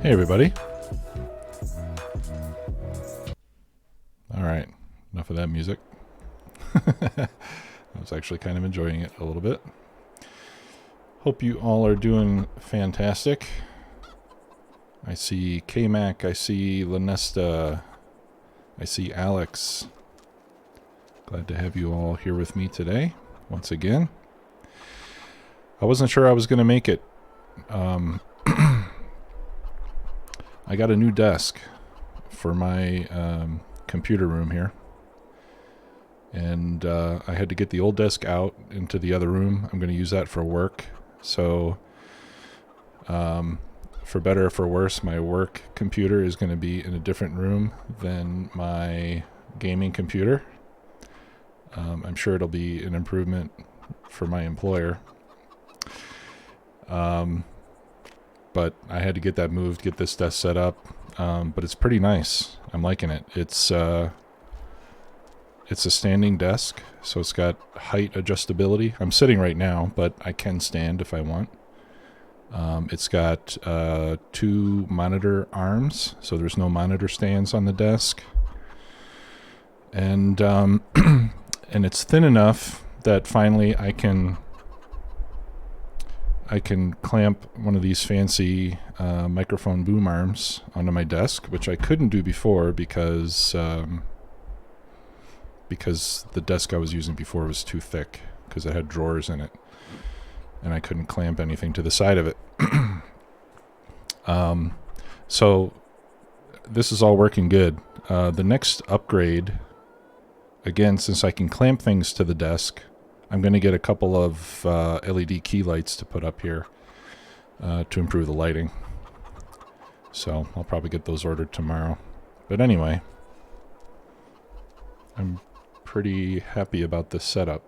Hey everybody. Alright, enough of that music. I was actually kind of enjoying it a little bit. Hope you all are doing fantastic. I see K-Mac, I see Lanesta, I see Alex. Glad to have you all here with me today, once again. I wasn't sure I was going to make it. I got a new desk for my computer room here. And I had to get the old desk out into the other room. I'm going to use that for work. So for better or for worse, my work computer is going to be in a different room than my gaming computer. I'm sure it'll be an improvement for my employer. But I had to get that moved, get this desk set up. But it's pretty nice. I'm liking it. It's a standing desk, so it's got height adjustability. I'm sitting right now, but I can stand if I want. It's got 2 monitor arms, so there's no monitor stands on the desk. And and it's thin enough that finally I can clamp one of these fancy microphone boom arms onto my desk, which I couldn't do before because the desk I was using before was too thick because it had drawers in it and I couldn't clamp anything to the side of it. So this is all working good. The next upgrade, again, since I can clamp things to the desk, I'm going to get a couple of LED key lights to put up here to improve the lighting. So I'll probably get those ordered tomorrow. But anyway, I'm pretty happy about this setup.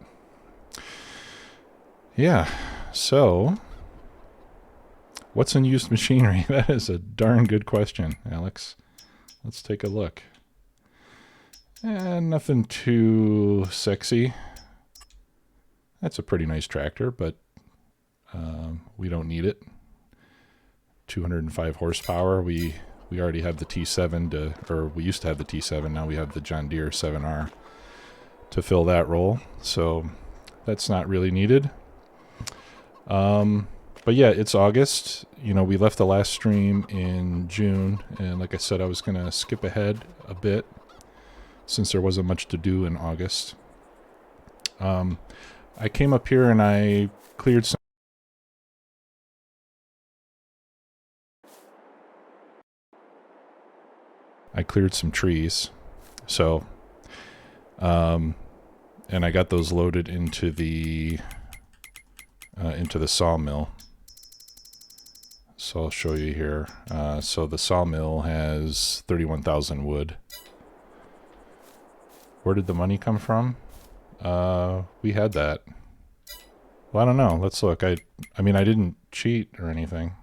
Yeah, so what's in used machinery? That is a darn good question, Alex. Let's take a look. Nothing too sexy. That's a pretty nice tractor, but we don't need it. 205 horsepower. We already have the T7 or we used to have the T7. Now we have the John Deere 7R to fill that role. So that's not really needed. But yeah, it's August. You know, we left the last stream in June, and like I said, I was going to skip ahead a bit since there wasn't much to do in August. I came up here and I cleared some. Trees. So, and I got those loaded into the sawmill. So I'll show you here. So the sawmill has 31,000 wood. Where did the money come from? We had that. Well, I don't know. Let's look. I mean, I didn't cheat or anything.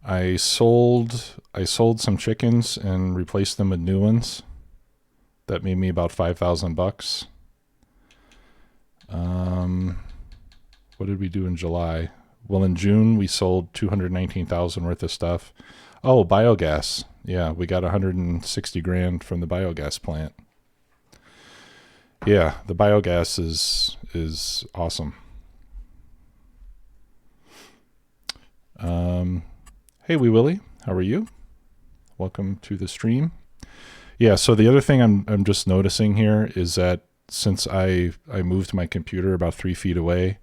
I sold some chickens and replaced them with new ones. That made me about $5,000. What did we do in July? Well, in June we sold 219,000 worth of stuff. Oh, biogas. Yeah, we got 160 grand from the biogas plant. Yeah, the biogas is awesome. Hey, Wee Willie, how are you? Welcome to the stream. Yeah, so the other thing I'm just noticing here is that since I moved my computer about 3 feet away,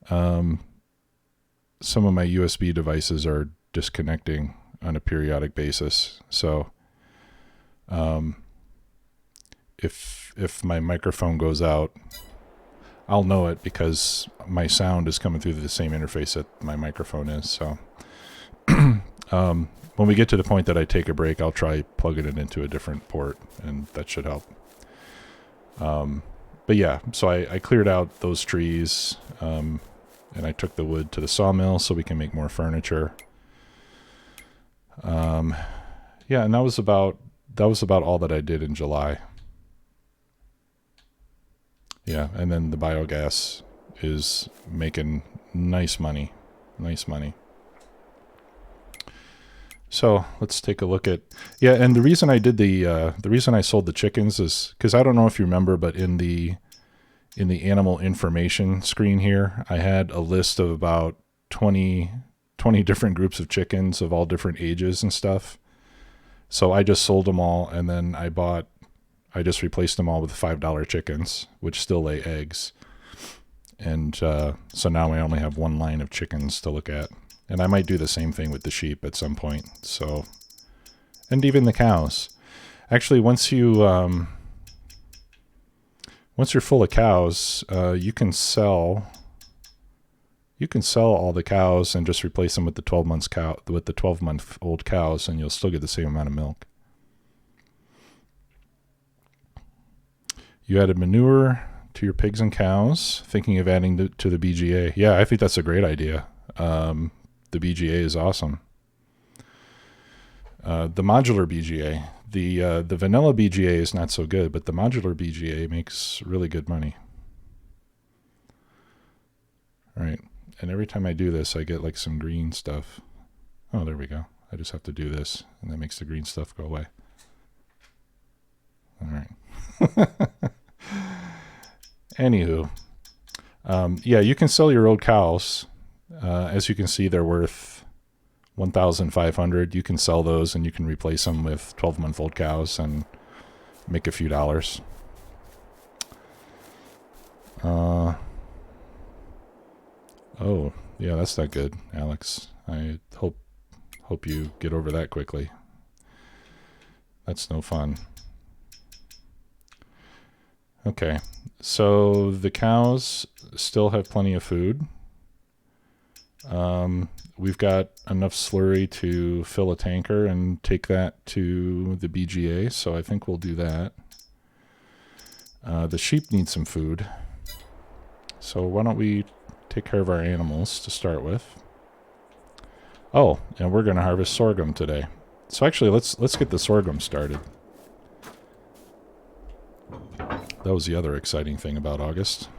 some of my USB devices are disconnecting on a periodic basis. So if my microphone goes out, I'll know it because my sound is coming through the same interface that my microphone is. So when we get to the point that I take a break, I'll try plugging it into a different port, and that should help. But yeah, so I cleared out those trees, and I took the wood to the sawmill so we can make more furniture. Yeah, and that was about all that I did in July. Yeah, and then the biogas is making nice money. Nice money. So let's take a look at, yeah, and the reason I did the reason I sold the chickens is because I don't know if you remember, but in the animal information screen here, I had a list of about 20 different groups of chickens of all different ages and stuff. So I just sold them all, and then I just replaced them all with $5 chickens, which still lay eggs. And so now I only have one line of chickens to look at. And I might do the same thing with the sheep at some point. So, and even the cows. Actually, once you're full of cows, you can sell all the cows and just replace them with the 12-month-old cows, and you'll still get the same amount of milk. You added manure to your pigs and cows, thinking of adding to the BGA. Yeah, I think that's a great idea. The BGA is awesome. The modular BGA, the vanilla BGA is not so good, but the modular BGA makes really good money. All right, and every time I do this, I get like some green stuff. Oh, there we go. I just have to do this, and that makes the green stuff go away. All right. Anywho, yeah, you can sell your old cows. As you can see, they're worth $1,500. You can sell those, and you can replace them with 12-month-old cows and make a few dollars. Oh, yeah, that's not good, Alex. I hope you get over that quickly. That's no fun. Okay, so the cows still have plenty of food. We've got enough slurry to fill a tanker and take that to the BGA, so I think we'll do that. The sheep need some food, so why don't we take care of our animals to start with. Oh, and we're going to harvest sorghum today. So actually, let's get the sorghum started. That was the other exciting thing about August.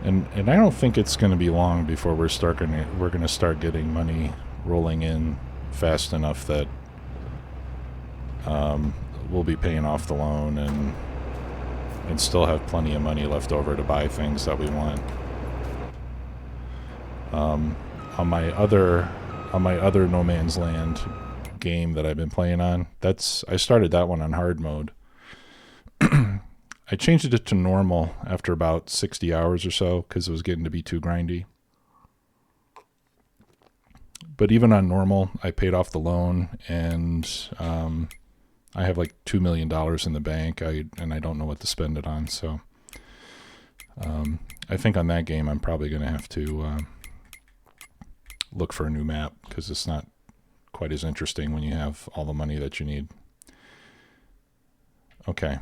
And I don't think it's going to be long before we're going to start getting money rolling in fast enough that we'll be paying off the loan and still have plenty of money left over to buy things that we want. On my other No Man's Land game that I've been playing on, I started that one on hard mode. I changed it to normal after about 60 hours or so because it was getting to be too grindy. But even on normal, I paid off the loan, and I have like $2 million in the bank, and I don't know what to spend it on. So I think on that game, I'm probably going to have to look for a new map because it's not quite as interesting when you have all the money that you need. Okay.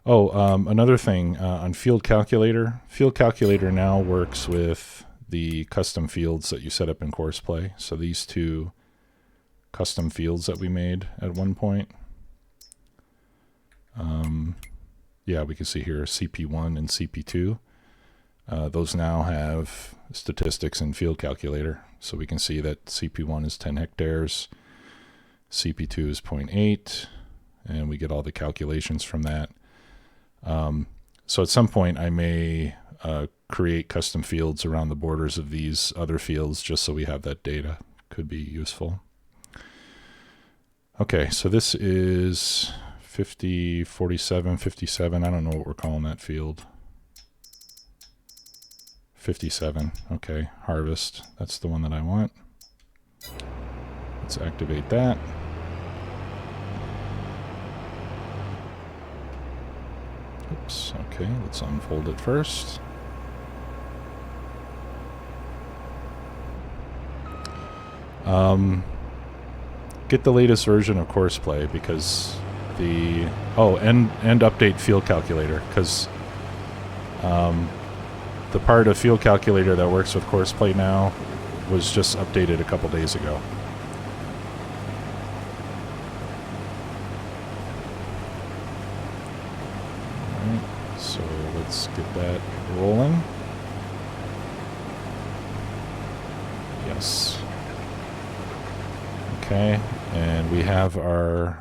Oh, another thing on Field Calculator. Field Calculator now works with the custom fields that you set up in Courseplay. So these two custom fields that we made at one point. Yeah, we can see here CP1 and CP2. Those now have statistics in Field Calculator. So we can see that CP1 is 10 hectares, CP2 is 0.8, and we get all the calculations from that. So at some point I may create custom fields around the borders of these other fields just so we have that data. Could be useful. Okay, so this is 50, 47, 57. I don't know what we're calling that field. 57. Okay, harvest. That's the one that I want. Let's activate that. Oops, okay, let's unfold it first. Get the latest version of Courseplay because and update Field Calculator because the part of Field Calculator that works with Courseplay now was just updated a couple days ago. Alright, so let's get that rolling. Yes. Okay, and we have our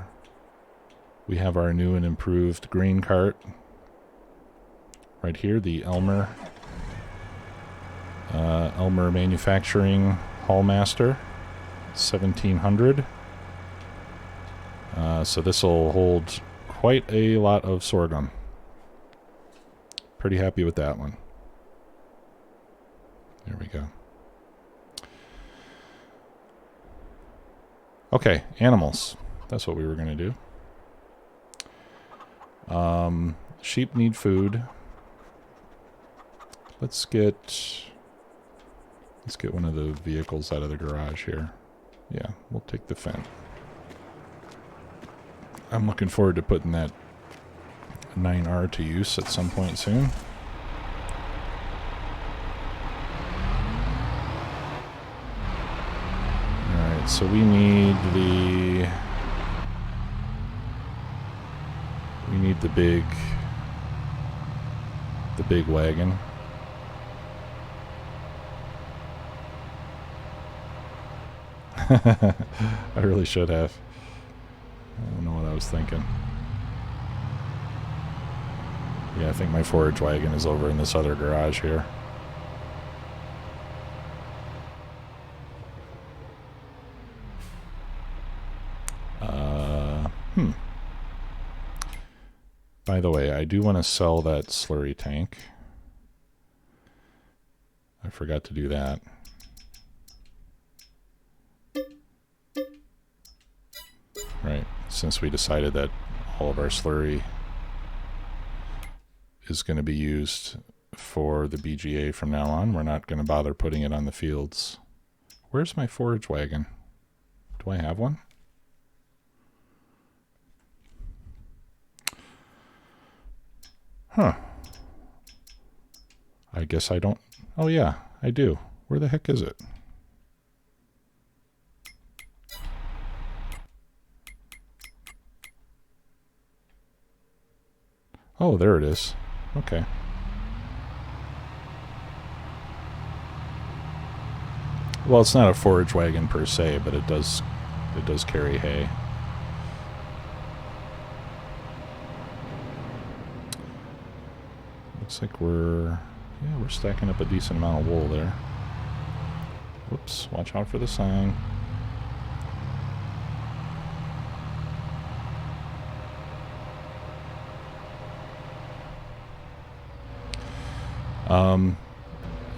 new and improved grain cart right here, the Elmer Manufacturing Hallmaster 1700. So this will hold quite a lot of sorghum. Pretty happy with that one. There we go. Okay, animals. That's what we were going to do. Sheep need food. Let's get one of the vehicles out of the garage here. Yeah, we'll take the Fendt. I'm looking forward to putting that 9R to use at some point soon. Alright, so we need the big wagon. I really should have. I don't know what I was thinking. Yeah, I think my forage wagon is over in this other garage here. By the way, I do want to sell that slurry tank. I forgot to do that. Right, since we decided that all of our slurry is going to be used for the BGA from now on, we're not going to bother putting it on the fields. Where's my forage wagon? Do I have one? Huh. I guess I don't. Oh yeah, I do. Where the heck is it? Oh, there it is. Okay. Well, it's not a forage wagon per se, but it does carry hay. Looks like we're stacking up a decent amount of wool there. Whoops, watch out for the sign.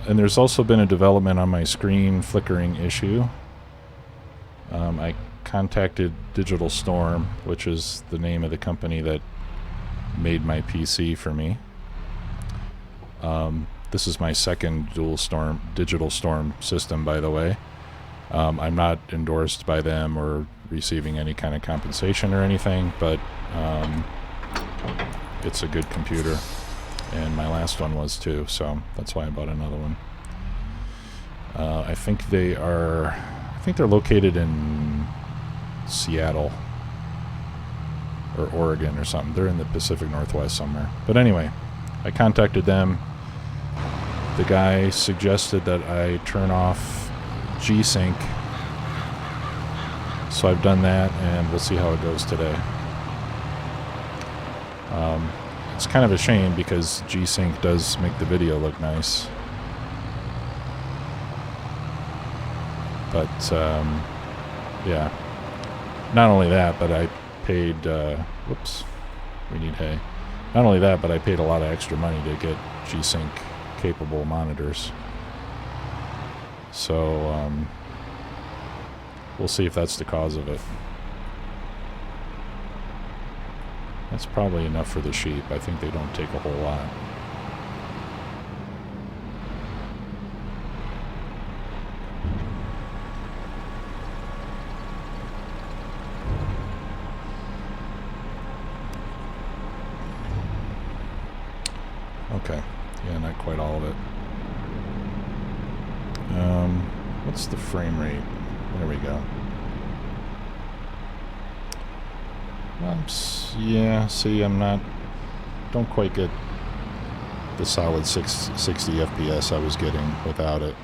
And there's also been a development on my screen flickering issue. I contacted Digital Storm, which is the name of the company that made my PC for me. This is my second Digital Storm system, by the way. I'm not endorsed by them or receiving any kind of compensation or anything, but it's a good computer. And my last one was too, so that's why I bought another one. I think they're located in Seattle or Oregon or something. They're in the Pacific Northwest somewhere. But anyway, I contacted them. The guy suggested that I turn off G-Sync. So I've done that, and we'll see how it goes today. It's kind of a shame because G-Sync does make the video look nice. But, yeah. Not only that, but I paid, whoops, we need hay. Not only that, but I paid a lot of extra money to get G-Sync capable monitors. So, we'll see if that's the cause of it. That's probably enough for the sheep. I think they don't take a whole lot. Okay. Yeah, not quite all of it. What's the frame rate? There we go. Yeah, see, don't quite get the solid 60 FPS I was getting without it.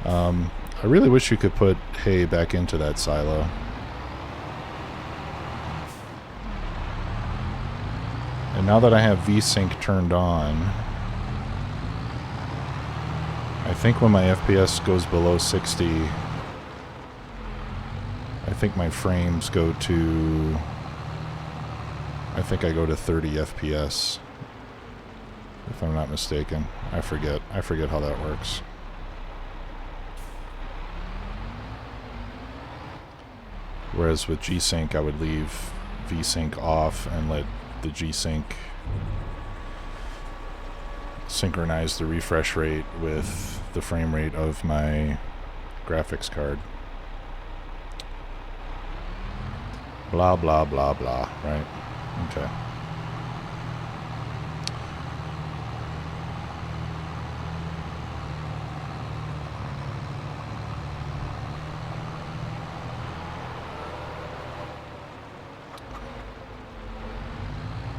I really wish you could put hay back into that silo. And now that I have VSync turned on, I think when my FPS goes below 60, I think my frames go to, I think I go to 30 FPS, if I'm not mistaken. I forget how that works. Whereas with G-Sync, I would leave VSync off and let the G-Sync synchronize the refresh rate with the frame rate of my graphics card. Blah, blah, blah, blah, right? Okay.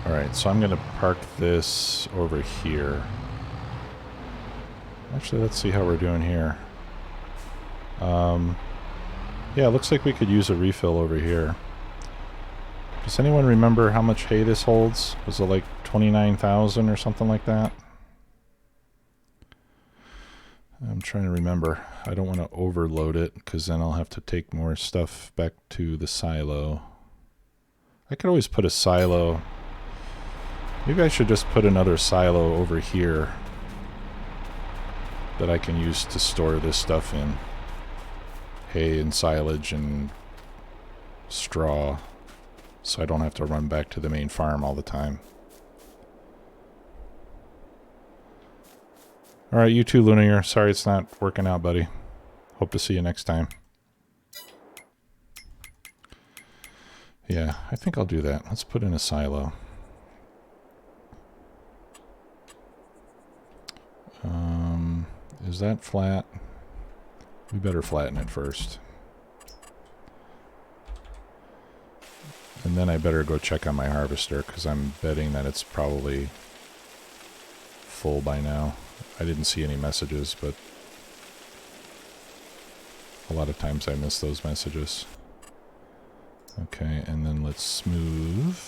Alright, so I'm going to park this over here. Actually, let's see how we're doing here. Yeah, it looks like we could use a refill over here. Does anyone remember how much hay this holds? Was it like 29,000 or something like that? I'm trying to remember. I don't want to overload it because then I'll have to take more stuff back to the silo. I could always put a silo. Maybe I should just put another silo over here that I can use to store this stuff in. Hay and silage and straw, so I don't have to run back to the main farm all the time. Alright, you too, Lunar. Sorry it's not working out, buddy. Hope to see you next time. Yeah, I think I'll do that. Let's put in a silo. Is that flat? We better flatten it first. And then I better go check on my harvester, because I'm betting that it's probably full by now. I didn't see any messages, but a lot of times I miss those messages. Okay, and then let's smooth.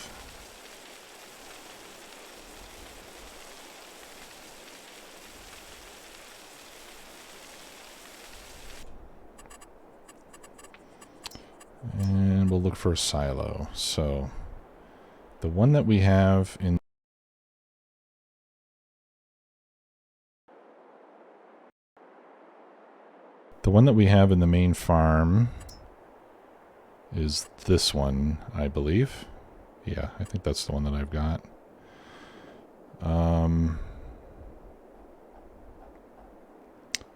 And we'll look for a silo. So the one that we have in the main farm is this one, I believe. Yeah, I think that's the one that I've got.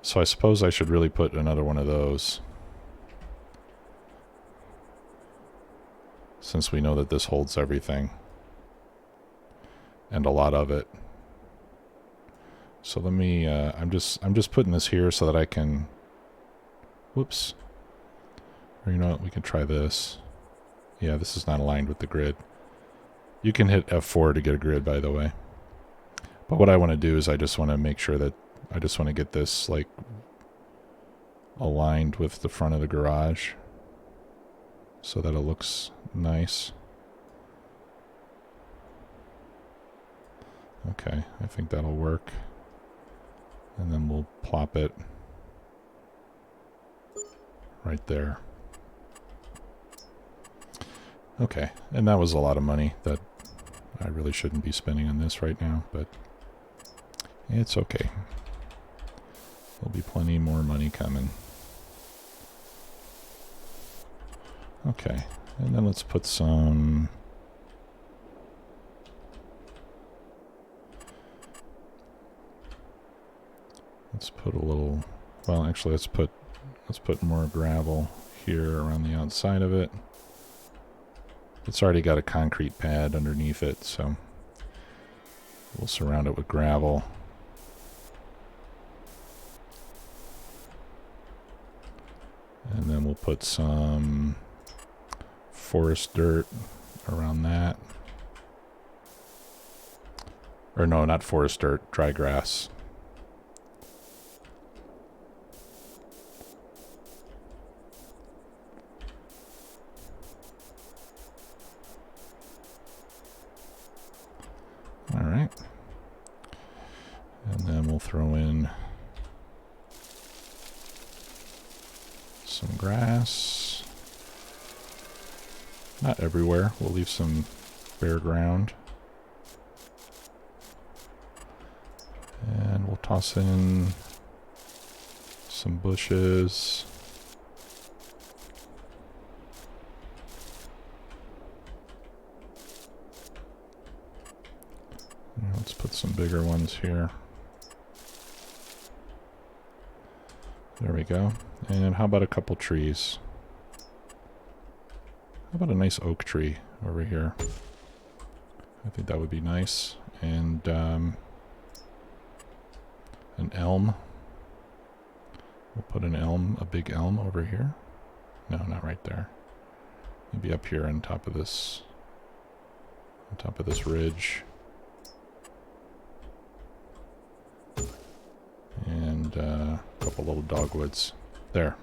So I suppose I should really put another one of those, since we know that this holds everything and a lot of it. So let me I'm just putting this here so that I can, whoops, or you know what, we can try this. Yeah, this is not aligned with the grid. You can hit F4 to get a grid, by the way. But what I want to do is I just want to make sure that I just want to get this like aligned with the front of the garage so that it looks nice. Okay, I think that'll work. And then we'll plop it right there. Okay, and that was a lot of money that I really shouldn't be spending on this right now, but it's okay. There'll be plenty more money coming. Okay, and then let's put some... Let's put a little... Well, actually, let's put more gravel here around the outside of it. It's already got a concrete pad underneath it, so we'll surround it with gravel. And then we'll put some forest dirt around that. Or no, not forest dirt, dry grass. All right. And then we'll throw in some grass. Not everywhere. We'll leave some bare ground. And we'll toss in some bushes. Let's put some bigger ones here. There we go. And how about a couple trees? How about a nice oak tree over here? I think that would be nice. And an elm. We'll put an elm, a big elm over here. No, not right there. Maybe up here on top of this ridge. And a couple little dogwoods. There.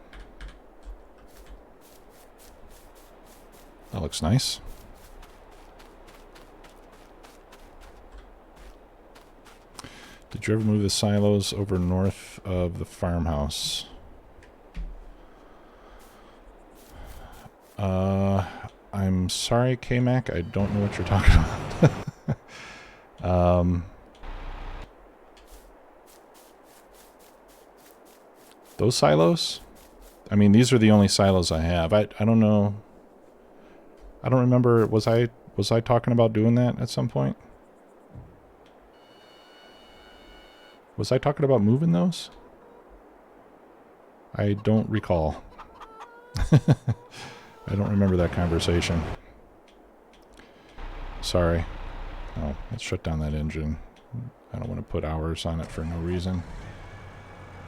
That looks nice. Did you ever move the silos over north of the farmhouse? I'm sorry, K-Mac, I don't know what you're talking about. Those silos? I mean, these are the only silos I have. I don't know. I don't remember. Was I talking about doing that at some point? Was I talking about moving those? I don't recall. I don't remember that conversation. Sorry. Oh, let's shut down that engine. I don't want to put hours on it for no reason.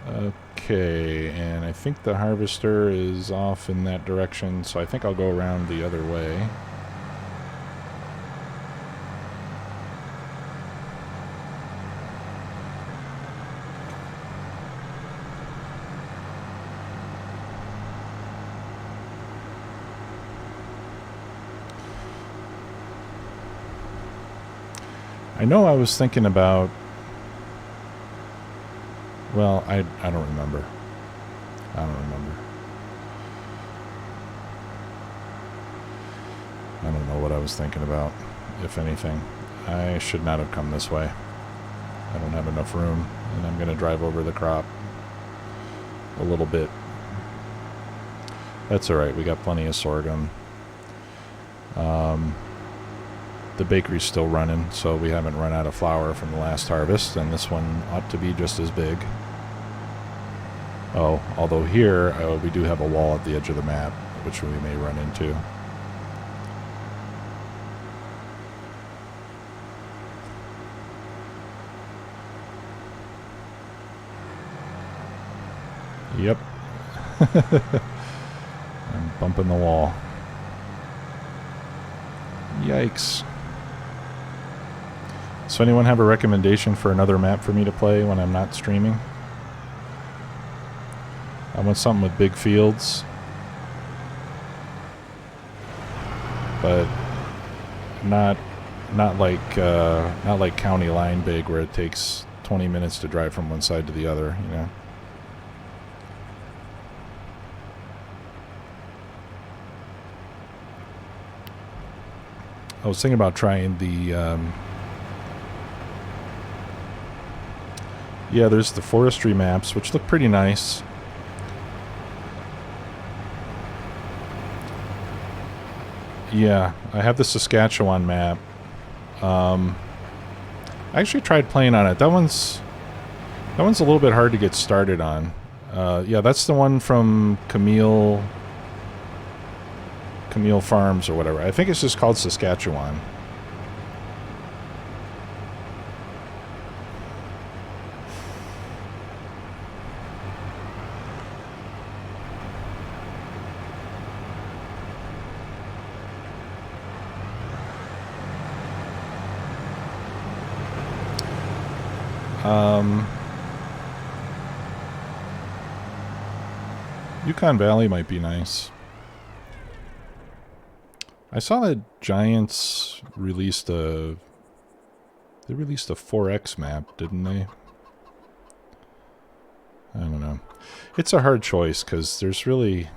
Okay, and I think the harvester is off in that direction, so I think I'll go around the other way. I know I was thinking about... Well, I don't remember. I don't remember. I don't know what I was thinking about, if anything. I should not have come this way. I don't have enough room, and I'm going to drive over the crop a little bit. That's alright, we got plenty of sorghum. The bakery's still running, so we haven't run out of flour from the last harvest, and this one ought to be just as big. Oh, although here we do have a wall at the edge of the map, which we may run into. Yep. I'm bumping the wall. Yikes. So anyone have a recommendation for another map for me to play when I'm not streaming? I want something with big fields. But not like county line big where it takes 20 minutes to drive from one side to the other, you know. I was thinking about trying the yeah, there's the forestry maps, which look pretty nice. Yeah, I have the Saskatchewan map. I actually tried playing on it. That one's a little bit hard to get started on. Yeah, that's the one from Camille Farms or whatever. I think it's just called Saskatchewan. Yukon Valley might be nice. I saw that Giants released a... They released a 4X map, didn't they? I don't know. It's a hard choice, because there's really...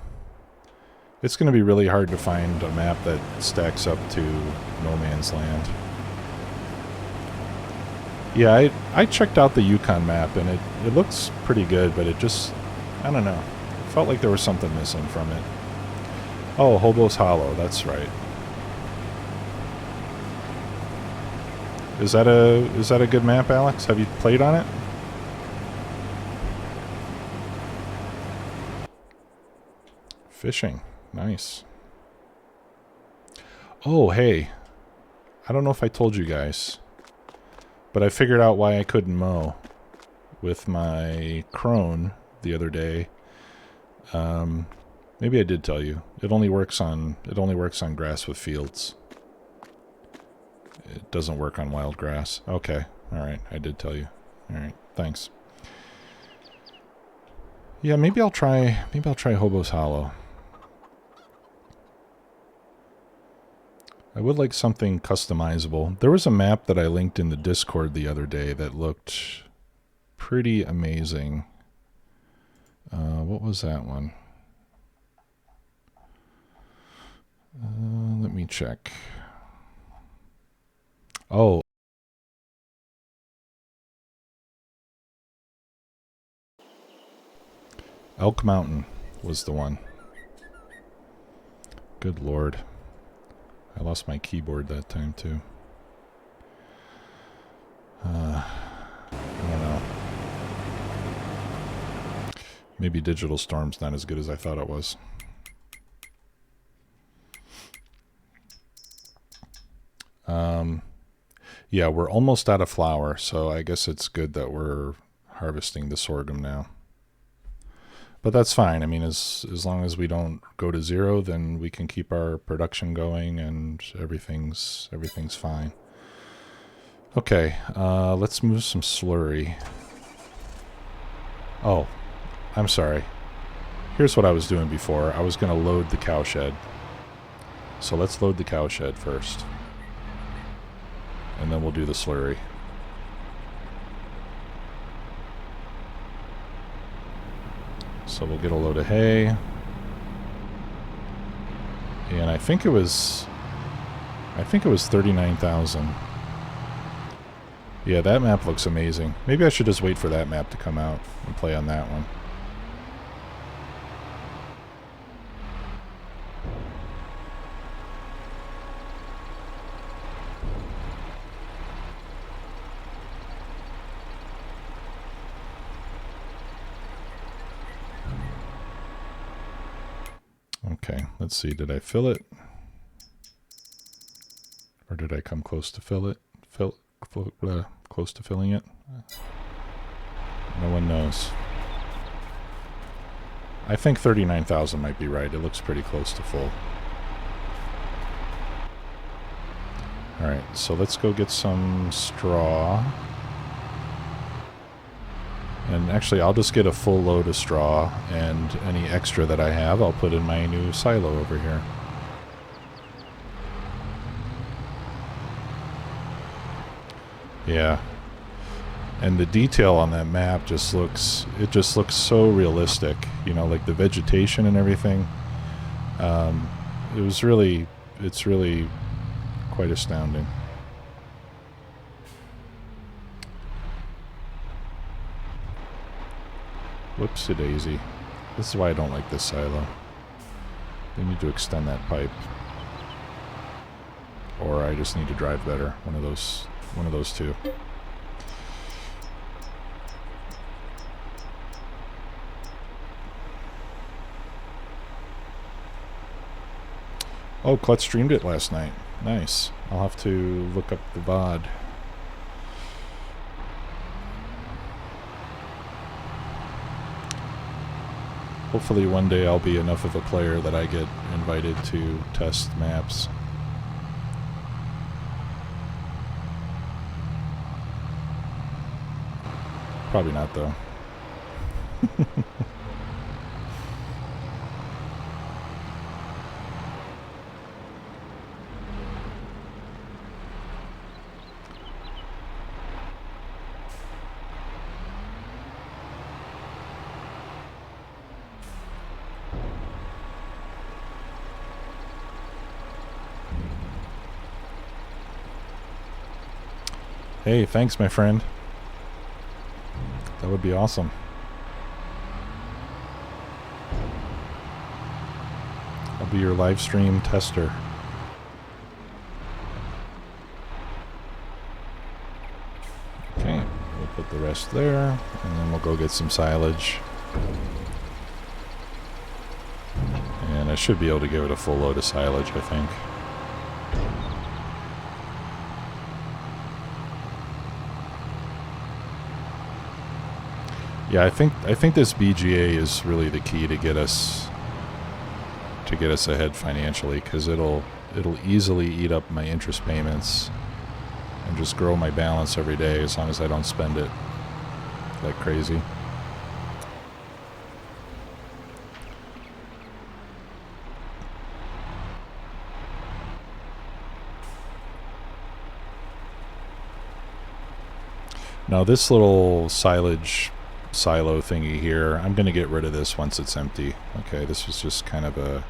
It's going to be really hard to find a map that stacks up to No Man's Land. Yeah, I checked out the Yukon map, and it looks pretty good, but it just... I don't know. It felt like there was something missing from it. Oh, Hobo's Hollow, that's right. Is that a good map, Alex? Have you played on it? Fishing. Nice. Oh, hey. I don't know if I told you guys, but I figured out why I couldn't mow with my crone the other day. Maybe I did tell you. It only works on grass with fields. It doesn't work on wild grass. Okay. All right. I did tell you. All right. Thanks. Yeah, maybe I'll try Hobo's Hollow. I would like something customizable. There was a map that I linked in the Discord the other day that looked pretty amazing. What was that one? Let me check. Oh. Elk Mountain was the one. Good Lord. I lost my keyboard that time, too. I don't know. Maybe Digital Storm's not as good as I thought it was. Yeah, we're almost out of flour, so I guess it's good that we're harvesting the sorghum now. But that's fine. I mean, as long as we don't go to zero, then we can keep our production going, and everything's fine. Okay, let's move some slurry. Oh, I'm sorry. Here's what I was doing before. I was going to load the cowshed. So let's load the cowshed first. And then we'll do the slurry. So we'll get a load of hay. And I think it was 39,000. Yeah, that map looks amazing. Maybe I should just wait for that map to come out and play on that one. Okay, let's see. Did I fill it? Or did I come close to fill it? Close to filling it? No one knows. I think 39,000 might be right. It looks pretty close to full. Alright, so let's go get some straw. And actually, I'll just get a full load of straw, and any extra that I have, I'll put in my new silo over here. Yeah. And the detail on that map just looks so realistic. You know, like the vegetation and everything. It's really quite astounding. Whoopsie daisy. This is why I don't like this silo. They need to extend that pipe. Or I just need to drive better. One of those two. Oh, Klutz streamed it last night. Nice. I'll have to look up the VOD. Hopefully one day I'll be enough of a player that I get invited to test maps. Probably not, though. Hey, thanks, my friend. That would be awesome. I'll be your live stream tester. Okay, we'll put the rest there, and then we'll go get some silage. And I should be able to give it a full load of silage, I think. Yeah, I think this BGA is really the key to get us ahead financially, because it'll easily eat up my interest payments and just grow my balance every day as long as I don't spend it like crazy. Now this little silage silo thingy here, I'm going to get rid of this once it's empty. Okay, this was just kind of a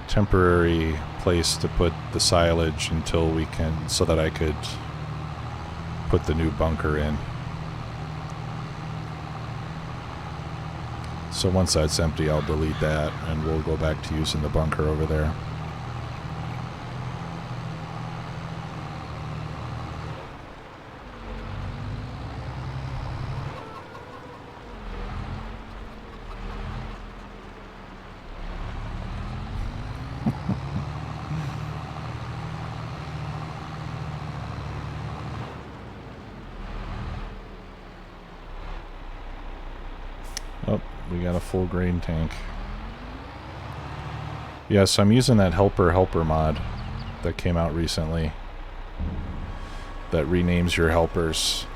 temporary place to put the silage until we can, so that I could put the new bunker in. So once that's empty, I'll delete that and we'll go back to using the bunker over there. Oh, we got a full grain tank. Yes, I'm using that helper mod that came out recently that renames your helpers.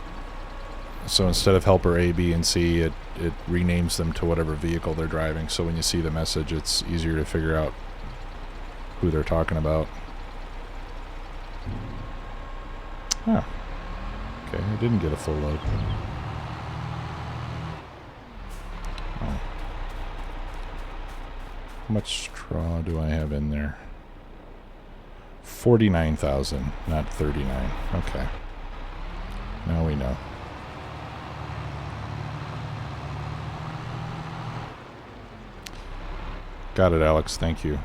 So instead of helper A, B, and C, it renames them to whatever vehicle they're driving. So when you see the message, it's easier to figure out who they're talking about. Oh. Okay, I didn't get a full load. Oh. How much straw do I have in there? 49,000, not 39. Okay. Now we know. Got it, Alex. Thank you.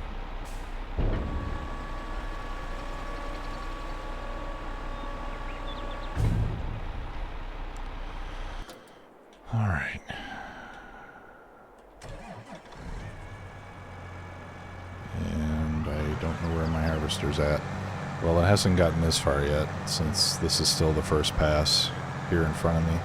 All right. And I don't know where my harvester's at. Well, it hasn't gotten this far yet, since this is still the first pass here in front of me.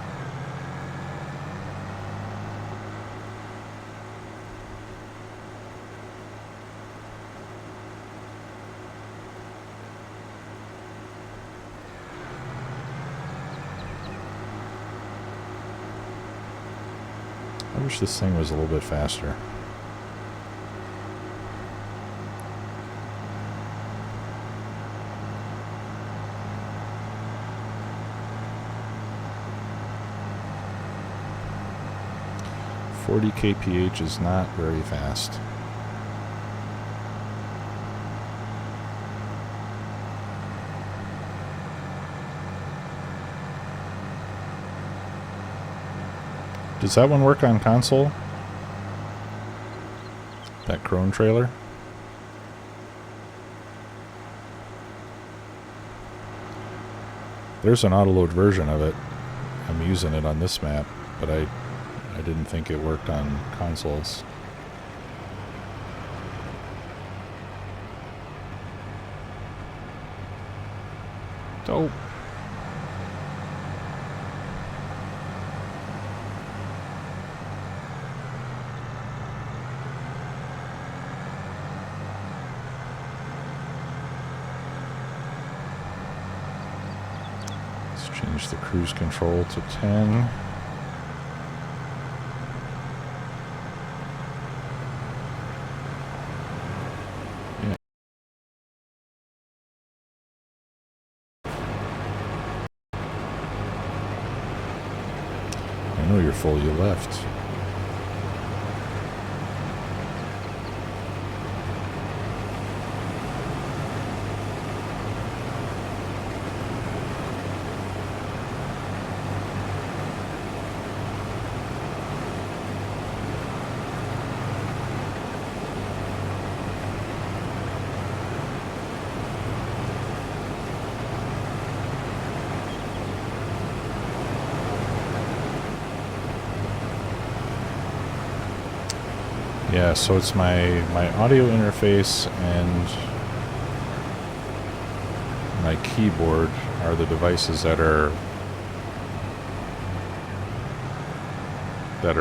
I wish this thing was a little bit faster. .40 kph is not very fast. Does that one work on console? That Crone trailer? There's an autoload version of it. I'm using it on this map, but I didn't think it worked on consoles. Dope. Let's change Change the cruise control to 10. I know you're full, you left. Yeah, so it's my audio interface and my keyboard are the devices that are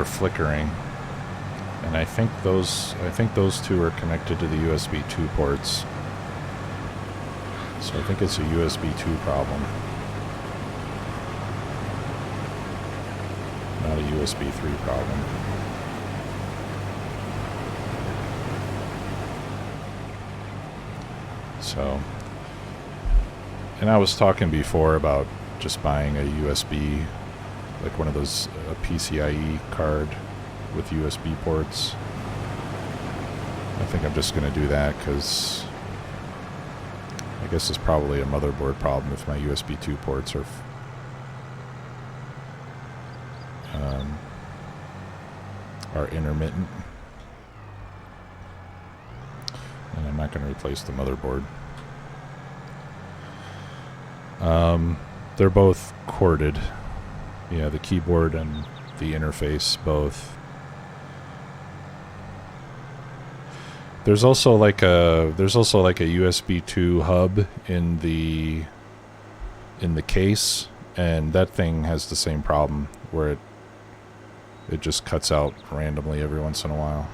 flickering, and I think those two are connected to the USB 2 ports. So I think it's a USB 2 problem, not a USB 3 problem. So, and I was talking before about just buying a USB, like one of those, a PCIe card with USB ports. I think I'm just going to do that because I guess it's probably a motherboard problem if my USB 2 ports are intermittent. And I'm not going to replace the motherboard. They're both corded. Yeah, the keyboard and the interface both. There's also like a USB 2 hub in the case, and that thing has the same problem where it just cuts out randomly every once in a while.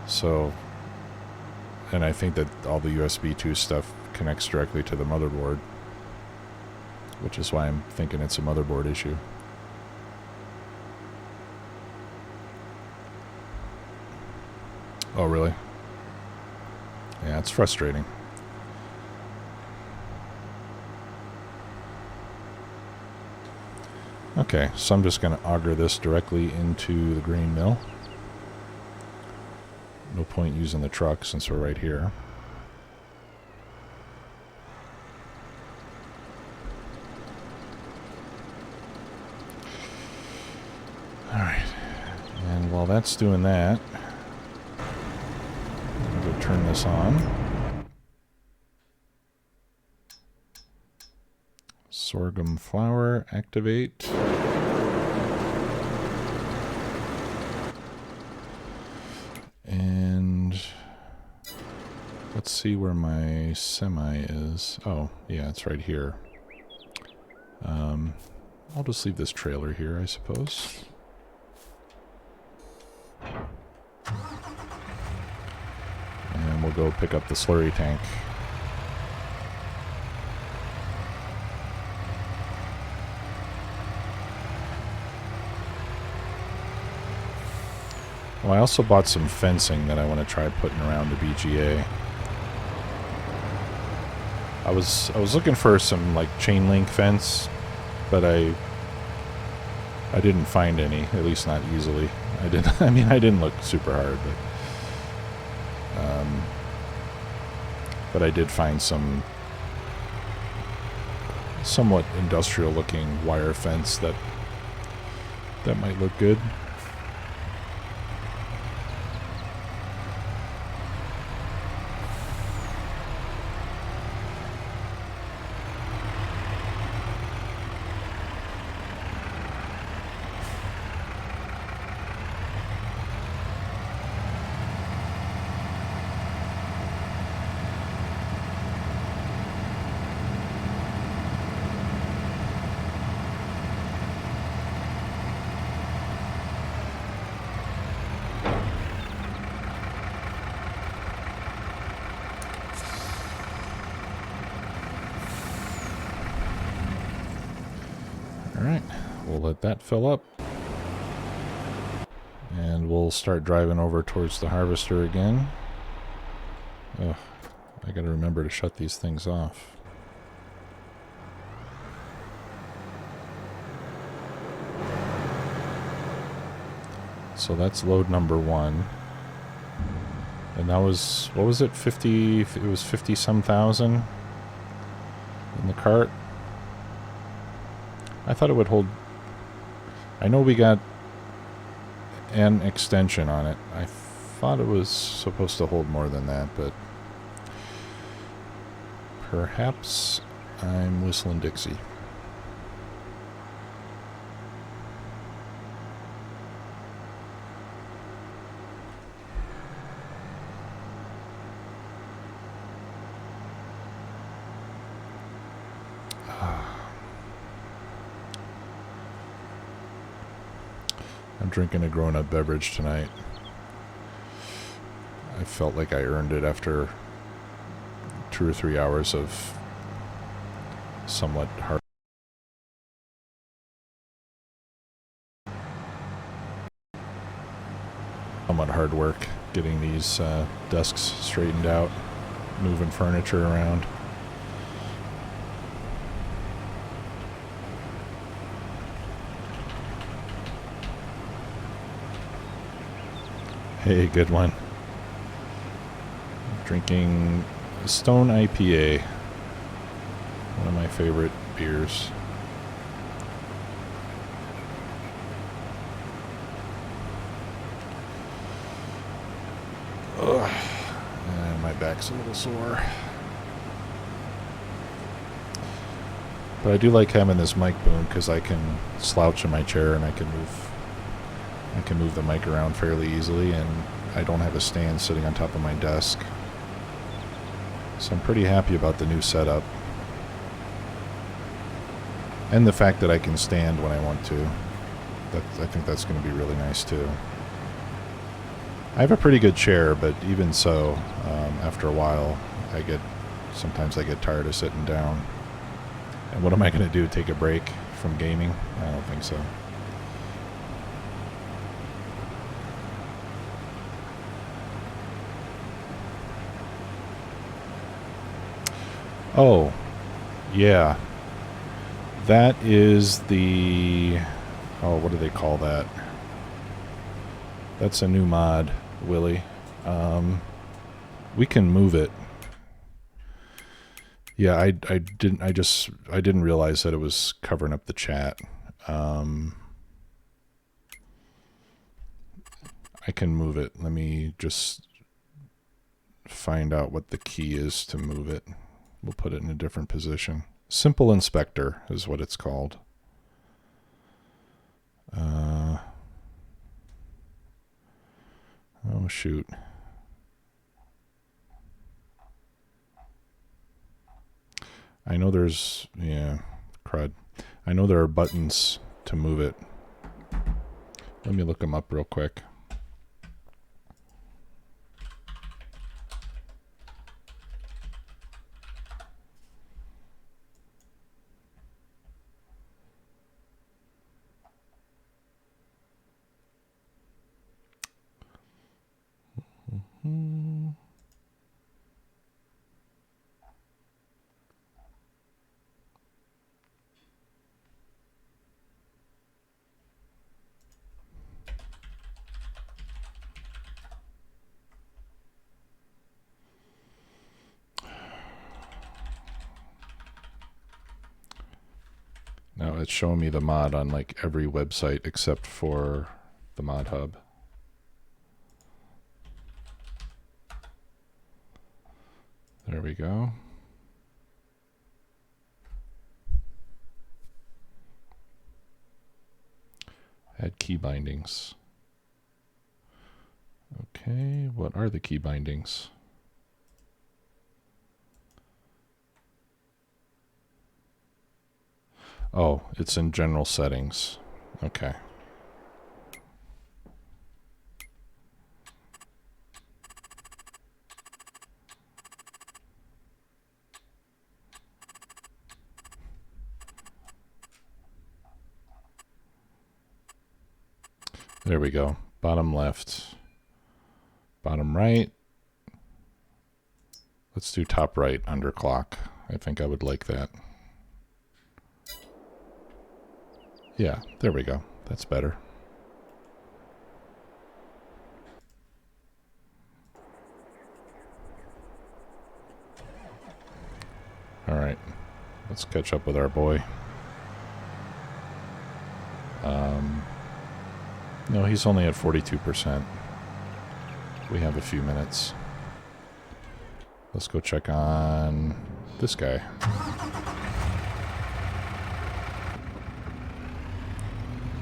So, and I think that all the USB 2 stuff connects directly to the motherboard, which is why I'm thinking it's a motherboard issue. Oh, really? Yeah, it's frustrating. Okay, so I'm just going to auger this directly into the green mill. No point using the truck since we're right here. Alright, and while that's doing that, I'm going to turn this on. Sorghum flour, activate. And let's see where my semi is. Oh, yeah, it's right here. I'll just leave this trailer here, I suppose. And we'll go pick up the slurry tank. Well, I also bought some fencing that I want to try putting around the BGA. I was looking for some like chain link fence, but I didn't find any, at least not easily. I didn't look super hard, but I did find some somewhat industrial looking wire fence that might look good. We'll let that fill up. And we'll start driving over towards the harvester again. Ugh, I gotta remember to shut these things off. So that's load number 1. And that was, what was it, 50, it was 50 some thousand in the cart. I thought it would hold, I know we got an extension on it. I thought it was supposed to hold more than that, but perhaps I'm whistling Dixie. I'm drinking a grown-up beverage tonight. I felt like I earned it after 2 or 3 hours of somewhat hard work getting these desks straightened out, moving furniture around. Hey, good one. Drinking Stone IPA, one of my favorite beers. Ugh. And my back's a little sore. But I do like having this mic boom because I can slouch in my chair and I can move the mic around fairly easily, and I don't have a stand sitting on top of my desk. So I'm pretty happy about the new setup. And the fact that I can stand when I want to. I think that's going to be really nice too. I have a pretty good chair, but even so, after a while, sometimes I get tired of sitting down. And what am I going to do, take a break from gaming? I don't think so. Oh, yeah. That is the... Oh, what do they call that? That's a new mod, Willie. We can move it. Yeah, I didn't realize that it was covering up the chat. I can move it. Let me just find out what the key is to move it. We'll put it in a different position. Simple Inspector is what it's called. Oh, shoot. I know there's... Yeah, crud. I know there are buttons to move it. Let me look them up real quick. Now it's showing me the mod on like every website except for the Mod Hub. There we go. Add key bindings. Okay, what are the key bindings? Oh, it's in general settings. Okay. There we go. Bottom left. Bottom right. Let's do top right underclock. I think I would like that. Yeah, there we go. That's better. Alright. Let's catch up with our boy. No, he's only at 42%. We have a few minutes. Let's go check on this guy.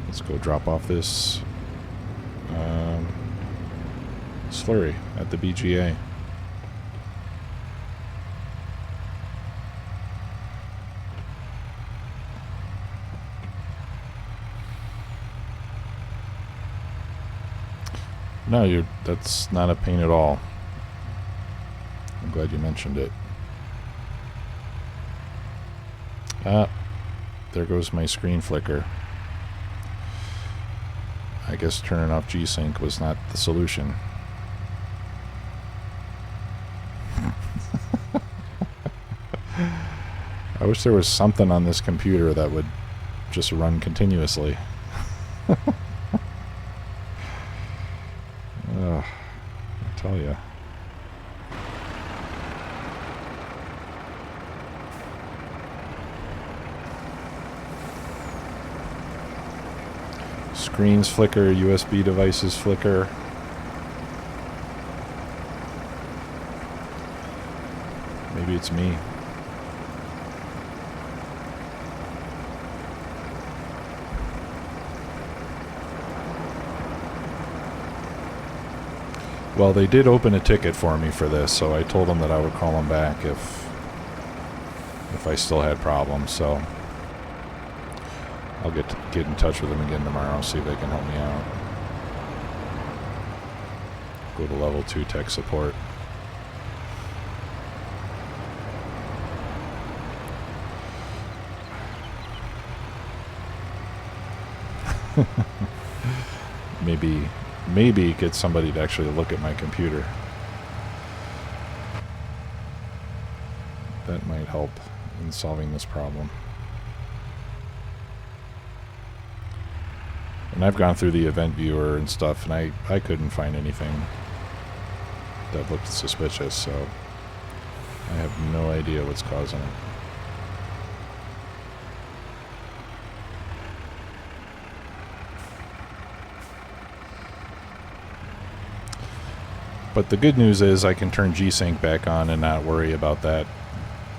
Let's go drop off this slurry at the BGA. No, that's not a pain at all. I'm glad you mentioned it. Ah, there goes my screen flicker. I guess turning off G-Sync was not the solution. I wish there was something on this computer that would just run continuously. I tell you. Screens flicker, USB devices flicker. Maybe it's me. Well, they did open a ticket for me for this, so I told them that I would call them back if I still had problems, so I'll get in touch with them again tomorrow, see if they can help me out. Go to level 2 tech support. Maybe get somebody to actually look at my computer. That might help in solving this problem. And I've gone through the event viewer and stuff, and I couldn't find anything that looked suspicious, so I have no idea what's causing it. But the good news is I can turn G-Sync back on and not worry about that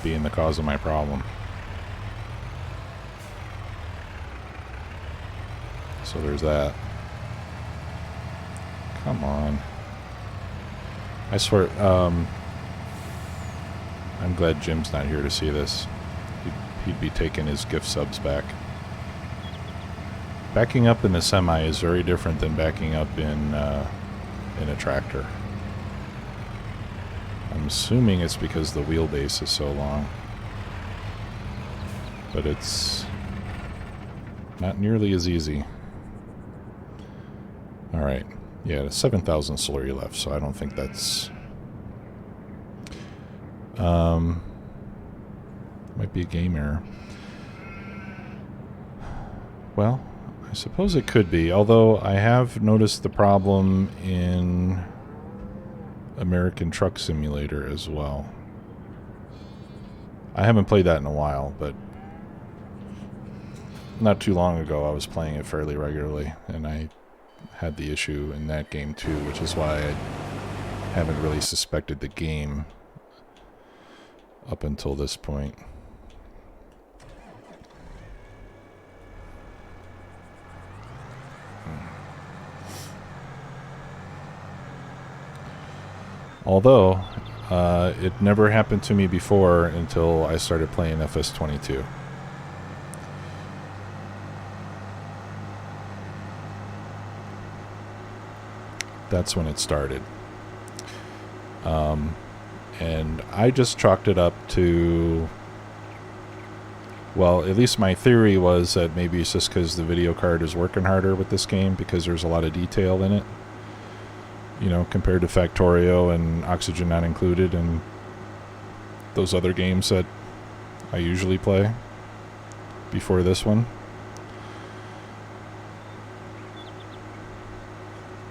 being the cause of my problem. So there's that. Come on. I swear, I'm glad Jim's not here to see this. He'd be taking his gift subs back. Backing up in the semi is very different than backing up in a tractor. I'm assuming it's because the wheelbase is so long. But it's not nearly as easy. Alright. Yeah, 7,000 slurry left, so I don't think that's... might be a game error. Well, I suppose it could be, although I have noticed the problem in American Truck Simulator as well. I haven't played that in a while, but not too long ago I was playing it fairly regularly, and I had the issue in that game too, which is why I haven't really suspected the game up until this point. Although, it never happened to me before until I started playing FS22. That's when it started. And I just chalked it up to Well, at least my theory was that maybe it's just because the video card is working harder with this game because there's a lot of detail in it. You know, compared to Factorio and Oxygen Not Included and those other games that I usually play before this one.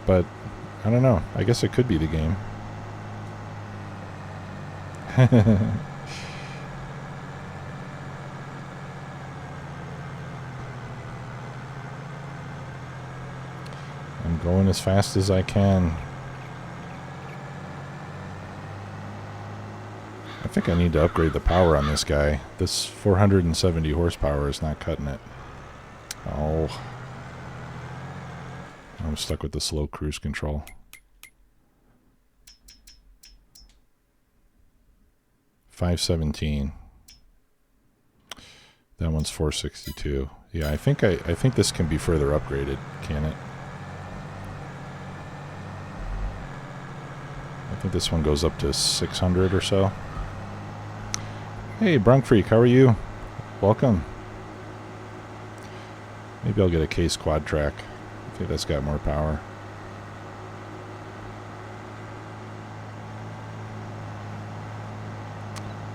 But I don't know. I guess it could be the game. I'm going as fast as I can. I think I need to upgrade the power on this guy. This 470 horsepower is not cutting it. Oh. I'm stuck with the slow cruise control. $517. That one's $462. Yeah, I think this can be further upgraded, can it? I think this one goes up to 600 or so. Hey, Brunk Freak, how are you? Welcome. Maybe I'll get a Case Quad Track. I think that's got more power.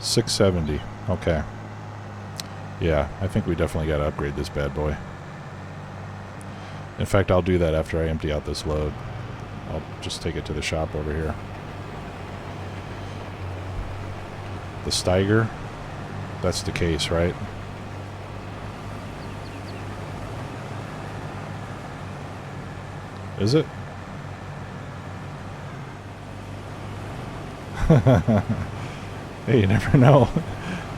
$670. Okay. Yeah, I think we definitely got to upgrade this bad boy. In fact, I'll do that after I empty out this load. I'll just take it to the shop over here. The Steiger. That's the Case, right? Is it? Hey, you never know.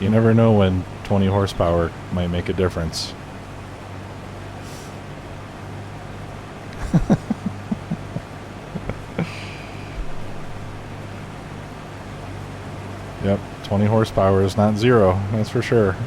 You never know when 20 horsepower might make a difference. Yep, 20 horsepower is not zero, that's for sure.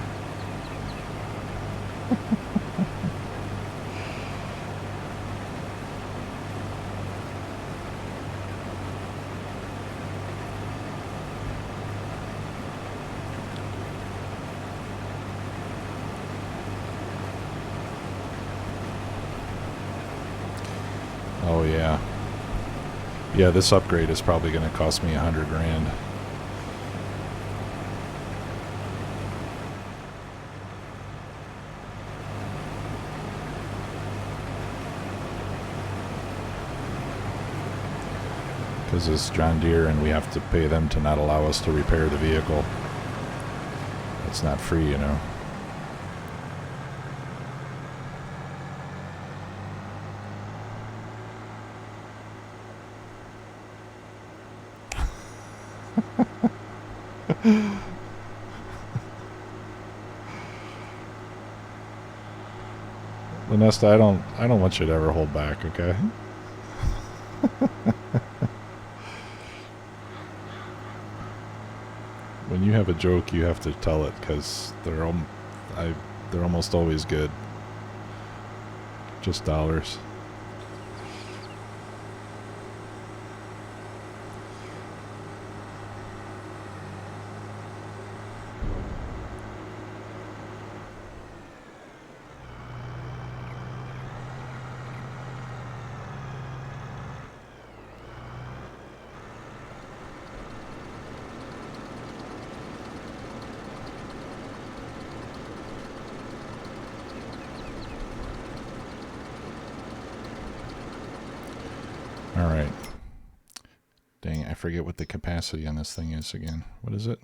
Oh yeah. Yeah, this upgrade is probably going to cost me $100 grand. Because it's John Deere and we have to pay them to not allow us to repair the vehicle. It's not free, you know. Lunesta, I don't want you to ever hold back, okay? When you have a joke, you have to tell it, because they're almost always good. Just dollars. Alright. Dang, I forget what the capacity on this thing is again. What is it?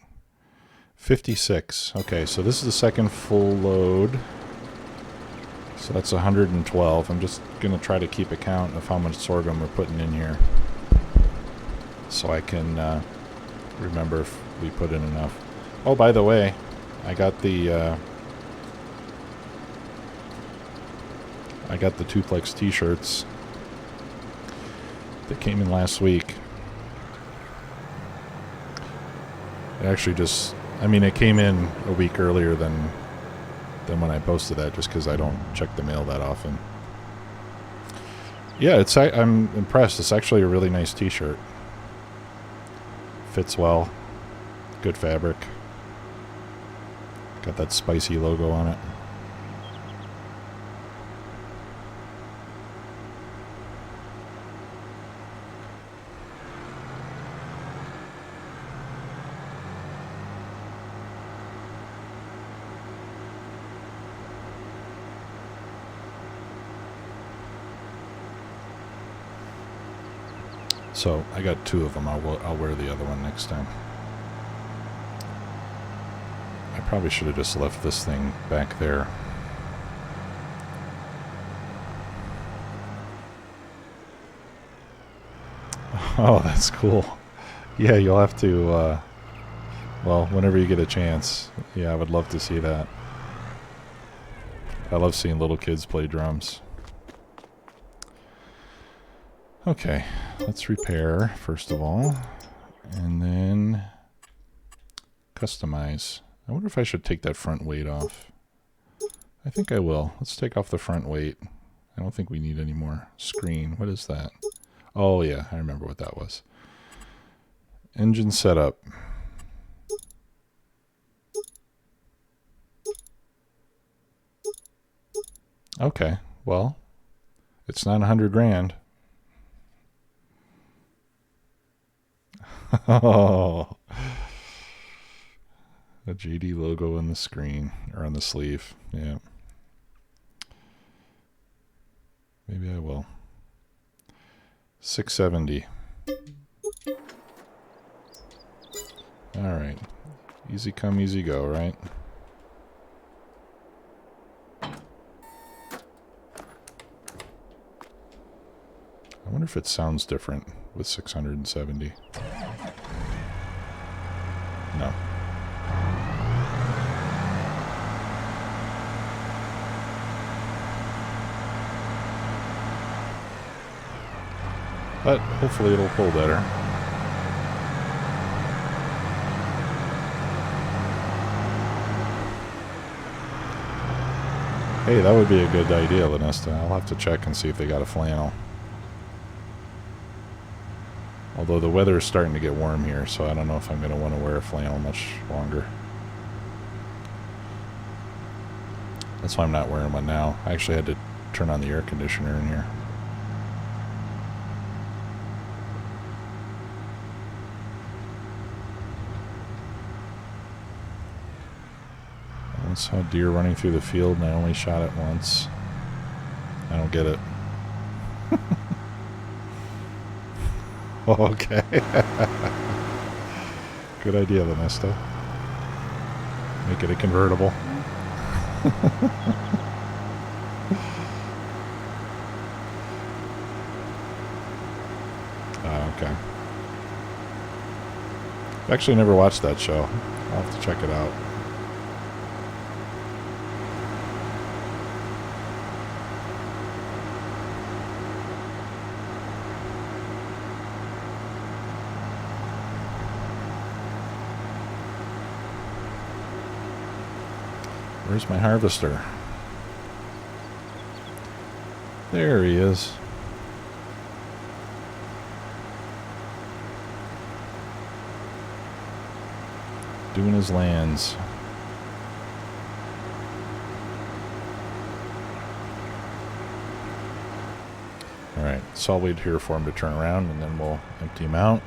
56. Okay, so this is the second full load. So that's 112. I'm just going to try to keep a count of how much sorghum we're putting in here, so I can remember if we put in enough. Oh, by the way, I got the Tuplex t-shirts that came in last week. It actually just, I mean, it came in a week earlier than when I posted that, just because I don't check the mail that often. Yeah, I'm impressed. It's actually a really nice t-shirt. Fits well. Good fabric. Got that spicy logo on it. So I got 2 of them. I'll wear the other one next time. I probably should have just left this thing back there. Oh, that's cool. Yeah, you'll have to, well, whenever you get a chance. Yeah, I would love to see that. I love seeing little kids play drums. Okay, let's repair first of all, and then customize. I wonder if I should take that front weight off. I think I will. Let's take off the front weight. I don't think we need any more screen. What is that? Oh yeah, I remember what that was. Engine setup. Okay, well, it's not 100 grand. Oh, a JD logo on the screen, or on the sleeve. Yeah. Maybe I will. 670. Alright. Easy come, easy go, right? I wonder if it sounds different with 670. No. But hopefully it'll pull better. Hey, that would be a good idea, Lanesta. I'll have to check and see if they got a flannel. Although the weather is starting to get warm here, so I don't know if I'm going to want to wear a flannel much longer. That's why I'm not wearing one now. I actually had to turn on the air conditioner in here. I once saw a deer running through the field and I only shot it once. I don't get it. Okay. Good idea, Lanesta. Make it a convertible. Okay. I've actually never watched that show. I'll have to check it out. Where's my harvester? There he is. Doing his lands. Alright, so I'll wait here for him to turn around and then we'll empty him out.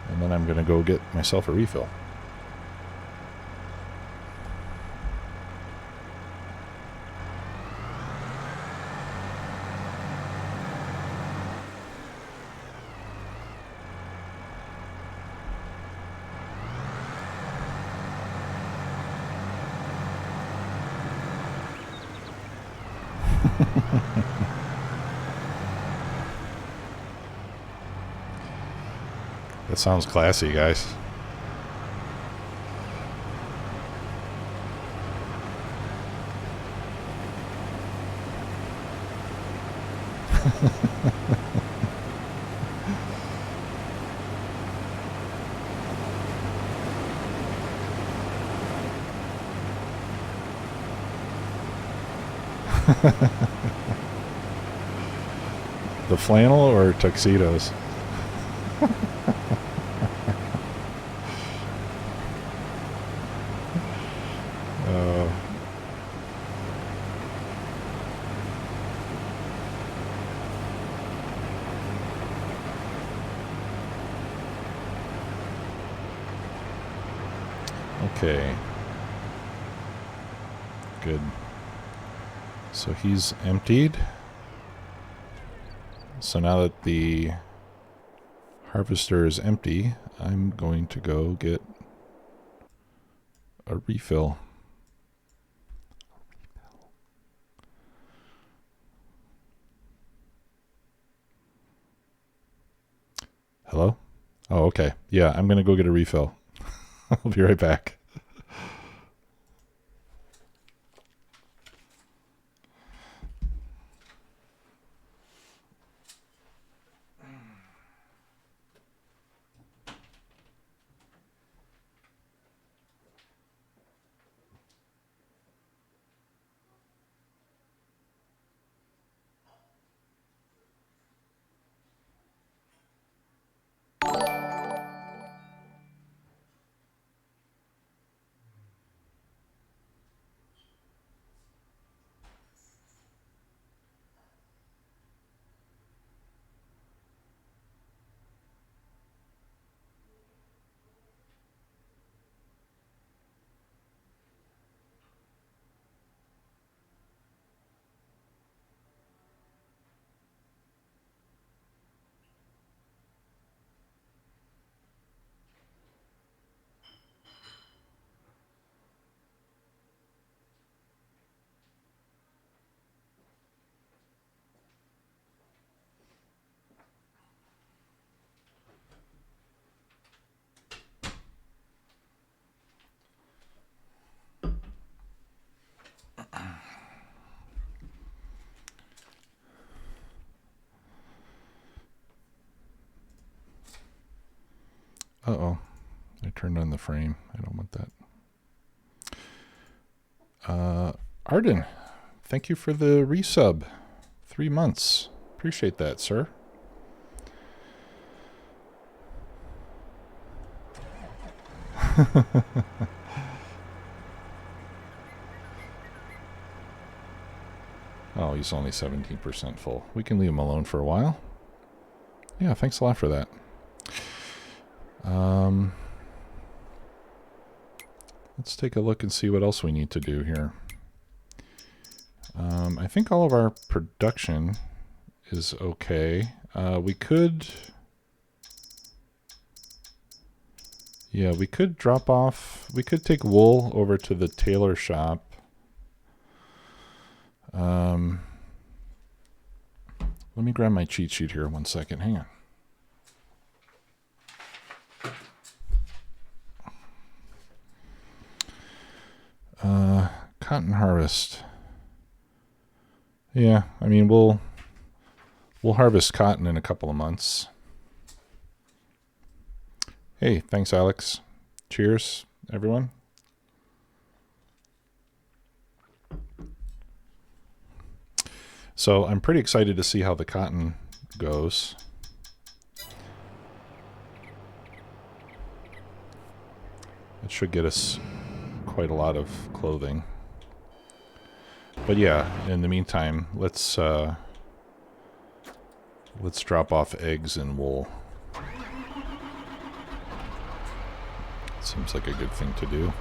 And then I'm going to go get myself a refill. That sounds classy, guys. The flannel or tuxedos? Okay. Good. So he's emptied. So now that the harvester is empty, I'm going to go get a refill. Hello? Oh, okay. Yeah, I'm going to go get a refill. I'll be right back. Uh-oh. I turned on the frame. I don't want that. Arden, thank you for the resub. 3 months. Appreciate that, sir. Oh, he's only 17% full. We can leave him alone for a while. Yeah, thanks a lot for that. Let's take a look and see what else we need to do here. I think all of our production is okay. We could drop off, we could take wool over to the tailor shop. Let me grab my cheat sheet here 1 second. Hang on. Cotton harvest. Yeah, I mean we'll harvest cotton in a couple of months. Hey, thanks Alex. Cheers, everyone. So I'm pretty excited to see how the cotton goes. It should get us quite a lot of clothing. But yeah, in the meantime, let's drop off eggs and wool. Seems like a good thing to do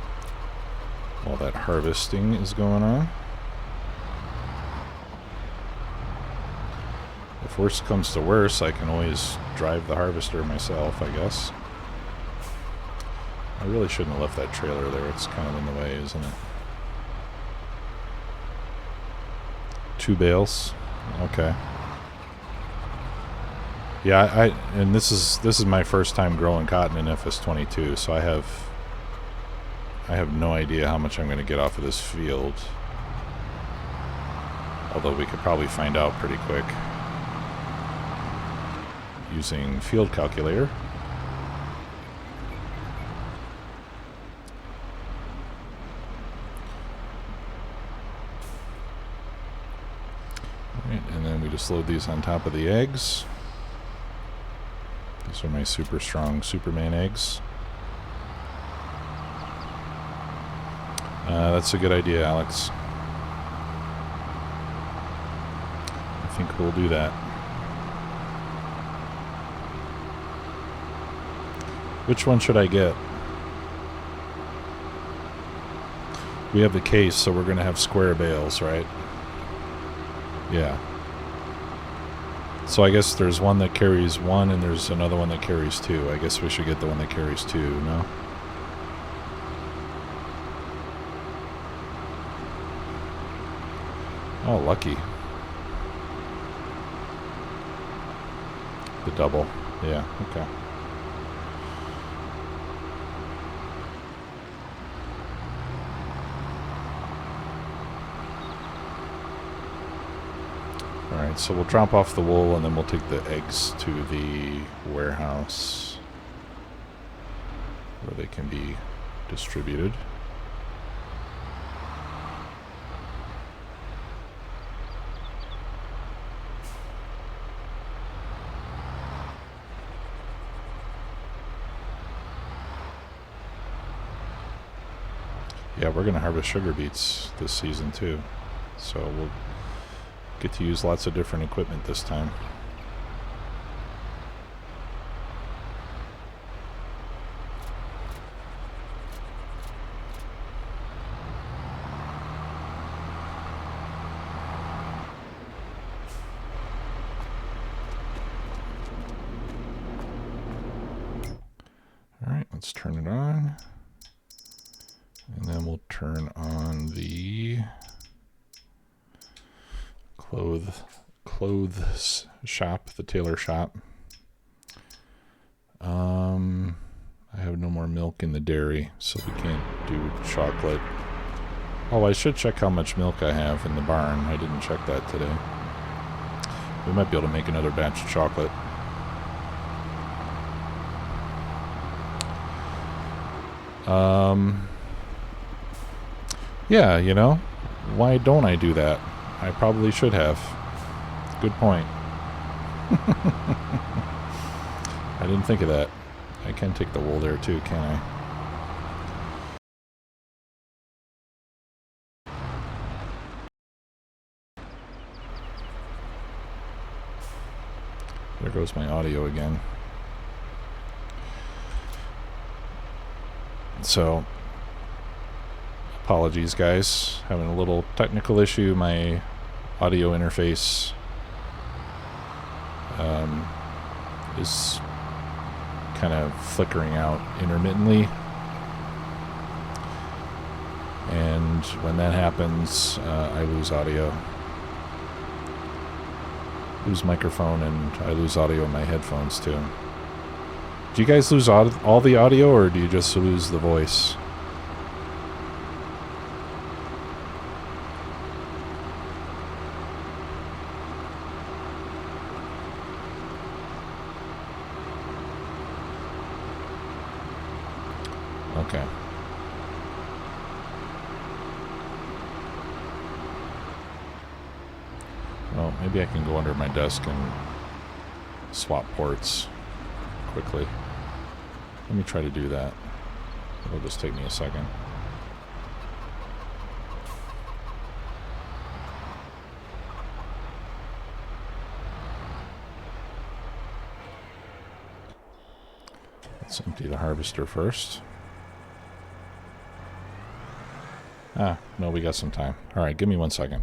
while that harvesting is going on. If worse comes to worse, I can always drive the harvester myself, I guess. I really shouldn't have left that trailer there. It's kind of in the way, isn't it? 2 bales. Okay. Yeah, and this is my first time growing cotton in FS22, so I have no idea how much I'm going to get off of this field. Although we could probably find out pretty quick using field calculator. Alright, and then we just load these on top of the eggs. These are my super strong Superman eggs. That's a good idea, Alex. I think we'll do that. Which one should I get? We have the case, so we're going to have square bales, right? Yeah. So I guess there's one that carries 1 and there's another one that carries 2. I guess we should get the one that carries 2, no? Oh, lucky. The double. Yeah, okay. Alright, so we'll drop off the wool and then we'll take the eggs to the warehouse where they can be distributed. Yeah, we're going to harvest sugar beets this season too, so we'll get to use lots of different equipment this time. Alright, let's turn it on. And then we'll turn on the clothes shop, the tailor shop. I have no more milk in the dairy, so we can't do chocolate. Oh, I should check how much milk I have in the barn. I didn't check that today. We might be able to make another batch of chocolate. Yeah, you know, why don't I do that? I probably should have. Good point. I didn't think of that. I can take the wool there too, can I? There goes my audio again. So, apologies guys, having a little technical issue. My audio interface is kind of flickering out intermittently, and when that happens, I lose audio, lose microphone, and I lose audio in my headphones too. Do you guys lose all the audio, or do you just lose the voice? Okay. Well, maybe I can go under my desk and swap ports quickly. Let me try to do that. It'll just take me a second. Let's empty the harvester first. Ah, no, we got some time. All right, give me 1 second.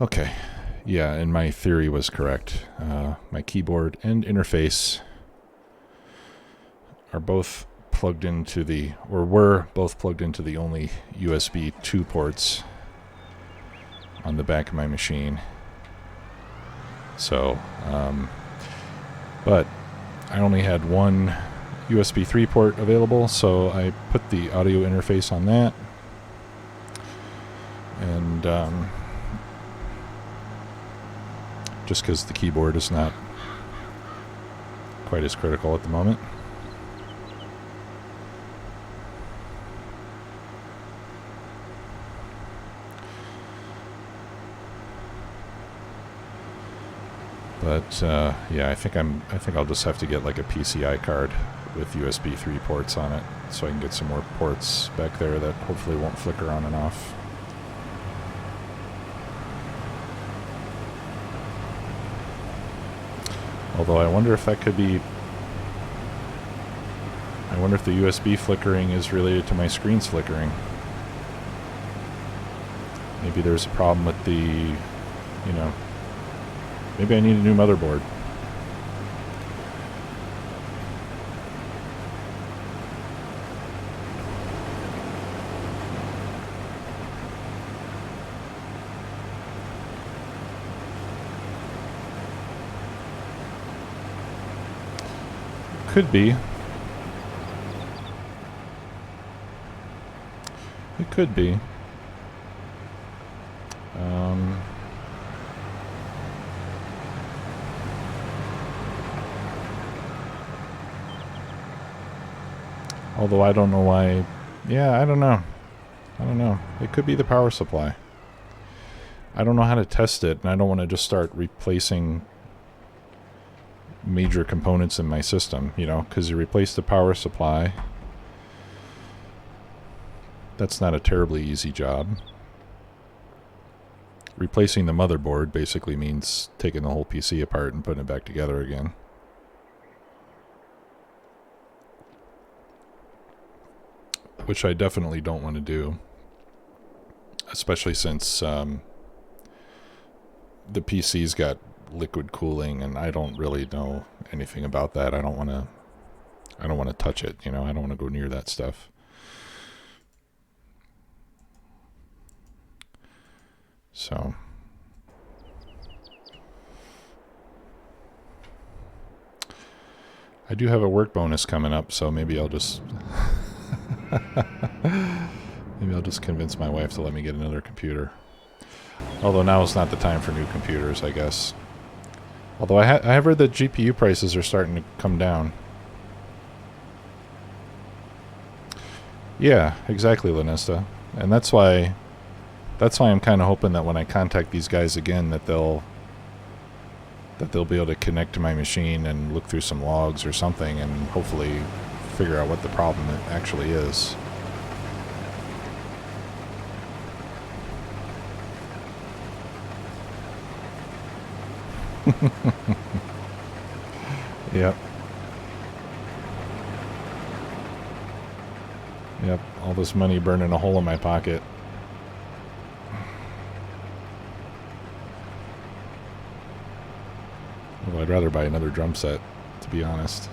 Okay, yeah, and my theory was correct. My keyboard and interface are both plugged into the, or were both plugged into the only USB 2 ports on the back of my machine. So, but I only had one USB 3 port available, so I put the audio interface on that. And just because the keyboard is not quite as critical at the moment. But yeah, I think I'll just have to get like a PCI card with USB 3 ports on it, so I can get some more ports back there that hopefully won't flicker on and off. Although I wonder if that could be... I wonder if the USB flickering is related to my screen's flickering. Maybe there's a problem with the, you know... Maybe I need a new motherboard. Could be. It could be. Although I don't know why... Yeah, I don't know. I don't know. It could be the power supply. I don't know how to test it, and I don't want to just start replacing major components in my system, you know, because you replace the power supply. That's not a terribly easy job. Replacing the motherboard basically means taking the whole PC apart and putting it back together again. Which I definitely don't want to do. Especially since the PC's got liquid cooling, and I don't really know anything about that. I don't want to touch it, you know. I don't want to go near that stuff. So I do have a work bonus coming up, so maybe I'll just maybe I'll just convince my wife to let me get another computer. Although now is not the time for new computers, I guess. Although I have heard that GPU prices are starting to come down. Yeah, exactly, Lanista. And that's why I'm kind of hoping that when I contact these guys again, that they'll be able to connect to my machine and look through some logs or something, and hopefully figure out what the problem actually is. Yep. Yep, all this money burning a hole in my pocket. Well, I'd rather buy another drum set, to be honest.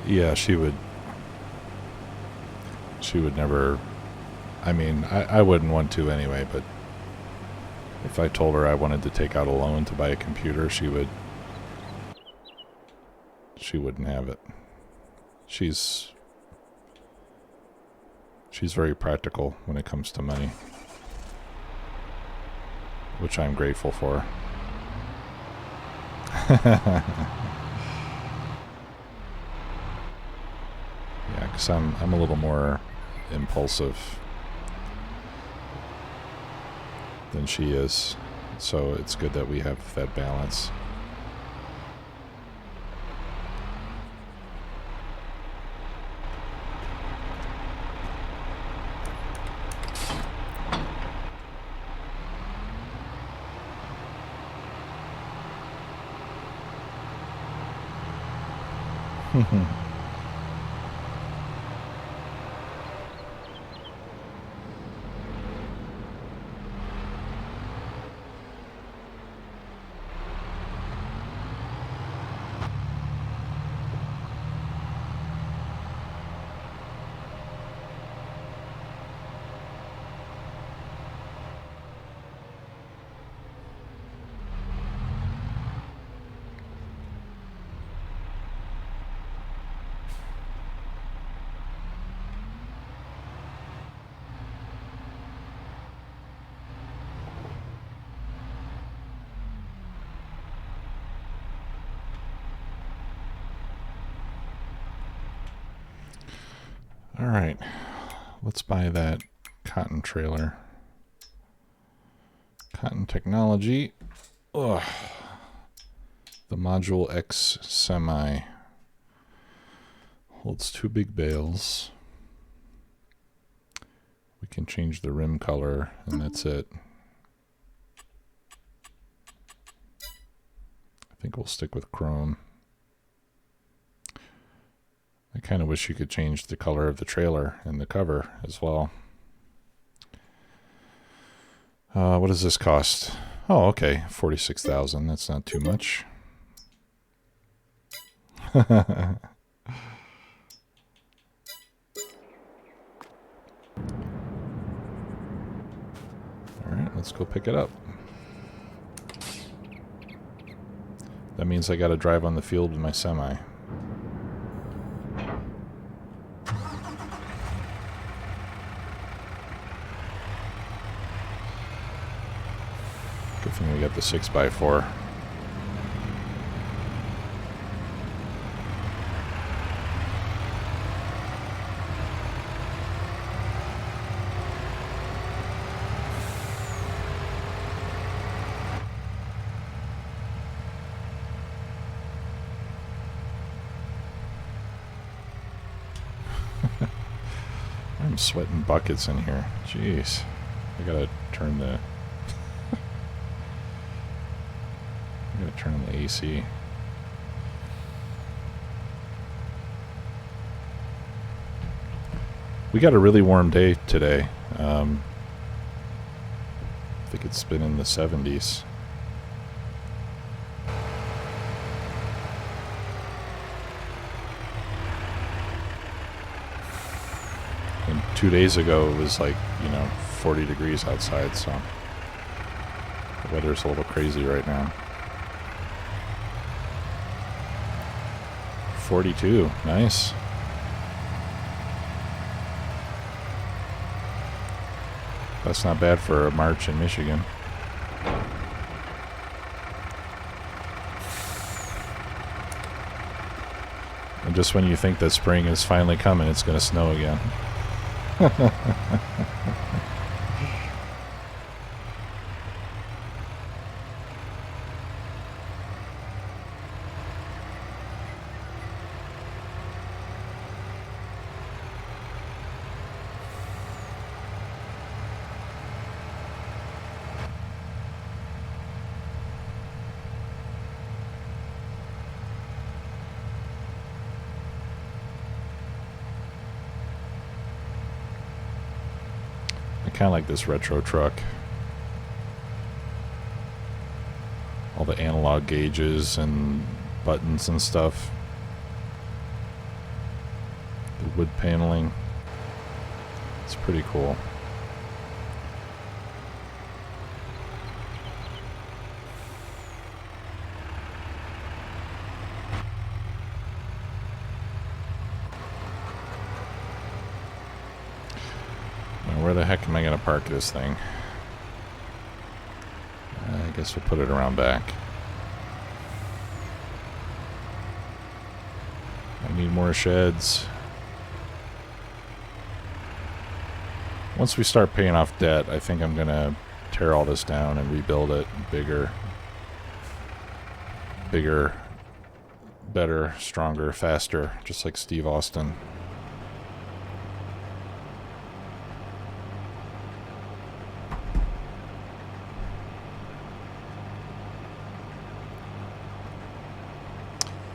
Yeah, she would never... I mean, I wouldn't want to anyway, but if I told her I wanted to take out a loan to buy a computer, she wouldn't have it. She's very practical when it comes to money, which I'm grateful for. Yeah, because I'm a little more impulsive than she is, so it's good that we have that balance. All right, let's buy that cotton trailer. Cotton Technology. Ugh. The Module X Semi holds 2 big bales. We can change the rim color, and that's it. I think we'll stick with chrome. I kind of wish you could change the color of the trailer and the cover as well. What does this cost? Oh, okay, 46,000. That's not too much. All right, let's go pick it up. That means I got to drive on the field with my semi. Good thing we got the 6x4. I'm sweating buckets in here. Jeez. I gotta turn the on the AC. We got a really warm day today. I think it's been in the 70s. And 2 days ago it was like, 40 degrees outside, so the weather's a little crazy right now. 42, nice. That's not bad for a March in Michigan. And just when you think that spring is finally coming, it's going to snow again. Kind of like this retro truck. All the analog gauges and buttons and stuff. The wood paneling. It's pretty cool. Where the heck am I going to park this thing? I guess we'll put it around back. I need more sheds. Once we start paying off debt, I think I'm going to tear all this down and rebuild it bigger, better, stronger, faster, just like Steve Austin.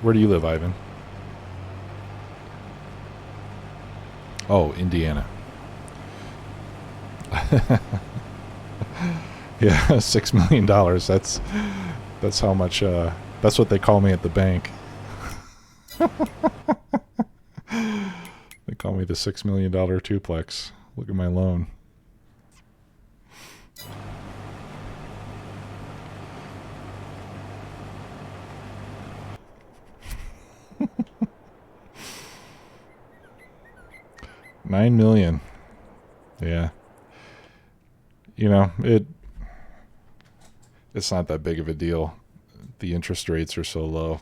Where do you live, Ivan? Oh, Indiana. Yeah, $6 million. That's how much. That's what they call me at the bank. They call me the $6 million duplex. Look at my loan. $9 million. Yeah. It's not that big of a deal. The interest rates are so low.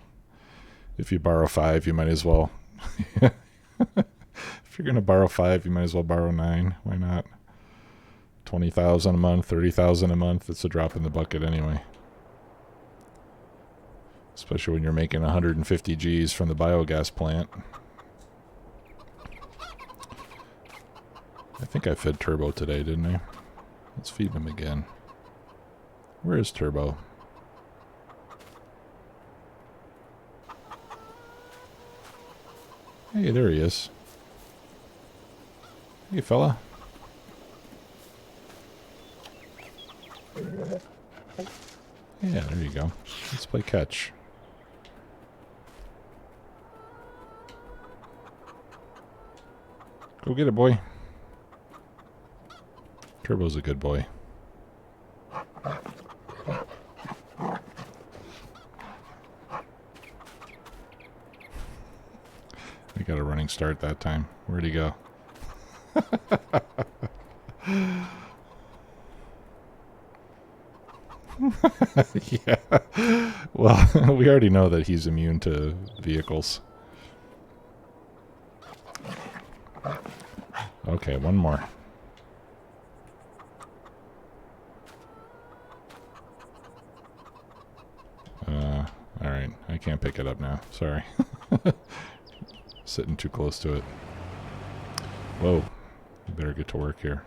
If you borrow 5, you might as well If you're going to borrow 5, you might as well borrow 9. Why not? 20,000 a month, 30,000 a month. It's a drop in the bucket anyway. Especially when you're making 150 Gs from the biogas plant. I think I fed Turbo today, didn't I? Let's feed him again. Where is Turbo? Hey, there he is. Hey, fella. Yeah, there you go. Let's play catch. Go get it, boy. Turbo's a good boy. We got a running start that time. Where'd he go? Yeah. Well, we already know that he's immune to vehicles. Okay, one more. Alright, I can't pick it up now. Sorry. Sitting too close to it. Whoa. You better get to work here.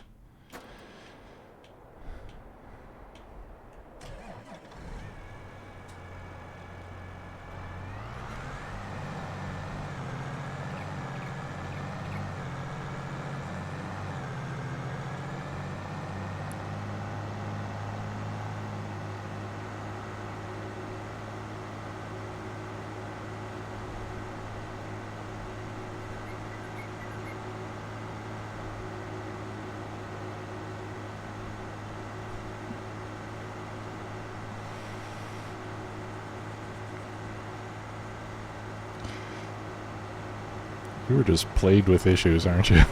You were just plagued with issues, aren't you?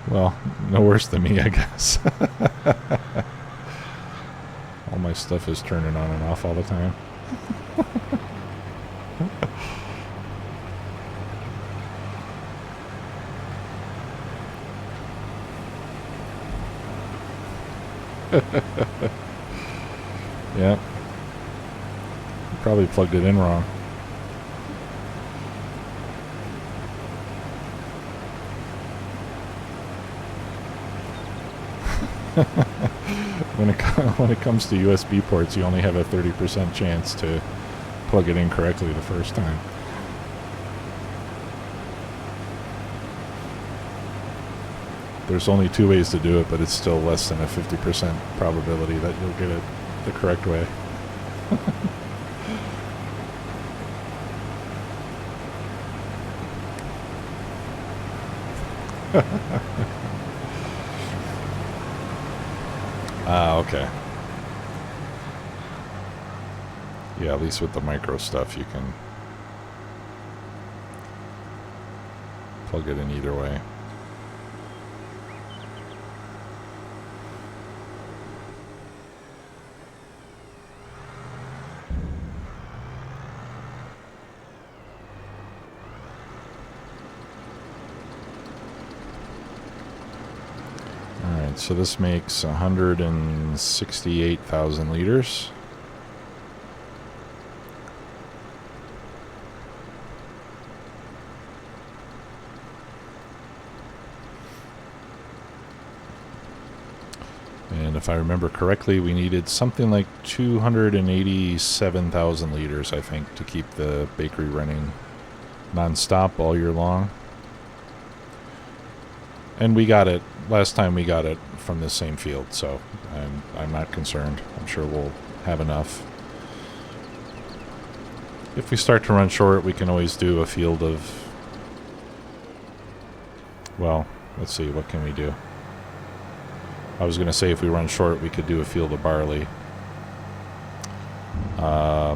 Well, no worse than me, I guess. All my stuff is turning on and off all the time. Yeah. You probably plugged it in wrong. When it comes to USB ports, you only have a 30% chance to plug it in correctly the first time. There's only 2 ways to do it, but it's still less than a 50% probability that you'll get it the correct way. Okay. Yeah, at least with the micro stuff you can plug it in either way. So this makes 168,000 liters. And if I remember correctly, we needed something like 287,000 liters, I think, to keep the bakery running non-stop all year long. And we got it, last time we got it from the same field, so I'm not concerned. I'm sure we'll have enough. If we start to run short, we can always do a field of, well, let's see, what can we do? I was going to say if we run short, we could do a field of barley. But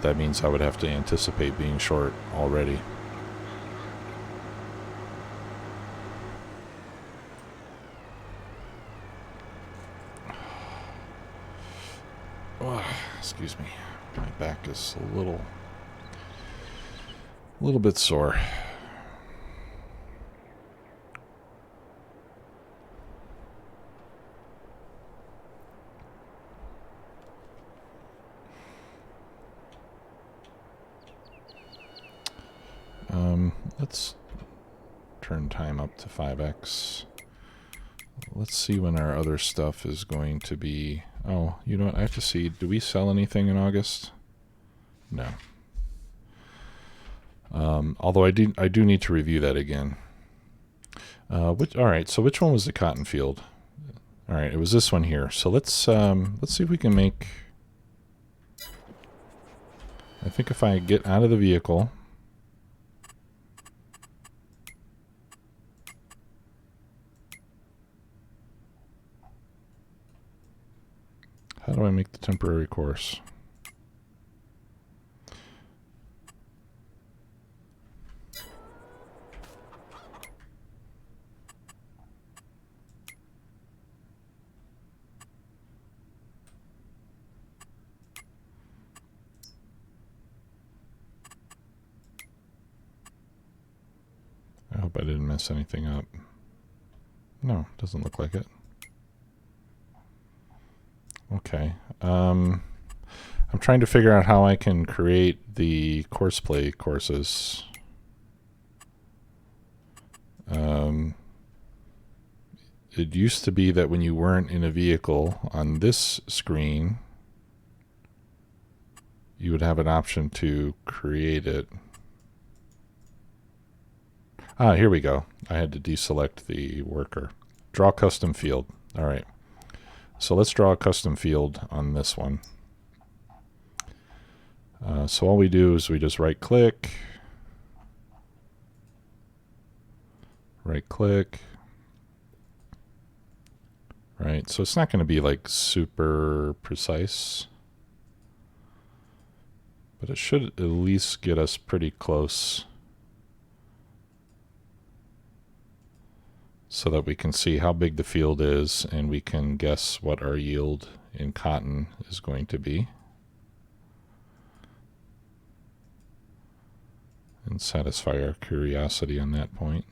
that means I would have to anticipate being short already. Oh, excuse me. My back is a little bit sore. Let's turn time up to 5x. Let's see when our other stuff is going to be... Oh, you know what? I have to see. Do we sell anything in August? No. Although I do need to review that again. All right, so which one was the cotton field? All right, it was this one here. So let's see if we can make... I think if I get out of the vehicle... How do I make the temporary course? I hope I didn't mess anything up. No, doesn't look like it. Okay. I'm trying to figure out how I can create the course play courses. It used to be that when you weren't in a vehicle on this screen, you would have an option to create it. Ah, here we go. I had to deselect the worker. Draw custom field. All right. So let's draw a custom field on this one. So all we do is we just right click, right. So it's not going to be like super precise, but it should at least get us pretty close so that we can see how big the field is and we can guess what our yield in cotton is going to be and satisfy our curiosity on that point.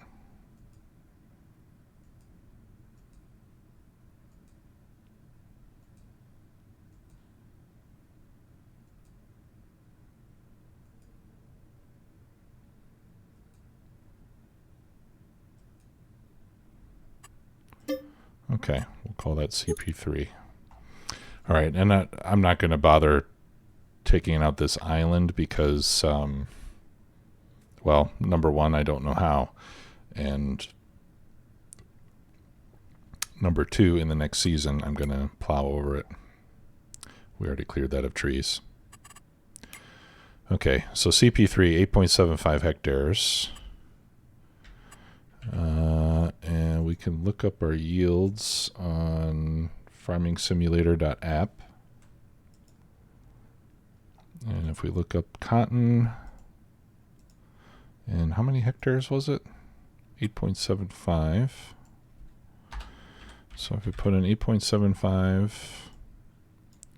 Okay, we'll call that CP3. All right, and I'm not going to bother taking out this island because, well, number one, I don't know how, and number two, in the next season, I'm going to plow over it. We already cleared that of trees. Okay, so CP3, 8.75 hectares. And we can look up our yields on farmingsimulator.app. And if we look up cotton, and how many hectares was it? 8.75. So if we put in 8.75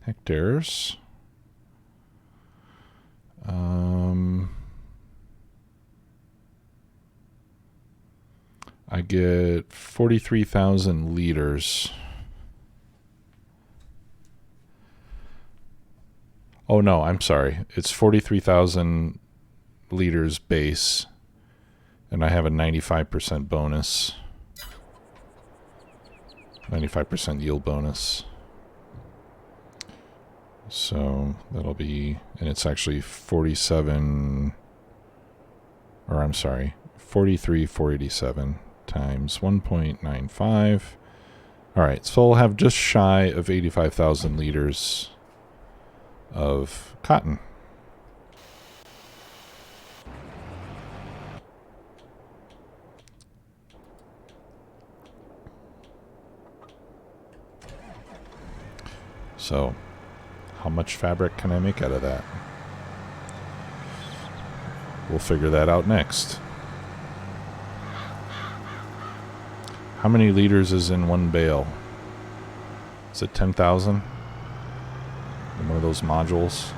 hectares, I get 43,000 liters. Oh no, I'm sorry. It's 43,000 liters base, and I have a 95% bonus. 95% yield bonus. So that'll be, and it's actually 43,487 times 1.95. All right, so we'll have just shy of 85,000 liters of cotton. So, how much fabric can I make out of that? We'll figure that out next. How many liters is in one bale? Is it 10,000? in one of those modules.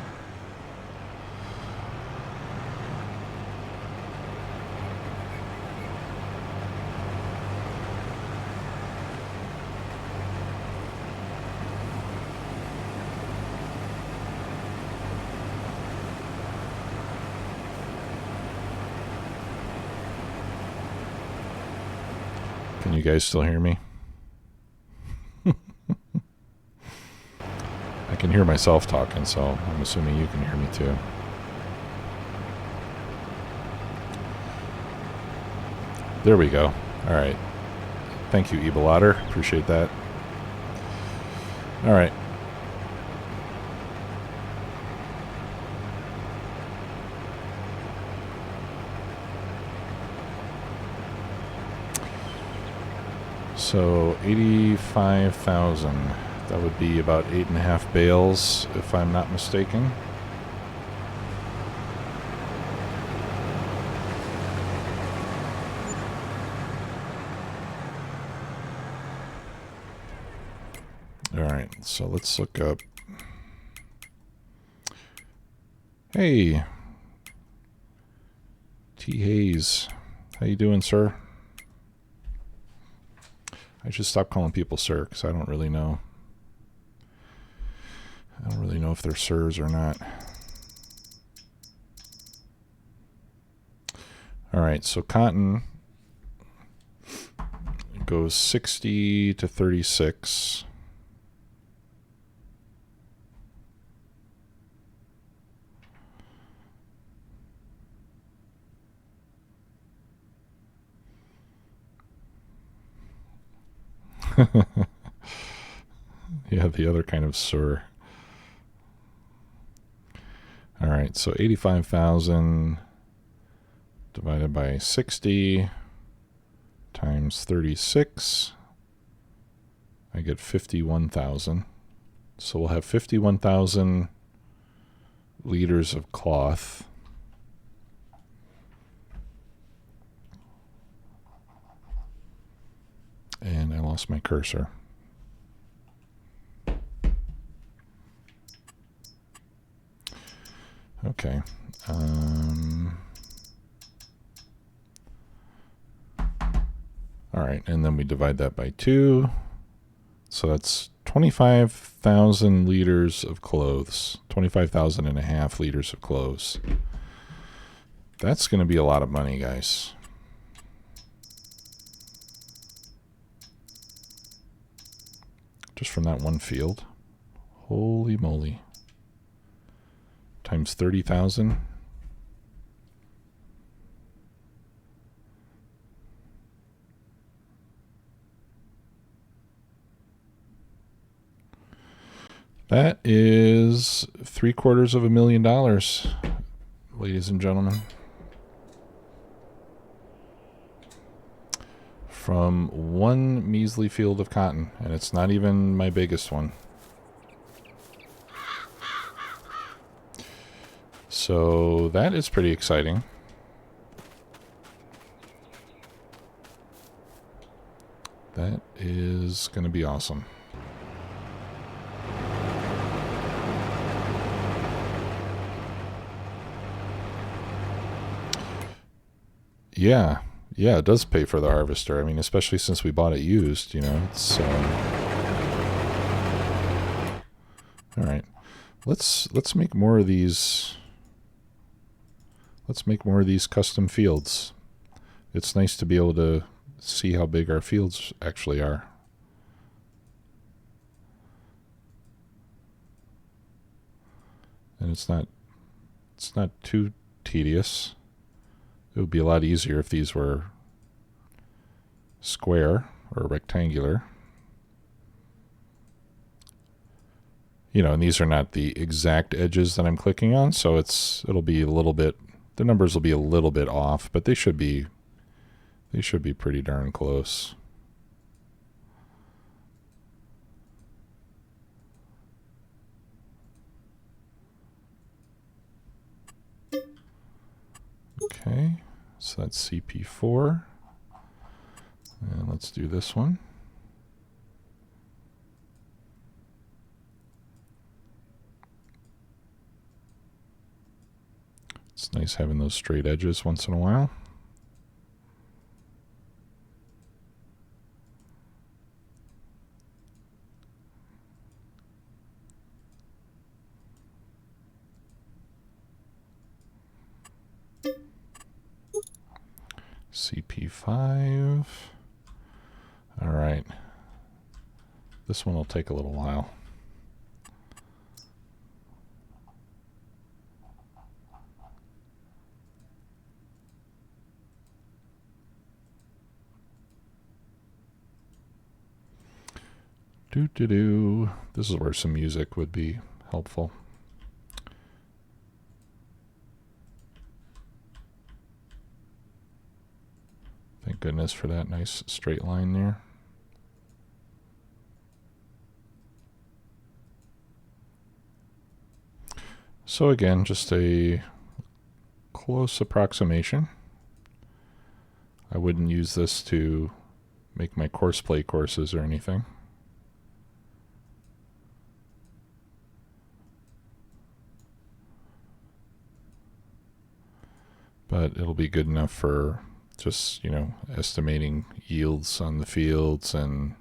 Can you guys still hear me? I can hear myself talking, so I'm assuming you can hear me too. There we go. All right. Thank you, Evil Otter. Appreciate that. All right. So 85,000. That would be about 8.5 bales, if I'm not mistaken. All right, so let's look up. Hey, T. Hayes, how you doing, sir? I should stop calling people sir, because I don't really know. I don't really know if they're sirs or not. All right, so cotton goes 60 to 36. Yeah, the other kind of sir. All right, so 85,000 divided by 60 times 36. I get 51,000. So we'll have 51,000 liters of cloth. And I lost my cursor. Okay. All right, and then we divide that by 2. So that's 25,000 liters of clothes. 25,000 and a half liters of clothes. That's going to be a lot of money, guys. Just from that one field. Holy moly. Times 30,000. That is $750,000, ladies and gentlemen. From one measly field of cotton, and it's not even my biggest one. So that is pretty exciting. That is going to be awesome. Yeah, it does pay for the harvester. I mean, especially since we bought it used, you know. It's all right. Let's make more of these. Let's make more of these custom fields. It's nice to be able to see how big our fields actually are. And it's not too tedious. It would be a lot easier if these were square or rectangular. You know, and these are not the exact edges that I'm clicking on, so it'll be a little bit, the numbers will be a little bit off, but they should be pretty darn close. Okay, so that's CP4. And let's do this one. Nice having those straight edges once in a while. CP5. All right. This one will take a little while. Do-do-do. This is where some music would be helpful. Thank goodness for that nice straight line there. So again, just a close approximation. I wouldn't use this to make my course play courses or anything. But it'll be good enough for just, you know, estimating yields on the fields and,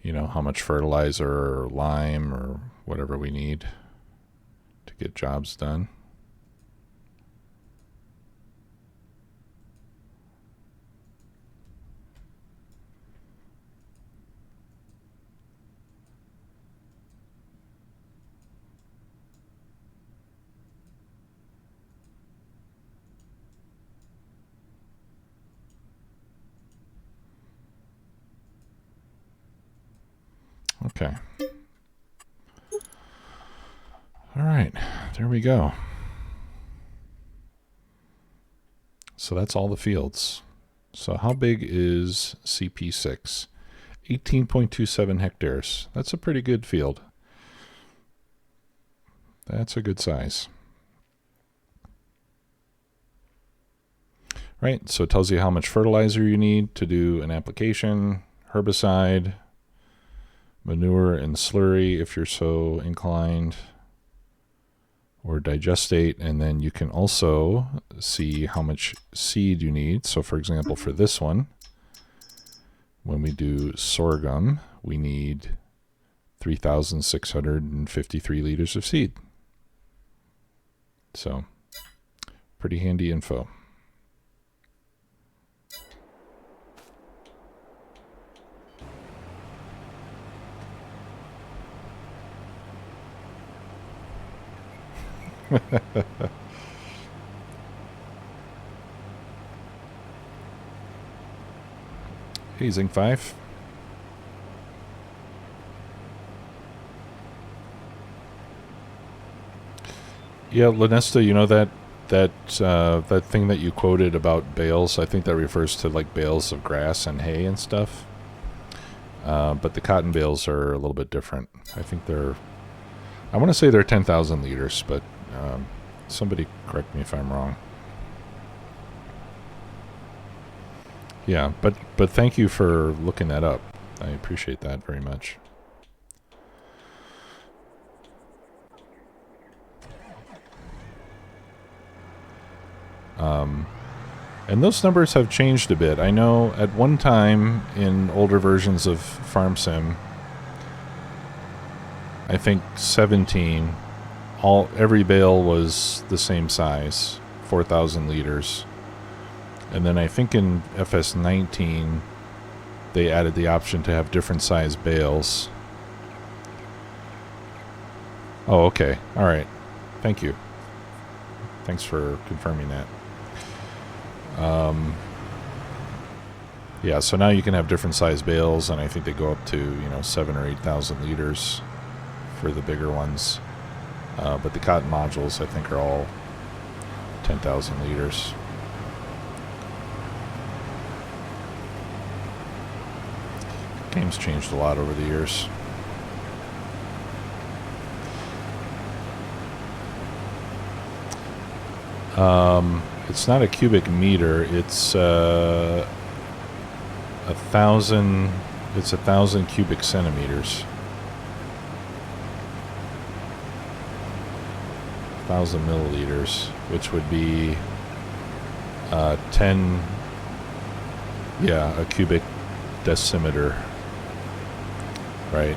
you know, how much fertilizer or lime or whatever we need to get jobs done. Okay. All right, there we go. So that's all the fields. So how big is CP6? 18.27 hectares. That's a pretty good field. That's a good size. Right, so it tells you how much fertilizer you need to do an application, herbicide, manure and slurry if you're so inclined, or digestate, and then you can also see how much seed you need. So for example, for this one, when we do sorghum, we need 3,653 liters of seed. So pretty handy info. Hey, Zinc 5. Yeah, Lanesta, you know that thing that you quoted about bales, I think that refers to like bales of grass and hay and stuff. But the cotton bales are a little bit different. I think I want to say they're 10,000 liters, but somebody correct me if I'm wrong. Yeah, but thank you for looking that up. I appreciate that very much. And those numbers have changed a bit. I know at one time in older versions of FarmSim, I think 17, every bale was the same size, 4,000 liters. And then I think in FS19, they added the option to have different size bales. Oh, okay. All right. Thank you. Thanks for confirming that. Yeah, so now you can have different size bales, and I think they go up to 7,000 or 8,000 liters for the bigger ones. But the cotton modules, I think, are all 10,000 liters. Game's changed a lot over the years. It's not a cubic meter. It's 1,000. It's 1,000 cubic centimeters. 1,000 milliliters, which would be 10, yeah, a cubic decimeter, right?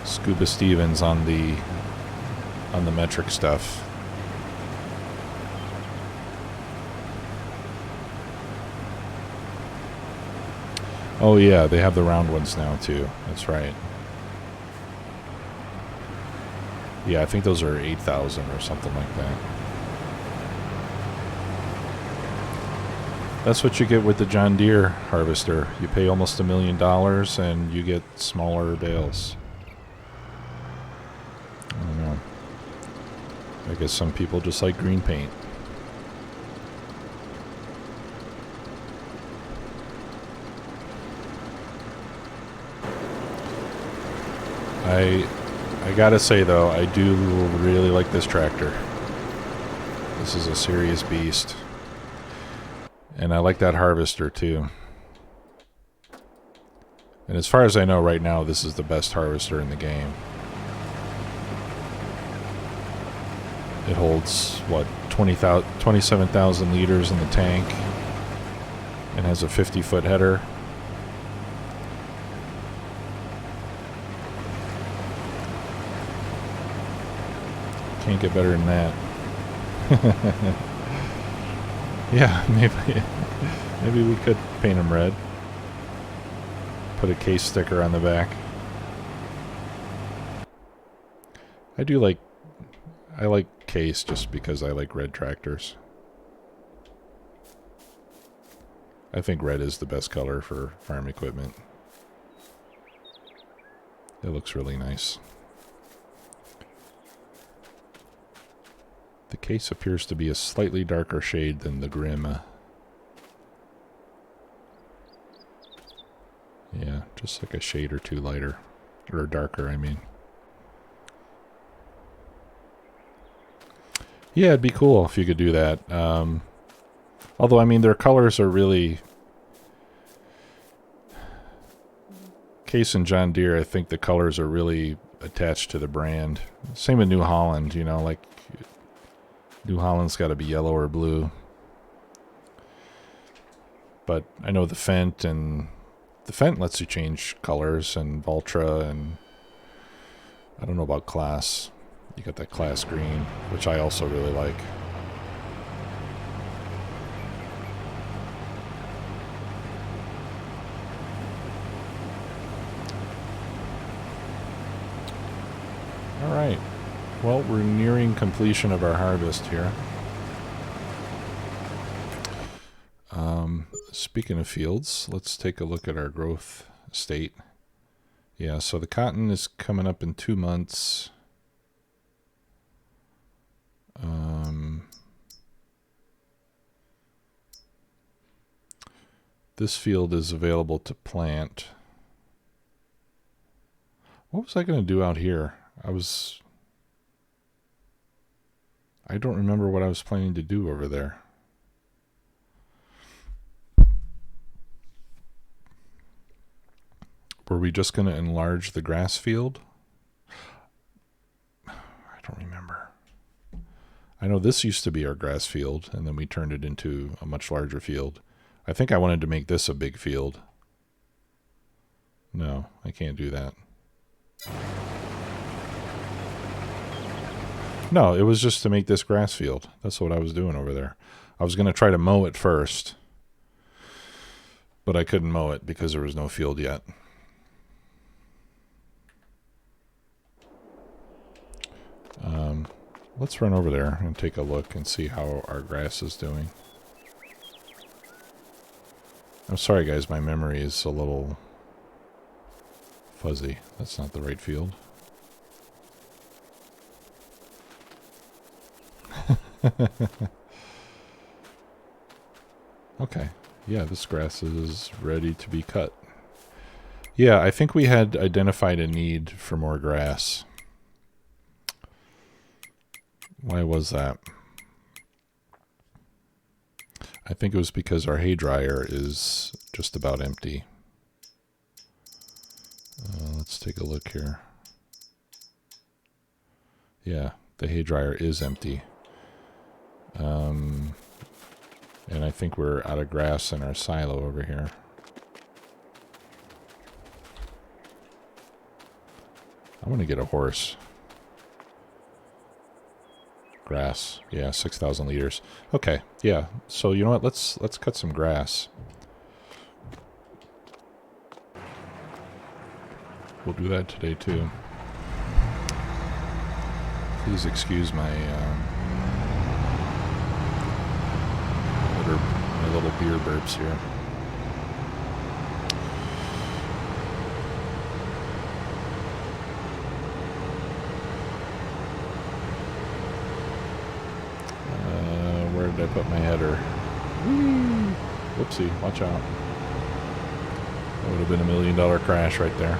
Scuba Stevens on the metric stuff. Oh yeah, they have the round ones now too. That's right. Yeah, I think those are 8,000 or something like that. That's what you get with the John Deere harvester. You pay almost $1 million and you get smaller bales. I don't know. I guess some people just like green paint. I gotta say though, I do really like this tractor. This is a serious beast. And I like that harvester too. And as far as I know right now, this is the best harvester in the game. It holds, what, 27,000 liters in the tank. And has a 50-foot header. Can't get better than that. Yeah, maybe we could paint them red. Put a case sticker on the back. I like case just because I like red tractors. I think red is the best color for farm equipment. It looks really nice. The case appears to be a slightly darker shade than the Grim. Yeah, just like a shade or two lighter. Or darker, I mean. Yeah, it'd be cool if you could do that. Although, I mean, their colors are really... Case and John Deere, I think the colors are really attached to the brand. Same with New Holland, you know, like... New Holland's got to be yellow or blue. But I know the Fendt lets you change colors, and Valtra, and I don't know about Class. You got that Class green, which I also really like. All right. Well, we're nearing completion of our harvest here. Speaking of fields, let's take a look at our growth state. Yeah, so the cotton is coming up in 2 months. This field is available to plant. What was I going to do out here? I don't remember what I was planning to do over there. Were we just going to enlarge the grass field? I don't remember. I know this used to be our grass field, and then we turned it into a much larger field. I think I wanted to make this a big field. No, I can't do that. No, it was just to make this grass field. That's what I was doing over there. I was going to try to mow it first, but I couldn't mow it because there was no field yet. Let's run over there and take a look and see how our grass is doing. I'm sorry, guys, my memory is a little fuzzy. That's not the right field. Okay. Yeah, this grass is ready to be cut. Yeah, I think we had identified a need for more grass. Why was that? I think it was because our hay dryer is just about empty. Let's take a look here. Yeah, the hay dryer is empty. And I think we're out of grass in our silo over here. I want to get a horse. Grass. Yeah, 6,000 liters. Okay, yeah. So you know what? Let's cut some grass. We'll do that today too. Please excuse my little beer burps here. Where did I put my header? Whee! Whoopsie, watch out. That would have been $1 million crash right there.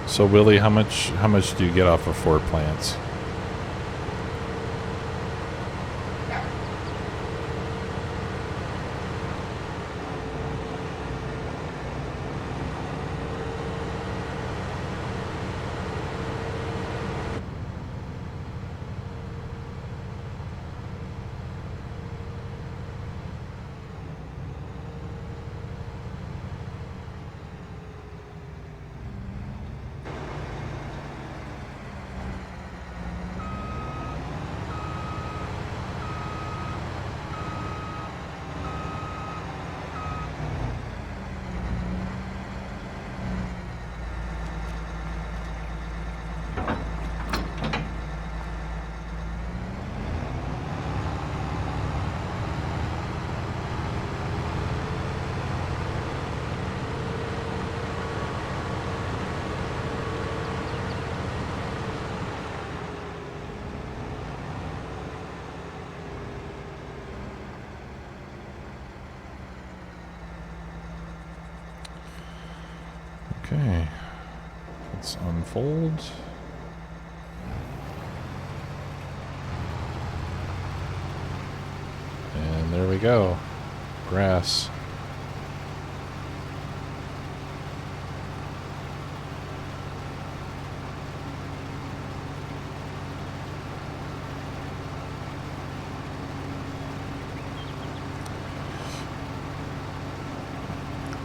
So Willie, how much do you get off of 4 plants? Okay, let's unfold. And there we go. Grass.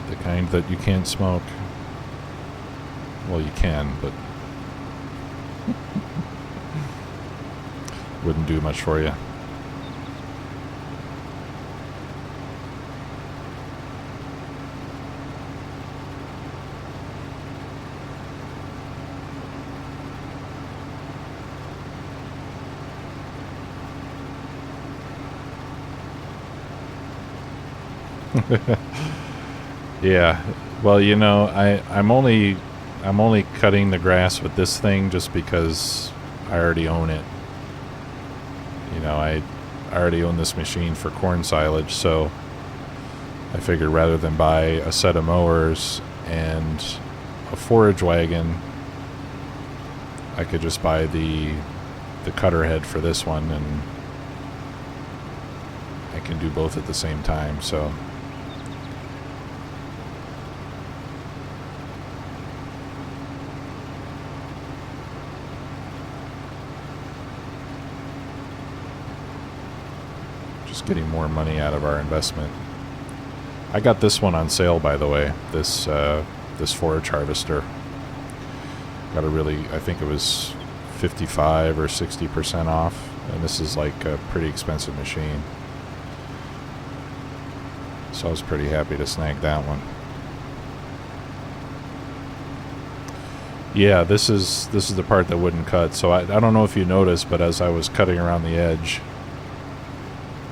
The kind that you can't smoke. Well, you can, but wouldn't do much for you. Yeah. Well, you know, I'm only cutting the grass with this thing just because I already own it. You know, I already own this machine for corn silage, so I figured rather than buy a set of mowers and a forage wagon, I could just buy the cutter head for this one, and I can do both at the same time, so... Just getting more money out of our investment. I got this one on sale, by the way, this forage harvester. Got a really, I think it was 55 or 60% off, and this is like a pretty expensive machine. So I was pretty happy to snag that one. Yeah, this is the part that wouldn't cut. So I don't know if you noticed, but as I was cutting around the edge,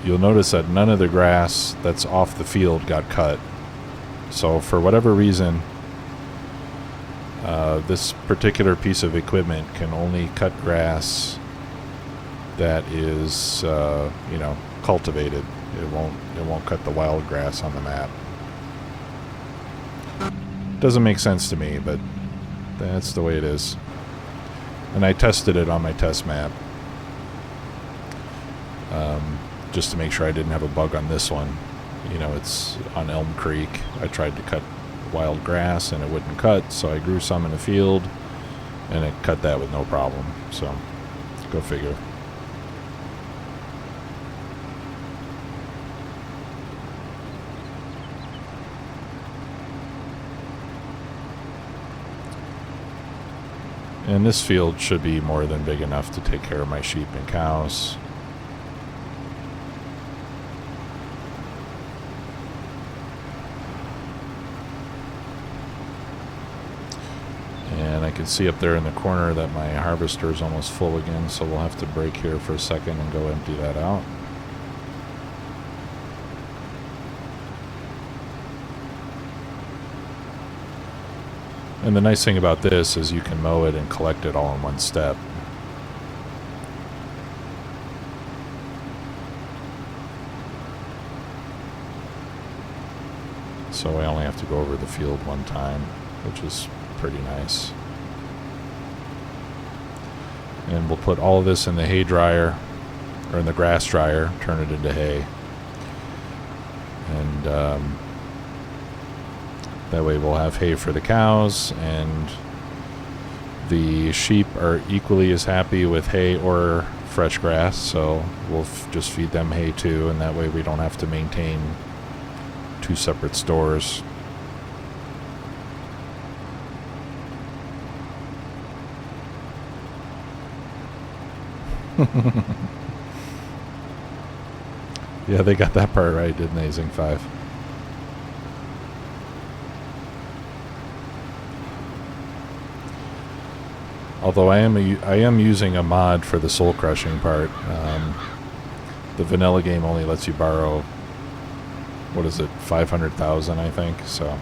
you'll notice that none of the grass that's off the field got cut. So for whatever reason, this particular piece of equipment can only cut grass that is, you know, cultivated. It won't cut the wild grass on the map. Doesn't make sense to me, but that's the way it is. And I tested it on my test map, just to make sure I didn't have a bug on this one. You know, it's on Elm Creek. I tried to cut wild grass and it wouldn't cut, so I grew some in the field and it cut that with no problem. So go figure. And this field should be more than big enough to take care of my sheep and cows. And I can see up there in the corner that my harvester is almost full again, so we'll have to break here for a second and go empty that out. And the nice thing about this is you can mow it and collect it all in one step. So I only have to go over the field one time, which is pretty nice. And we'll put all of this in the hay dryer, or in the grass dryer, turn it into hay. And that way we'll have hay for the cows, and the sheep are equally as happy with hay or fresh grass, so we'll just feed them hay too, and that way we don't have to maintain two separate stores. Yeah, they got that part right, didn't they, Zinc 5? Although I am using a mod for the soul crushing part. The vanilla game only lets you borrow, what is it, 500,000, I think. So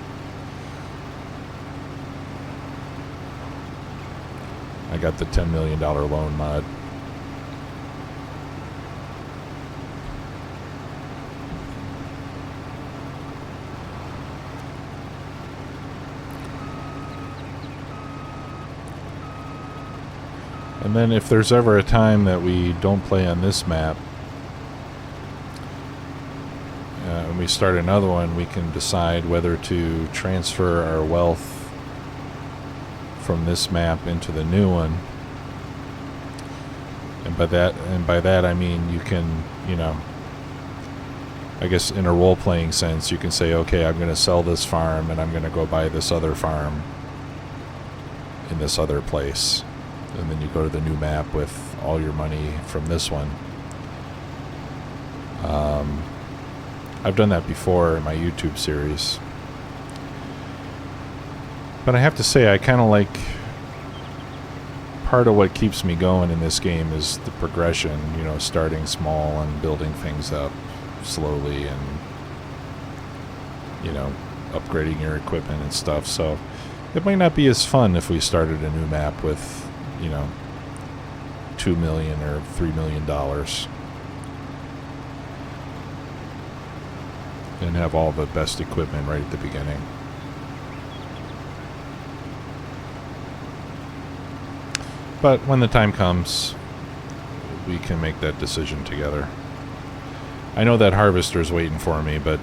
I got the $10 million loan mod. And then if there's ever a time that we don't play on this map, and we start another one, we can decide whether to transfer our wealth from this map into the new one. And by that I mean you can, you know, I guess in a role-playing sense, you can say, okay, I'm going to sell this farm and I'm going to go buy this other farm in this other place. And then you go to the new map with all your money from this one. I've done that before in my YouTube series. But I have to say, I kind of like, part of what keeps me going in this game is the progression, you know, starting small and building things up slowly and, you know, upgrading your equipment and stuff. So it might not be as fun if we started a new map with, you know, $2 million or $3 million and have all the best equipment right at the beginning. But when the time comes, we can make that decision together. I know that harvester's waiting for me, but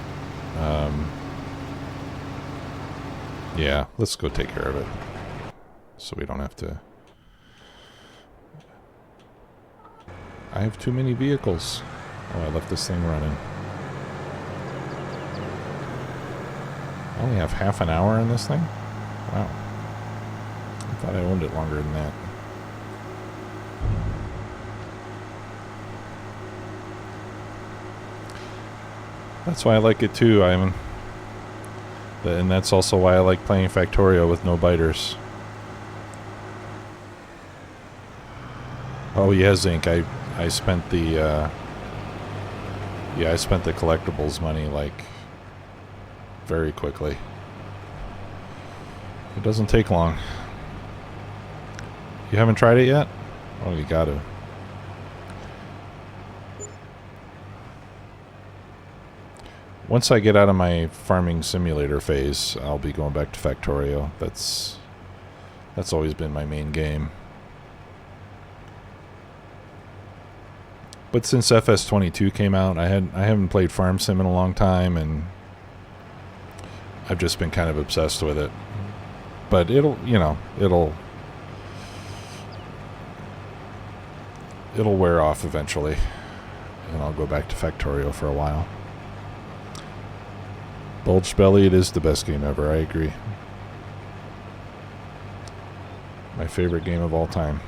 yeah, let's go take care of it so we don't have to. I have too many vehicles. Oh, I left this thing running. I only have half an hour in this thing? Wow. I thought I owned it longer than that. That's why I like it too, Ivan. And that's also why I like playing Factorio with no biters. Oh yeah, Zinc, I spent the I spent the collectibles money like very quickly. It doesn't take long. You haven't tried it yet? Oh, you gotta. Once I get out of my farming simulator phase, I'll be going back to Factorio. That's always been my main game. But since FS22 came out, I haven't played Farm Sim in a long time, and I've just been kind of obsessed with it. But it'll wear off eventually, and I'll go back to Factorio for a while. Bulged Belly, it is the best game ever, I agree. My favorite game of all time.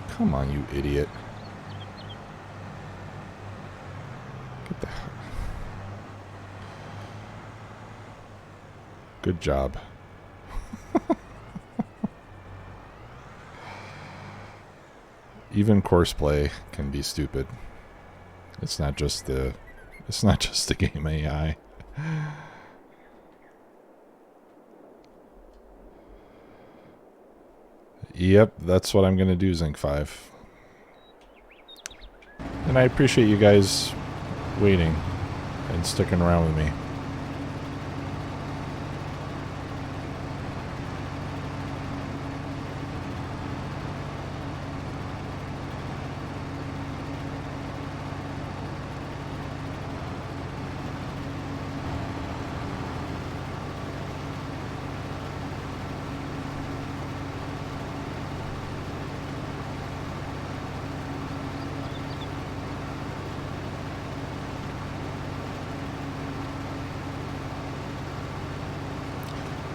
Come on, you idiot. Get the hell. Good job. Even courseplay can be stupid. It's not just the game AI. Yep, that's what I'm going to do, Zinc 5. And I appreciate you guys waiting and sticking around with me.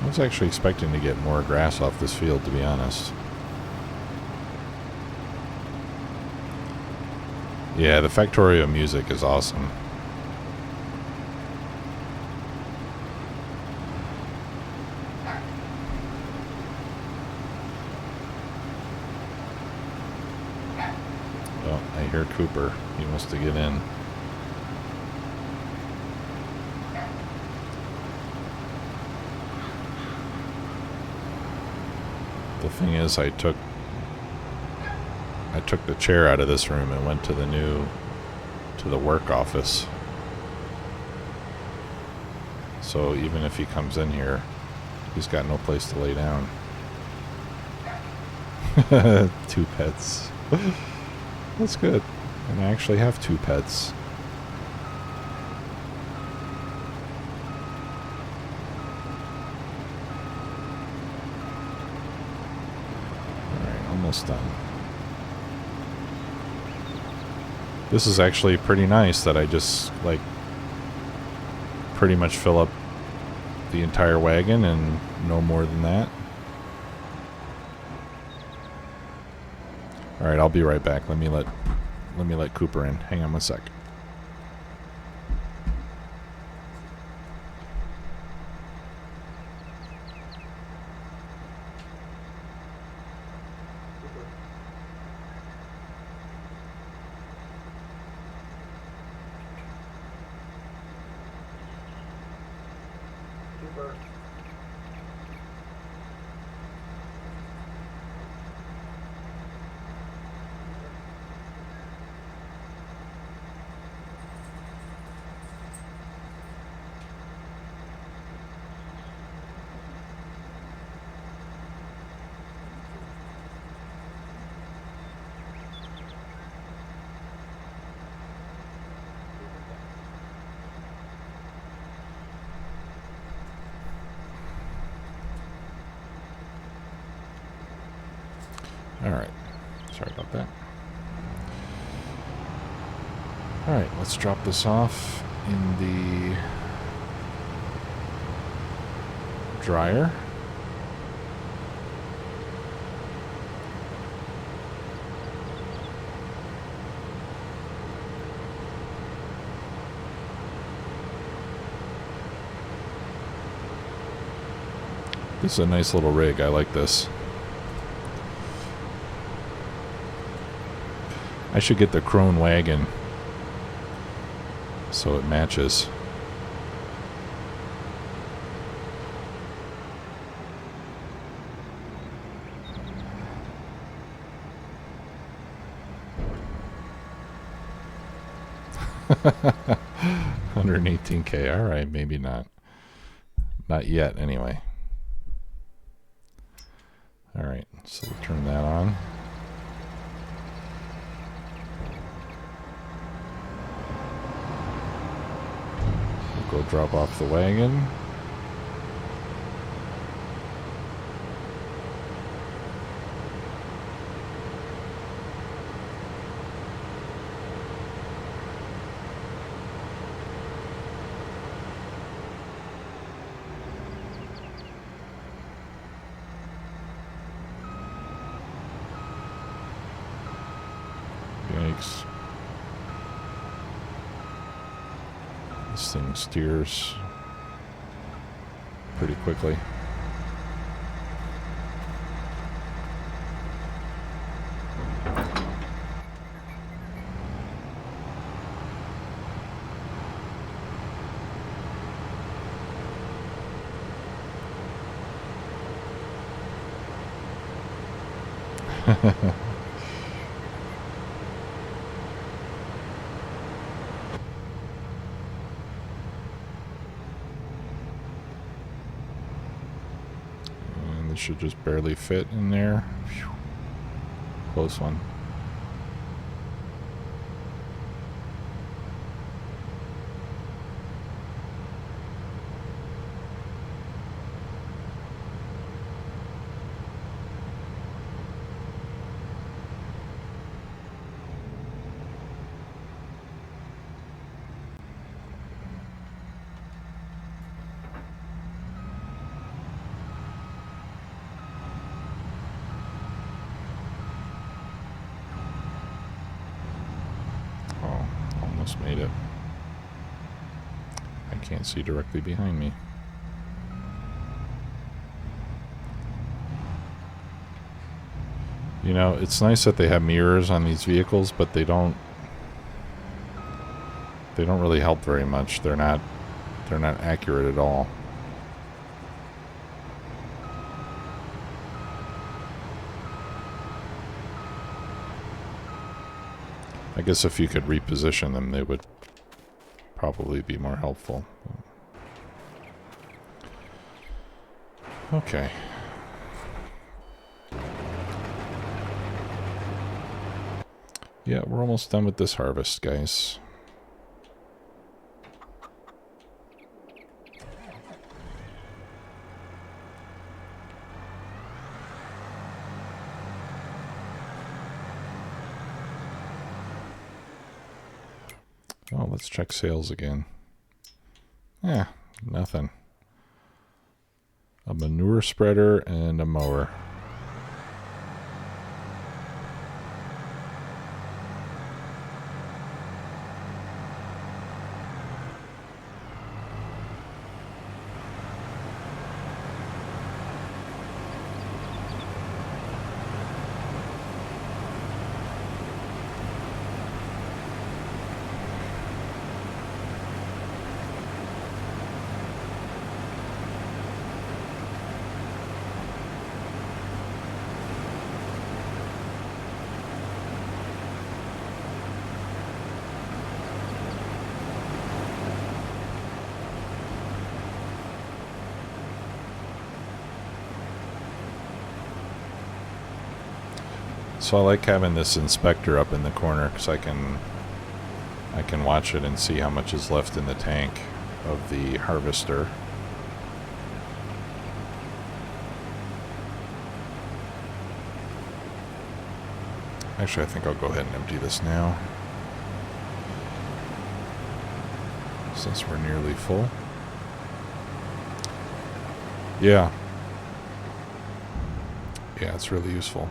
I was actually expecting to get more grass off this field, to be honest. Yeah, the Factorio music is awesome. Oh, I hear Cooper. He wants to get in. The thing is, I took the chair out of this room and went to the work office. So even if he comes in here, he's got no place to lay down. 2 pets. That's good. And I actually have 2 pets. Almost done. This is actually pretty nice that I just like pretty much fill up the entire wagon and no more than that. All right, I'll be right back. Let me let Cooper in. Hang on one sec. Alright, sorry about that. Alright, let's drop this off in the dryer. This is a nice little rig, I like this. I should get the Crone wagon so it matches. $118K. All right, maybe not. Not yet, anyway. All right, so we'll turn that on. We'll go drop off the wagon. Yikes. This thing steers pretty quickly. And this should just barely fit in there. Whew. Close one. Made it. I can't see directly behind me. You know, it's nice that they have mirrors on these vehicles, but they don't really help very much. They're not accurate at all. I guess if you could reposition them, they would probably be more helpful. Okay. Yeah, we're almost done with this harvest, guys. Oh, let's check sales again. Yeah, nothing. A manure spreader and a mower. So I like having this inspector up in the corner because I can watch it and see how much is left in the tank of the harvester. Actually, I think I'll go ahead and empty this now, since we're nearly full. Yeah. Yeah, it's really useful.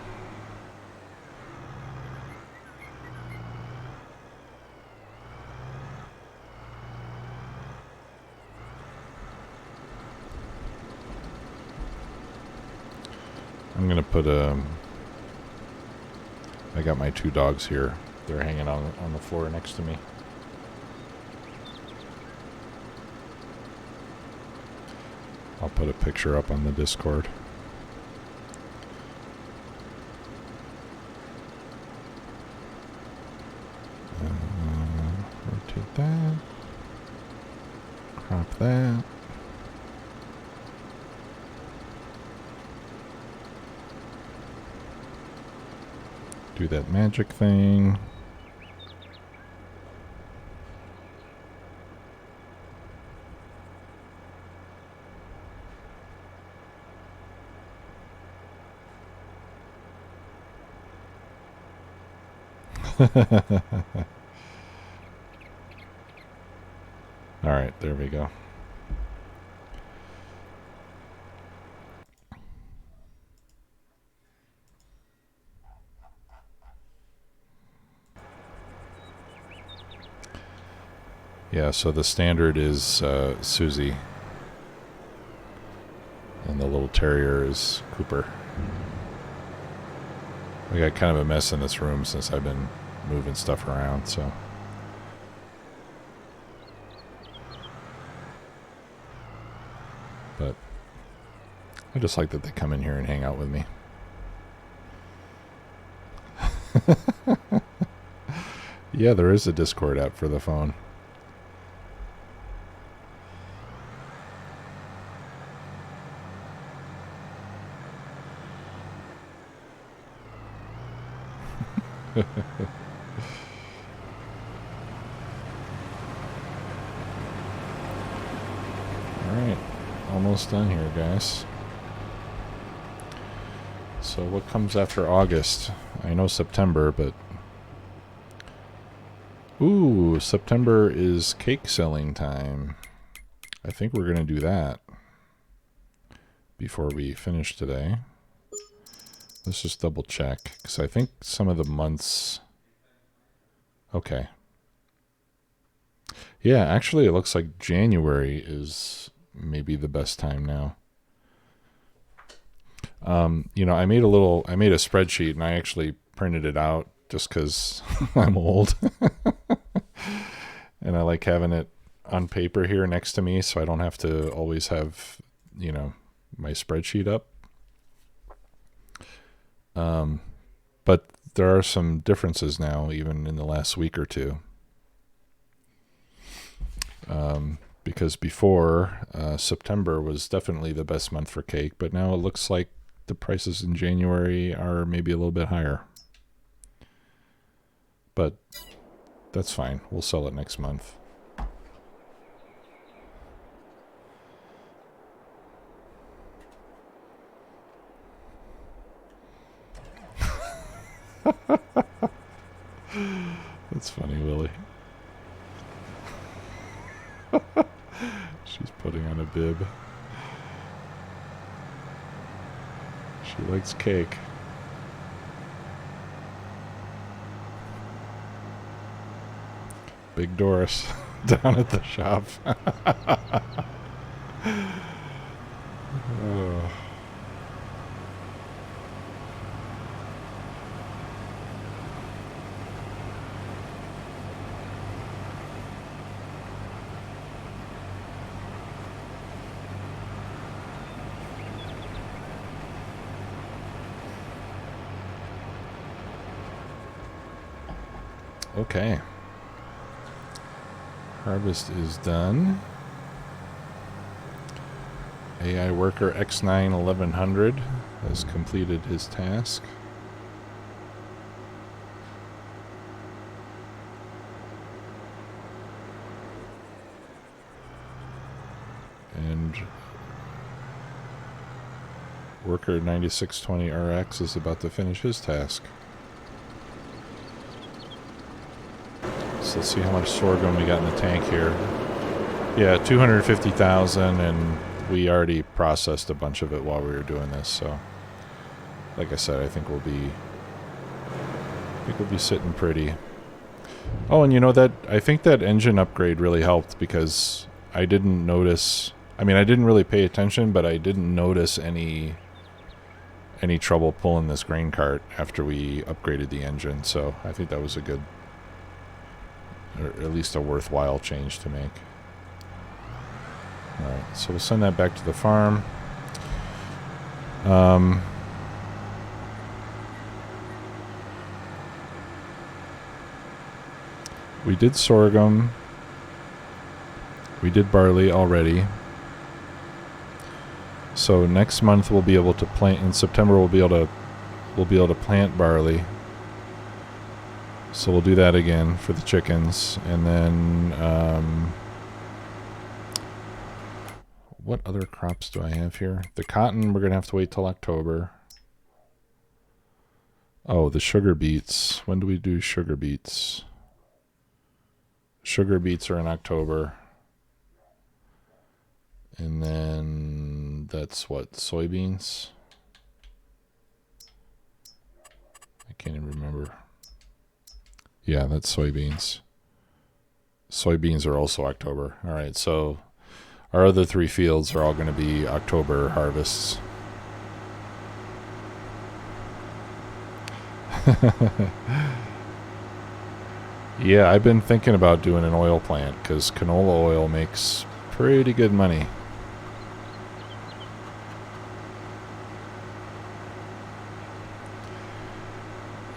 I'm gonna put I got my two dogs here They're hanging on the floor next to me. I'll put a picture up on the Discord. Rotate that. Crop that. Do that magic thing. All right, there we go. Yeah, so the standard is Susie. And the little terrier is Cooper. We got kind of a mess in this room since I've been moving stuff around, so. But I just like that they come in here and hang out with me. Yeah, there is a Discord app for the phone. Alright, almost done here, guys. So what comes after August? I know September, but... Ooh, September is cake selling time. I think we're going to do that before we finish today. Let's just double check, because I think some of the months... Okay. Yeah, actually it looks like January is maybe the best time now. You know, I made a spreadsheet and I actually printed it out just because I'm old. And I like having it on paper here next to me so I don't have to always have, you know, my spreadsheet up. But there are some differences now, even in the last week or two. Because before, September was definitely the best month for cake, but now it looks like the prices in January are maybe a little bit higher. But that's fine. We'll sell it next month. That's funny, Willie. She's putting on a bib. She likes cake. Big Doris down at the shop. Oh. Okay. Harvest is done. AI worker X9 1100 has completed his task. And worker 9620 RX is about to finish his task. So let's see how much sorghum we got in the tank here. Yeah, 250,000, and we already processed a bunch of it while we were doing this. So, like I said, I think we'll be sitting pretty. Oh, and you know that I think that engine upgrade really helped because I didn't notice. I mean, I didn't really pay attention, but I didn't notice any trouble pulling this grain cart after we upgraded the engine. So I think that was a good or at least a worthwhile change to make. Alright, so we'll send that back to the farm. We did sorghum. We did barley already. So next month we'll be able to plant, in September we'll be able to plant barley. So we'll do that again for the chickens. And then what other crops do I have here? The cotton, we're going to have to wait till October. Oh, the sugar beets. When do we do sugar beets? Sugar beets are in October. And then that's what, soybeans? I can't even remember. Yeah, that's soybeans. Soybeans are also October. All right, so our other 3 fields are all going to be October harvests. Yeah, I've been thinking about doing an oil plant because canola oil makes pretty good money.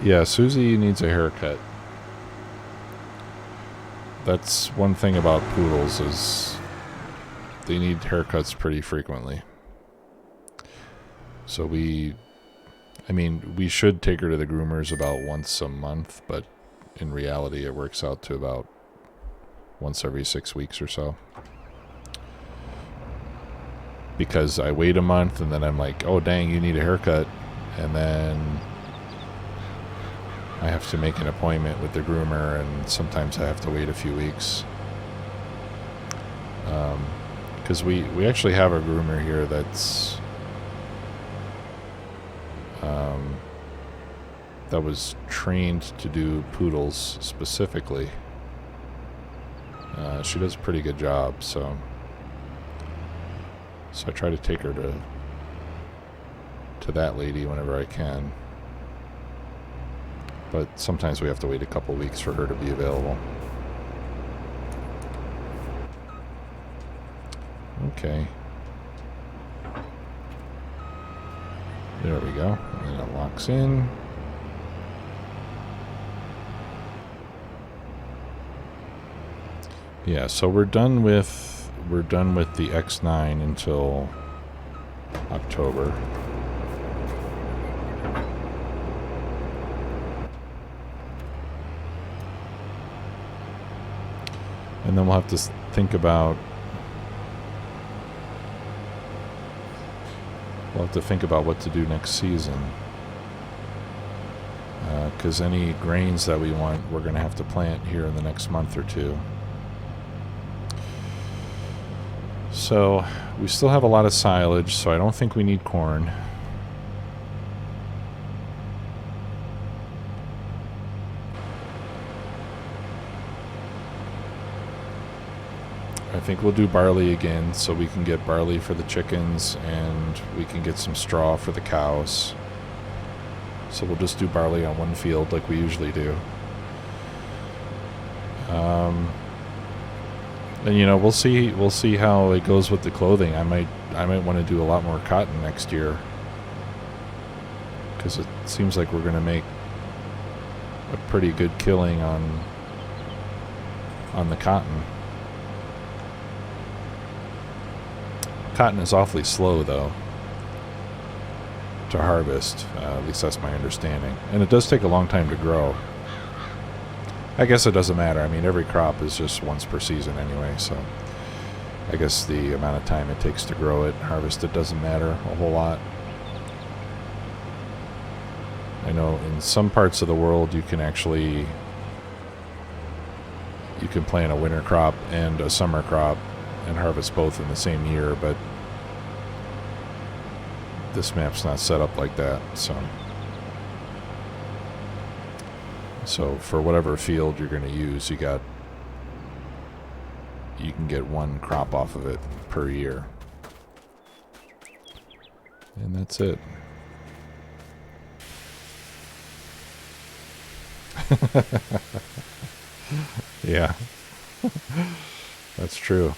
Yeah, Susie needs a haircut. That's one thing about poodles is they need haircuts pretty frequently. So we should take her to the groomers about once a month, but in reality it works out to about once every 6 weeks or so. Because I wait a month and then I'm like, oh dang, you need a haircut. And then I have to make an appointment with the groomer, and sometimes I have to wait a few weeks. Because we actually have a groomer here that's that was trained to do poodles specifically. She does a pretty good job, so I try to take her to that lady whenever I can. But sometimes we have to wait a couple weeks for her to be available. Okay. There we go. And it locks in. Yeah, so we're done with the X9 until October. And then we'll have to think about what to do next season. Because any grains that we want, we're going to have to plant here in the next month or two. So we still have a lot of silage, so I don't think we need corn. I think we'll do barley again, so we can get barley for the chickens and we can get some straw for the cows. So we'll just do barley on one field like we usually do. And we'll see how it goes with the clothing. I might want to do a lot more cotton next year, because it seems like we're going to make a pretty good killing on the cotton. Cotton is awfully slow, though, to harvest. At least that's my understanding. And it does take a long time to grow. I guess it doesn't matter. I mean, every crop is just once per season anyway, so I guess the amount of time it takes to grow it and harvest it doesn't matter a whole lot. I know in some parts of the world you can plant a winter crop and a summer crop and harvest both in the same year, but this map's not set up like that, so for whatever field you're going to use, you can get one crop off of it per year, and that's it. Yeah, that's true.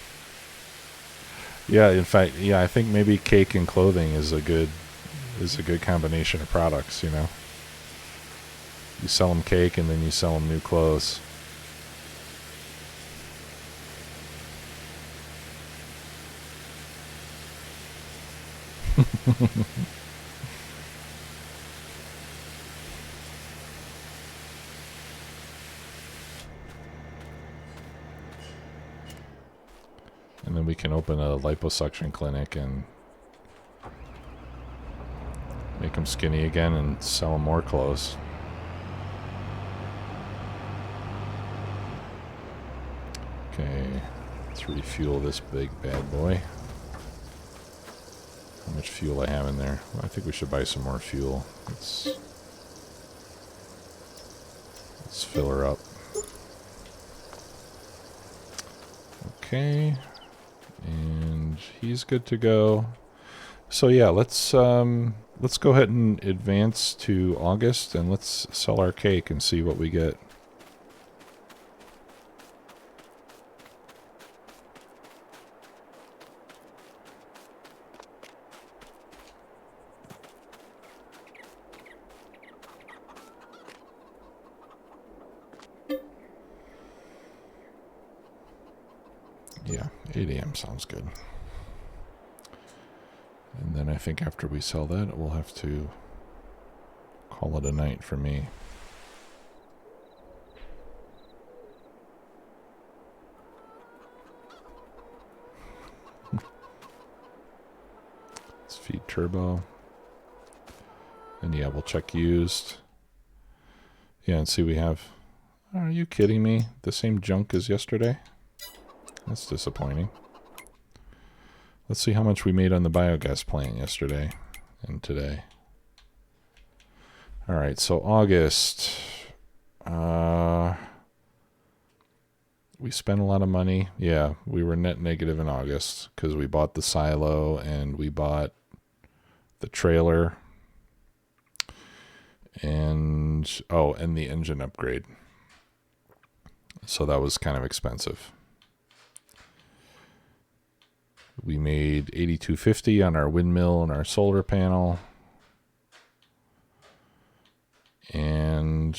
Yeah, in fact, yeah, I think maybe cake and clothing is a good combination of products. You know, you sell them cake and then you sell them new clothes. And then we can open a liposuction clinic and make them skinny again and sell them more clothes. Okay, let's refuel this big bad boy. How much fuel I have in there? Well, I think we should buy some more fuel. Let's fill her up. Okay, and he's good to go. So yeah, let's go ahead and advance to August, and let's sell our cake and see what we get. Yeah, 8 a.m. sounds good. And then I think after we sell that, we'll have to call it a night for me. Let's feed Turbo. And yeah, we'll check used. Yeah, and see we have... Are you kidding me? The same junk as yesterday? That's disappointing. Let's see how much we made on the biogas plant yesterday and today. Alright, so August. We spent a lot of money. Yeah, we were net negative in August because we bought the silo and we bought the trailer and the engine upgrade. So that was kind of expensive. We made $82.50 on our windmill and our solar panel. And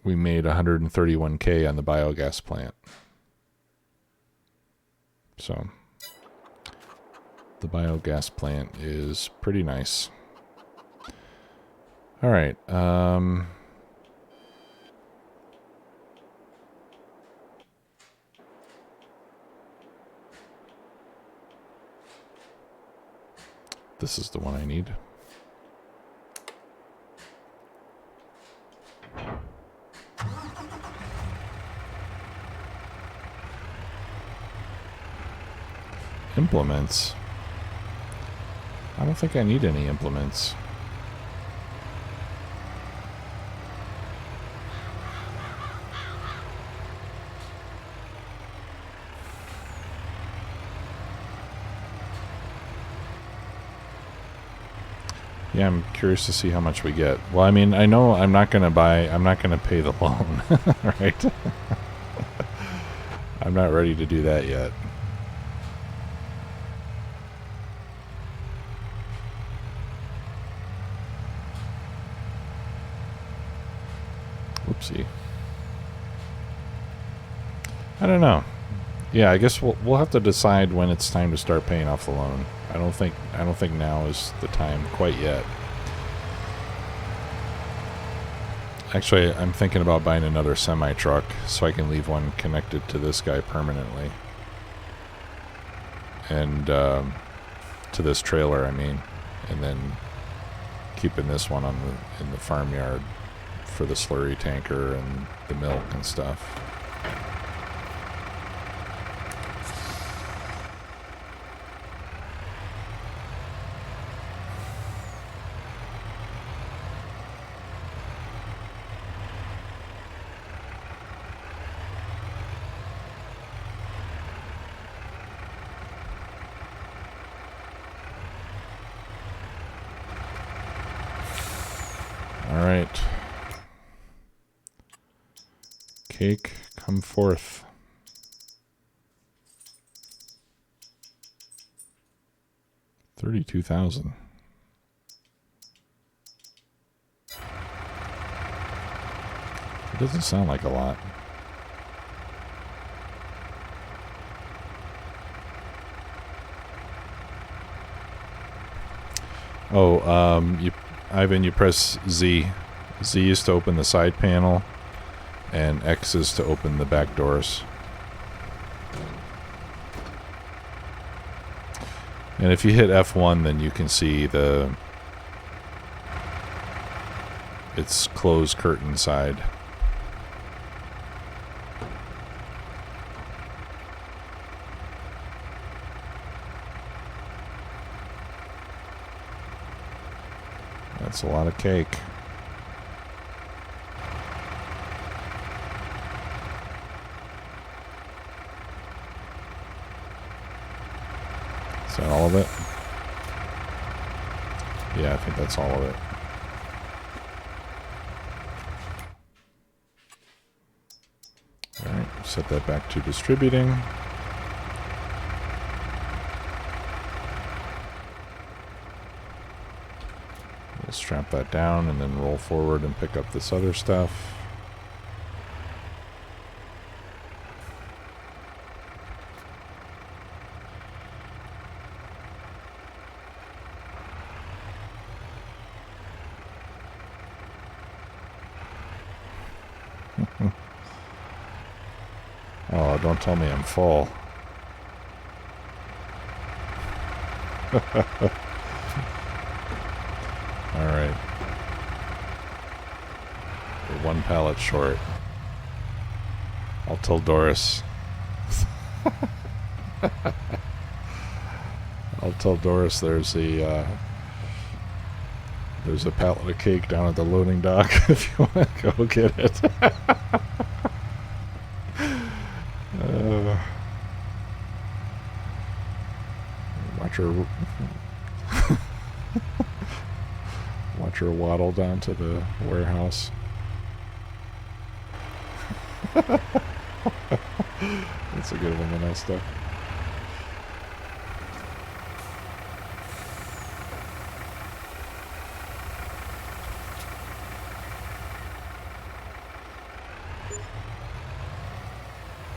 we made $131K on the biogas plant. So the biogas plant is pretty nice. All right. This is the one I need. Implements. I don't think I need any implements. Yeah, I'm curious to see how much we get. Well, I mean, I know I'm not going to pay the loan, right? I'm not ready to do that yet. Whoopsie. I don't know. Yeah, I guess we'll have to decide when it's time to start paying off the loan. I don't think now is the time quite yet. Actually, I'm thinking about buying another semi-truck so I can leave one connected to this guy permanently. And to this trailer, I mean, and then keeping this one in the farmyard for the slurry tanker and the milk and stuff. cake, come forth. $32,000. It doesn't sound like a lot. Oh, Ivan, you press Z. Z is to open the side panel, and X is to open the back doors. And if you hit F1, then you can see it's closed curtain side. That's a lot of cake. Is that all of it? Yeah, I think that's all of it. Alright, set that back to distributing. We'll strap that down and then roll forward and pick up this other stuff. Oh, don't tell me I'm full. Alright. We're one pallet short. I'll tell Doris. I'll tell Doris there's a pallet of cake down at the loading dock if you want to go get it. Watch her waddle down to the warehouse. That's a good one, the nice stuff.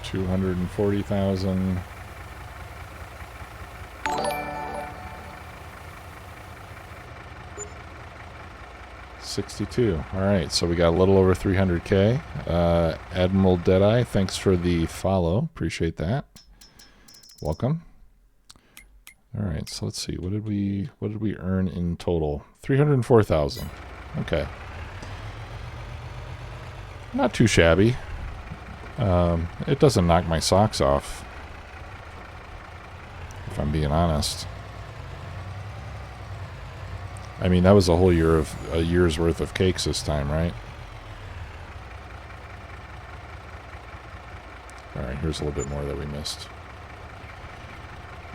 $240,000. 62. Alright, so we got a little over 300k. Admiral Deadeye, thanks for the follow. Appreciate that. Welcome. Alright, so let's see. What did we earn in total? 304,000. Okay. Not too shabby. It doesn't knock my socks off, if I'm being honest. I mean, that was a whole year's worth of cakes this time, right? All right, here's a little bit more that we missed.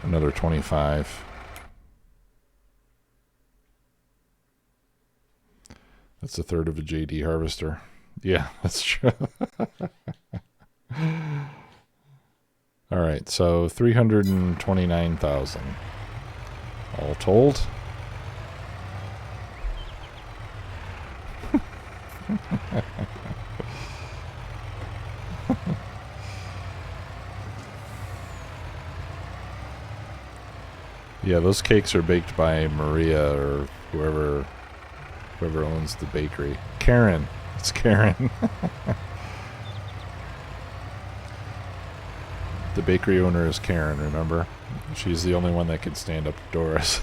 Another 25. That's a third of a JD harvester. Yeah, that's true. All right, so 329,000 all told. Yeah, those cakes are baked by Maria or whoever owns the bakery. Karen. It's Karen. The bakery owner is Karen, remember? She's the only one that can stand up to Doris.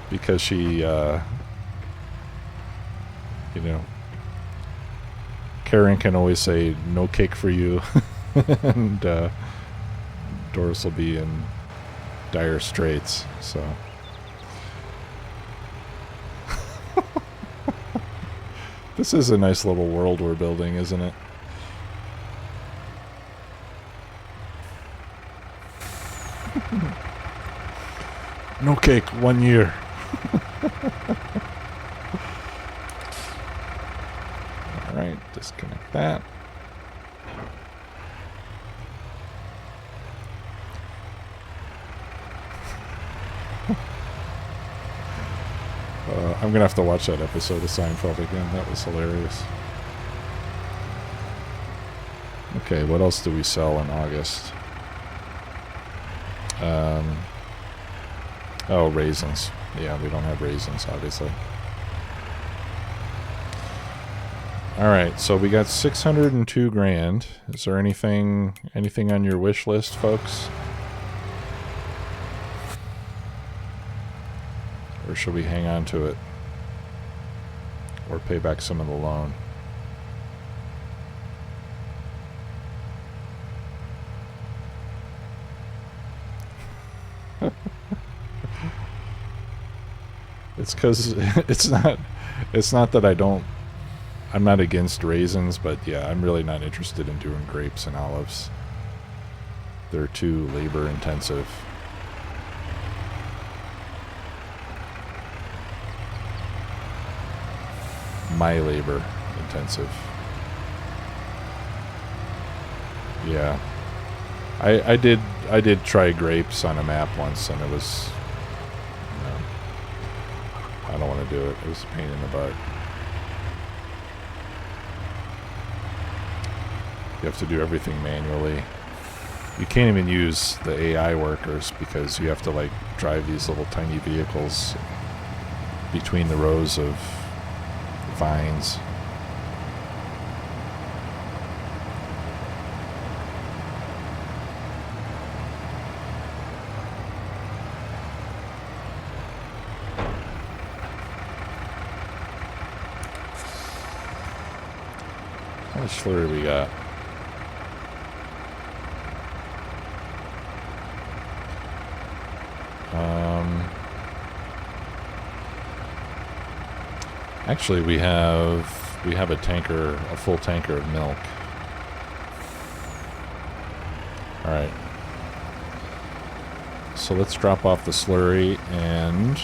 Because she, you know, Karen can always say, no cake for you. And Doris will be in dire straits, so. This is a nice little world we're building, isn't it? No cake, 1 year. Disconnect that. I'm gonna have to watch that episode of Seinfeld again. That was hilarious. Okay, what else do we sell in August? Oh, raisins. Yeah, we don't have raisins, obviously. Alright, so we got 602 grand. Is there anything on your wish list, folks? Or should we hang on to it? Or pay back some of the loan? It's because it's not that I'm not against raisins, but yeah, I'm really not interested in doing grapes and olives. They're too labor intensive. My labor intensive. Yeah. I did try grapes on a map once, and it was, I don't want to do it. It was a pain in the butt. You have to do everything manually. You can't even use the AI workers because you have to like drive these little tiny vehicles between the rows of vines. How much slurry we got? Actually, we have a full tanker of milk. All right. So let's drop off the slurry, and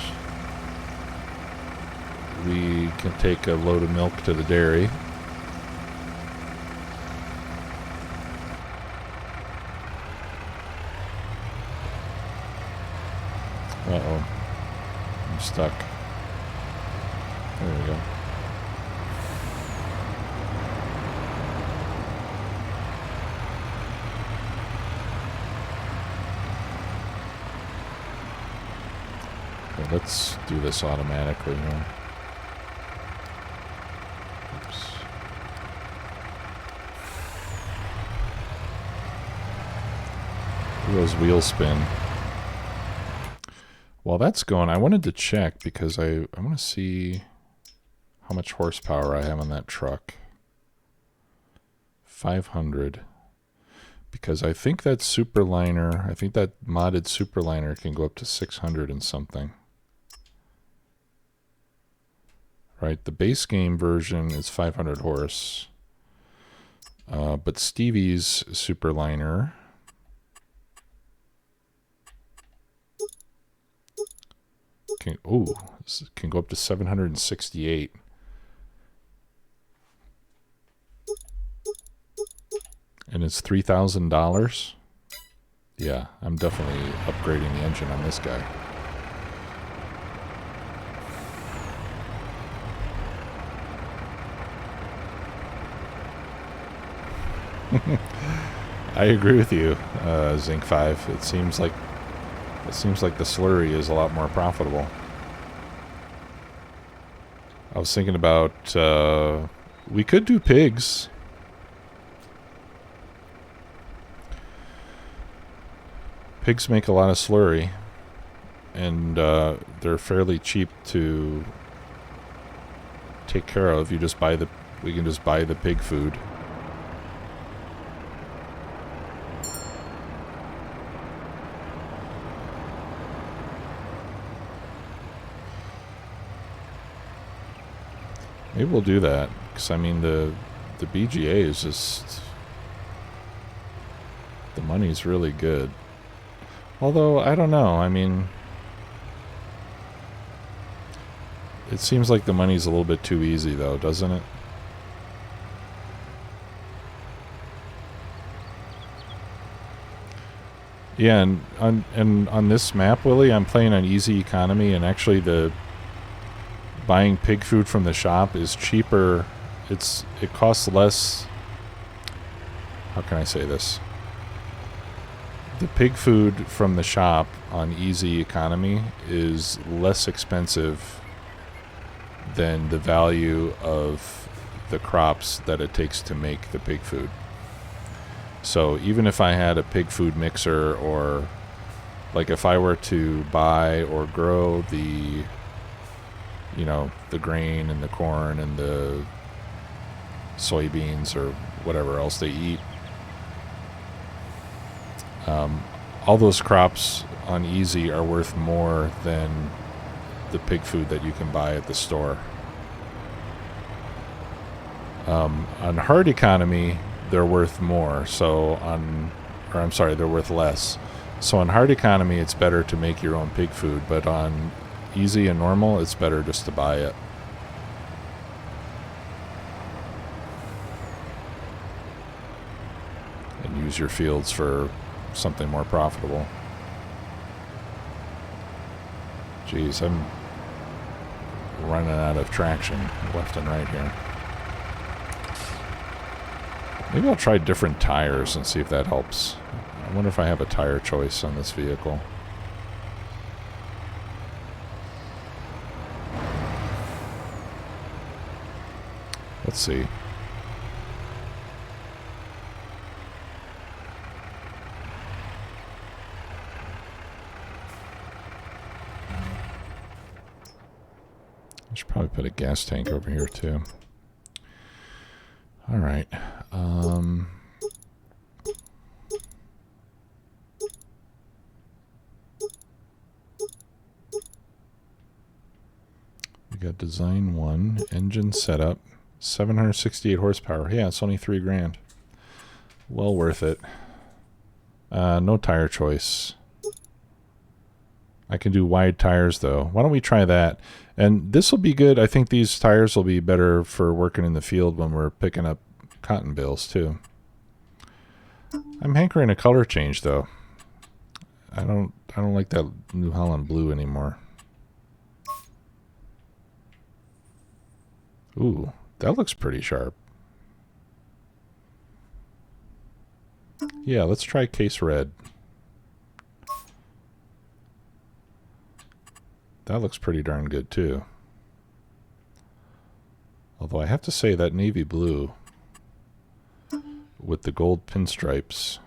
we can take a load of milk to the dairy. Uh-oh. I'm stuck. There we go. Okay, let's do this automatically here. Oops. Those wheels spin. While that's going, I wanted to check because I want to see how much horsepower I have on that truck. 500. Because I think that Superliner, I think that modded Superliner can go up to 600 and something. Right, the base game version is 500 horse. But Stevie's Superliner can go up to 768. And it's $3,000. Yeah, I'm definitely upgrading the engine on this guy. I agree with you, Zinc 5. It seems like the slurry is a lot more profitable. I was thinking about we could do pigs. Pigs make a lot of slurry, and they're fairly cheap to take care of. We can just buy the pig food. Maybe we'll do that, because I mean the BGA is just, the money's really good. Although, I don't know, I mean, it seems like the money's a little bit too easy though, doesn't it? Yeah, and on this map, Willie, I'm playing on easy economy, and actually the buying pig food from the shop is cheaper. It costs less. How can I say this? The pig food from the shop on easy economy is less expensive than the value of the crops that it takes to make the pig food. So even if I had a pig food mixer, or like if I were to buy or grow the, you know, the grain and the corn and the soybeans or whatever else they eat, all those crops on easy are worth more than the pig food that you can buy at the store. On hard economy, they're worth more. They're worth less. So on hard economy, it's better to make your own pig food, but on easy and normal, it's better just to buy it. And use your fields for something more profitable. Jeez, I'm running out of traction left and right here. Maybe I'll try different tires and see if that helps. I wonder if I have a tire choice on this vehicle. Let's see. I should probably put a gas tank over here too. All right. We got design 1, engine setup, 768 horsepower. Yeah, it's only $3,000. Well worth it. No tire choice. I can do wide tires though. Why don't we try that? And this will be good. I think these tires will be better for working in the field when we're picking up cotton bales too. I'm hankering a color change though. I don't like that New Holland blue anymore. Ooh, that looks pretty sharp. Yeah, let's try case red. That looks pretty darn good too. Although I have to say that navy blue with the gold pinstripes,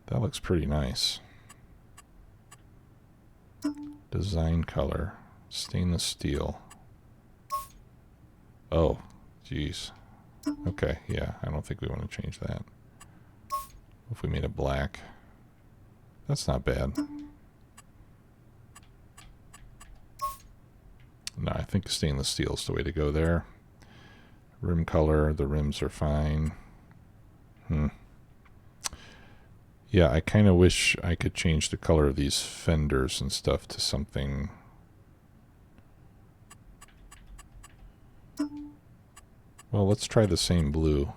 that looks pretty nice. Design color, stainless steel. Oh, geez. Okay, yeah, I don't think we want to change that. If we made it black, that's not bad. No, I think stainless steel is the way to go there. Rim color, the rims are fine. Yeah, I kind of wish I could change the color of these fenders and stuff to something. Well, let's try the same blue.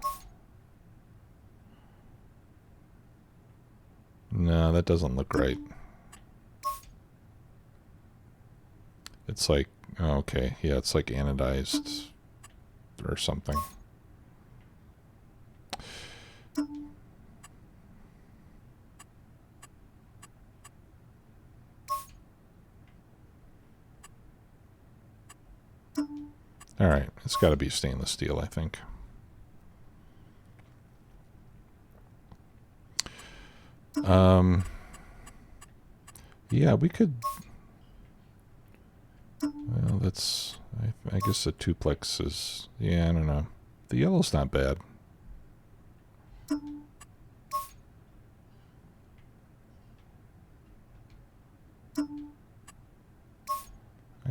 No, that doesn't look right. It's like, oh, okay, yeah, it's like anodized or something. All right, it's got to be stainless steel, I think. Yeah, we could. Well, that's. I guess the duplex is. Yeah, I don't know. The yellow's not bad. I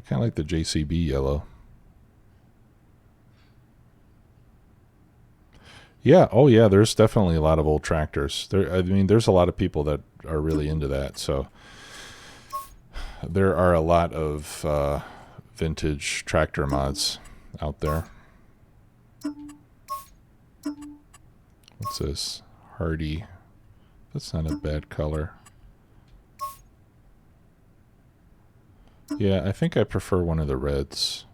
kind of like the JCB yellow. Yeah, oh yeah, there's definitely a lot of old tractors. I mean, there's a lot of people that are really into that. So there are a lot of vintage tractor mods out there. What's this? Hardy. That's not a bad color. Yeah, I think I prefer one of the reds.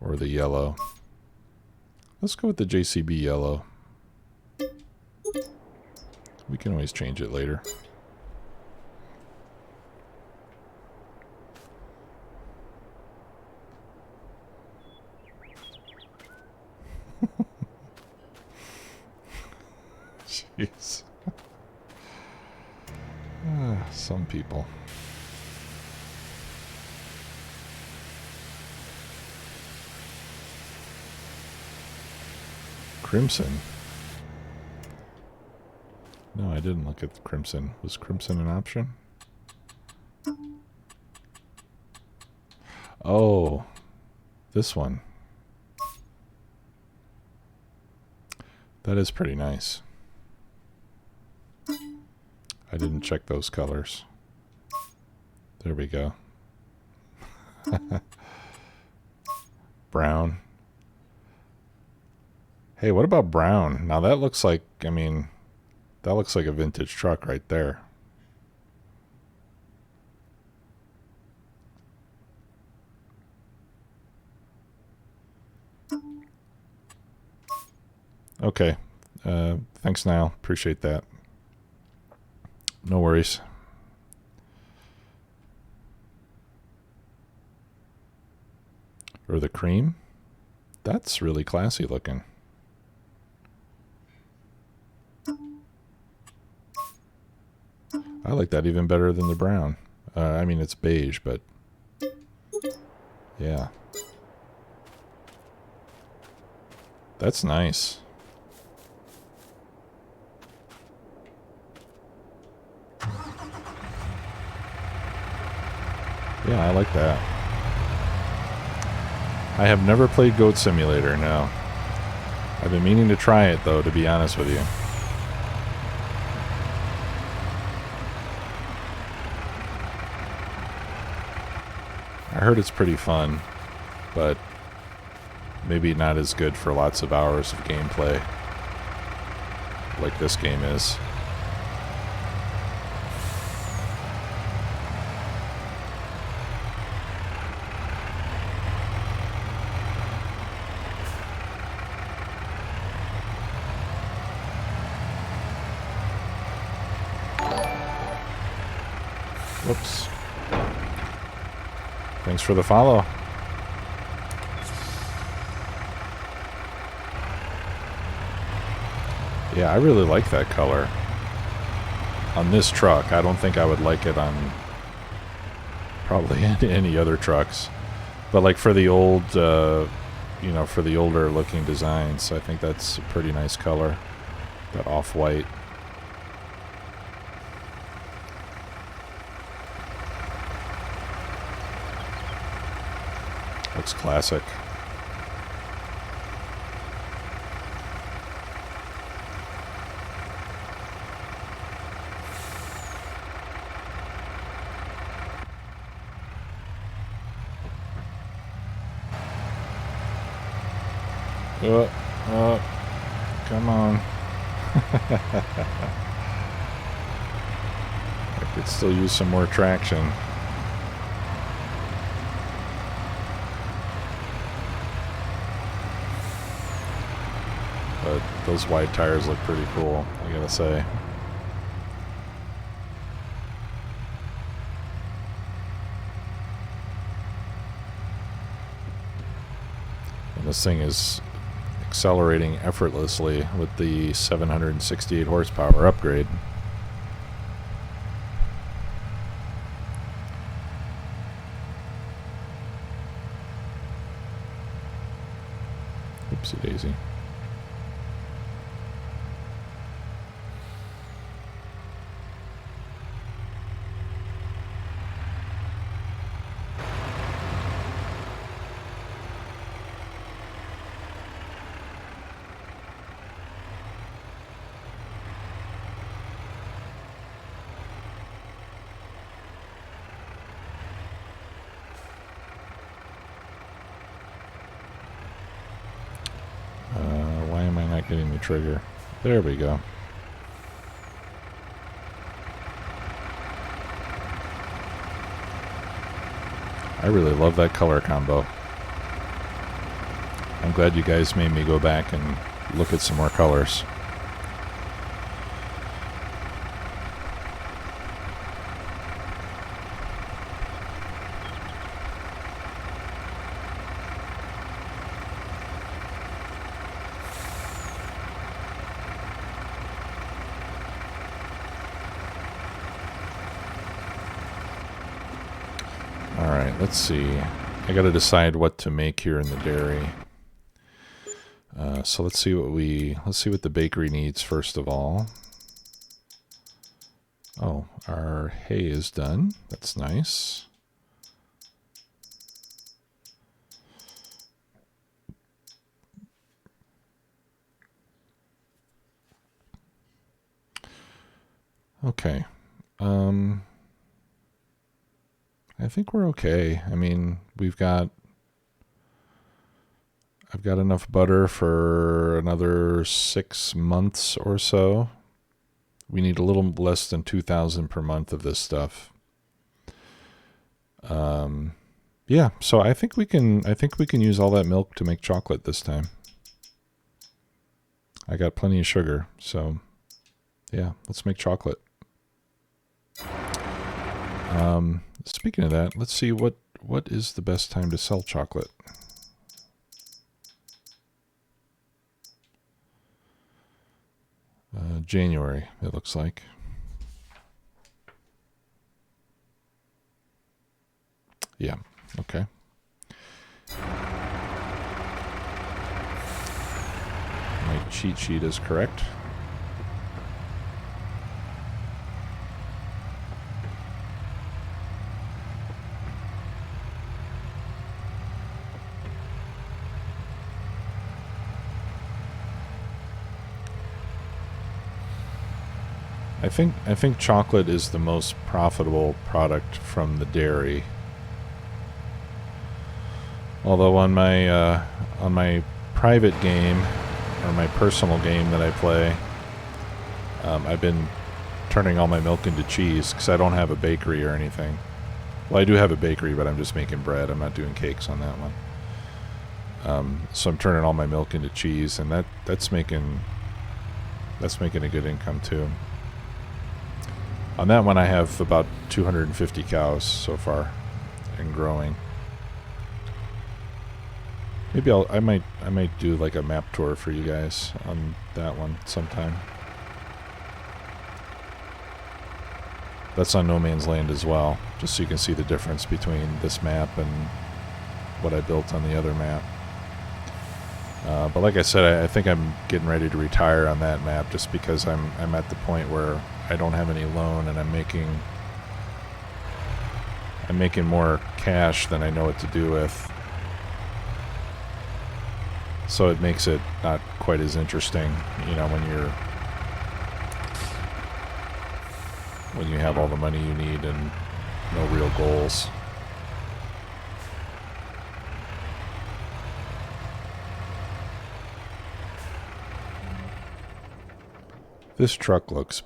Or the yellow. Let's go with the JCB yellow. We can always change it later. Jeez. Some people. Crimson. No, I didn't look at the crimson. Was crimson an option? Oh, this one. That is pretty nice. I didn't check those colors. There we go. Brown. Hey, what about brown? Now that looks like, I mean, that looks like a vintage truck right there. Okay. Thanks, Niall. Appreciate that. No worries. Or the cream. That's really classy looking. I like that even better than the brown. I mean, it's beige, but yeah. That's nice. Yeah, I like that. I have never played Goat Simulator, no. I've been meaning to try it, though, to be honest with you. I heard it's pretty fun, but maybe not as good for lots of hours of gameplay like this game is. Whoops. Thanks for the follow. Yeah, I really like that color. On this truck, I don't think I would like it on probably any other trucks. But like for the old, you know, for the older looking designs, I think that's a pretty nice color. That off-white. Looks classic. Come on. I could still use some more traction. But those wide tires look pretty cool, I gotta say. And this thing is accelerating effortlessly with the 768 horsepower upgrade. Oopsie daisy. hitting the trigger. There we go. I really love that color combo. I'm glad you guys made me go back and look at some more colors. Alright, let's see. I gotta decide what to make here in the dairy. So let's see what the bakery needs first of all. Oh, our hay is done. That's nice. Okay. I think we're okay. I mean, I've got enough butter for another 6 months or so. We need a little less than 2,000 per month of this stuff. Yeah, so I think we can use all that milk to make chocolate this time. I got plenty of sugar, so yeah, let's make chocolate. Speaking of that, let's see what is the best time to sell chocolate. January, it looks like. Yeah, okay. My cheat sheet is correct. I think chocolate is the most profitable product from the dairy. Although on my private game, or my personal game that I play, I've been turning all my milk into cheese because I don't have a bakery or anything. Well, I do have a bakery, but I'm just making bread. I'm not doing cakes on that one. So I'm turning all my milk into cheese, and that's making a good income too. On that one, I have about 250 cows so far, and growing. Maybe I might do like a map tour for you guys on that one sometime. That's on No Man's Land as well, just so you can see the difference between this map and what I built on the other map. But like I said, I think I'm getting ready to retire on that map just because I'm at the point where I don't have any loan and I'm making more cash than I know what to do with. So it makes it not quite as interesting, you know, when you have all the money you need and no real goals. This truck looks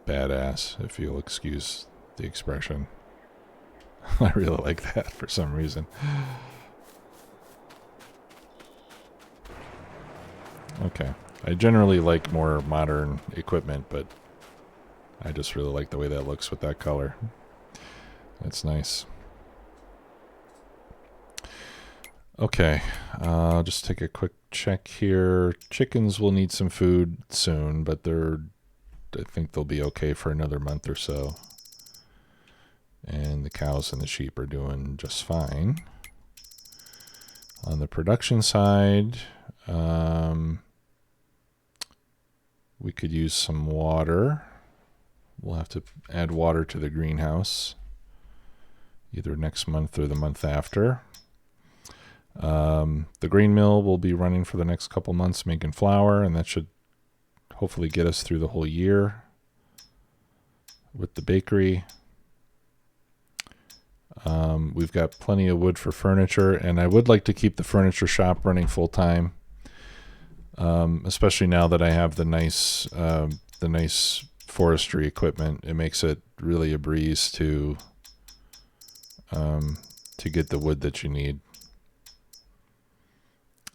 badass, if you'll excuse the expression. I really like that for some reason. Okay. I generally like more modern equipment, but I just really like the way that looks with that color. That's nice. Okay, I'll just take a quick check here. Chickens will need some food soon, but I think they'll be okay for another month or so. And the cows and the sheep are doing just fine. On the production side, we could use some water. We'll have to add water to the greenhouse, either next month or the month after. The grain mill will be running for the next couple months making flour, and that should hopefully get us through the whole year. With the bakery, we've got plenty of wood for furniture, and I would like to keep the furniture shop running full time. especially now that I have the nice forestry equipment. It makes it really a breeze to get the wood that you need.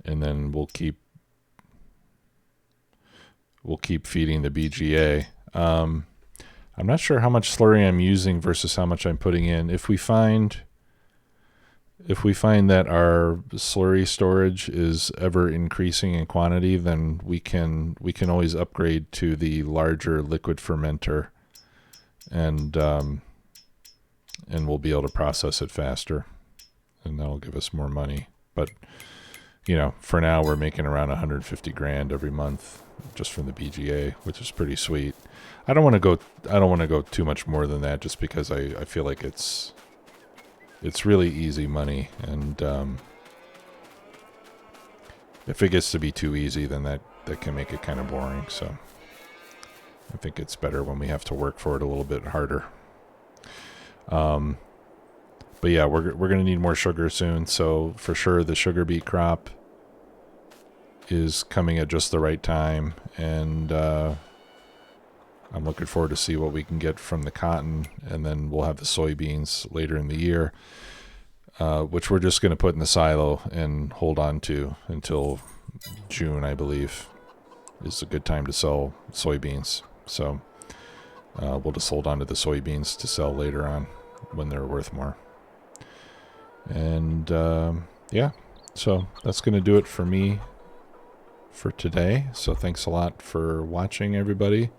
And then we'll keep feeding the BGA. I'm not sure how much slurry I'm using versus how much I'm putting in. If we find that our slurry storage is ever increasing in quantity, then we can always upgrade to the larger liquid fermenter, and we'll be able to process it faster, and that'll give us more money. But you know, for now we're making around 150 grand every month just from the BGA, which is pretty sweet. I don't want to go too much more than that, just because I feel like it's really easy money, and if it gets to be too easy, then that can make it kind of boring. So I think it's better when we have to work for it a little bit harder. But yeah, we're going to need more sugar soon. So for sure, the sugar beet crop is coming at just the right time, and I'm looking forward to see what we can get from the cotton, and then we'll have the soybeans later in the year, which we're just going to put in the silo and hold on to until June, I believe, is a good time to sell soybeans. So we'll just hold on to the soybeans to sell later on when they're worth more. And yeah, so that's going to do it for me for today. So thanks a lot for watching, everybody.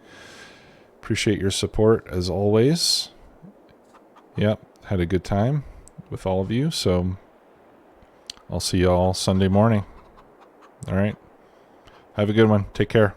Appreciate your support as always. Yep, had a good time with all of you. So I'll see you all Sunday morning. All right. Have a good one. Take care.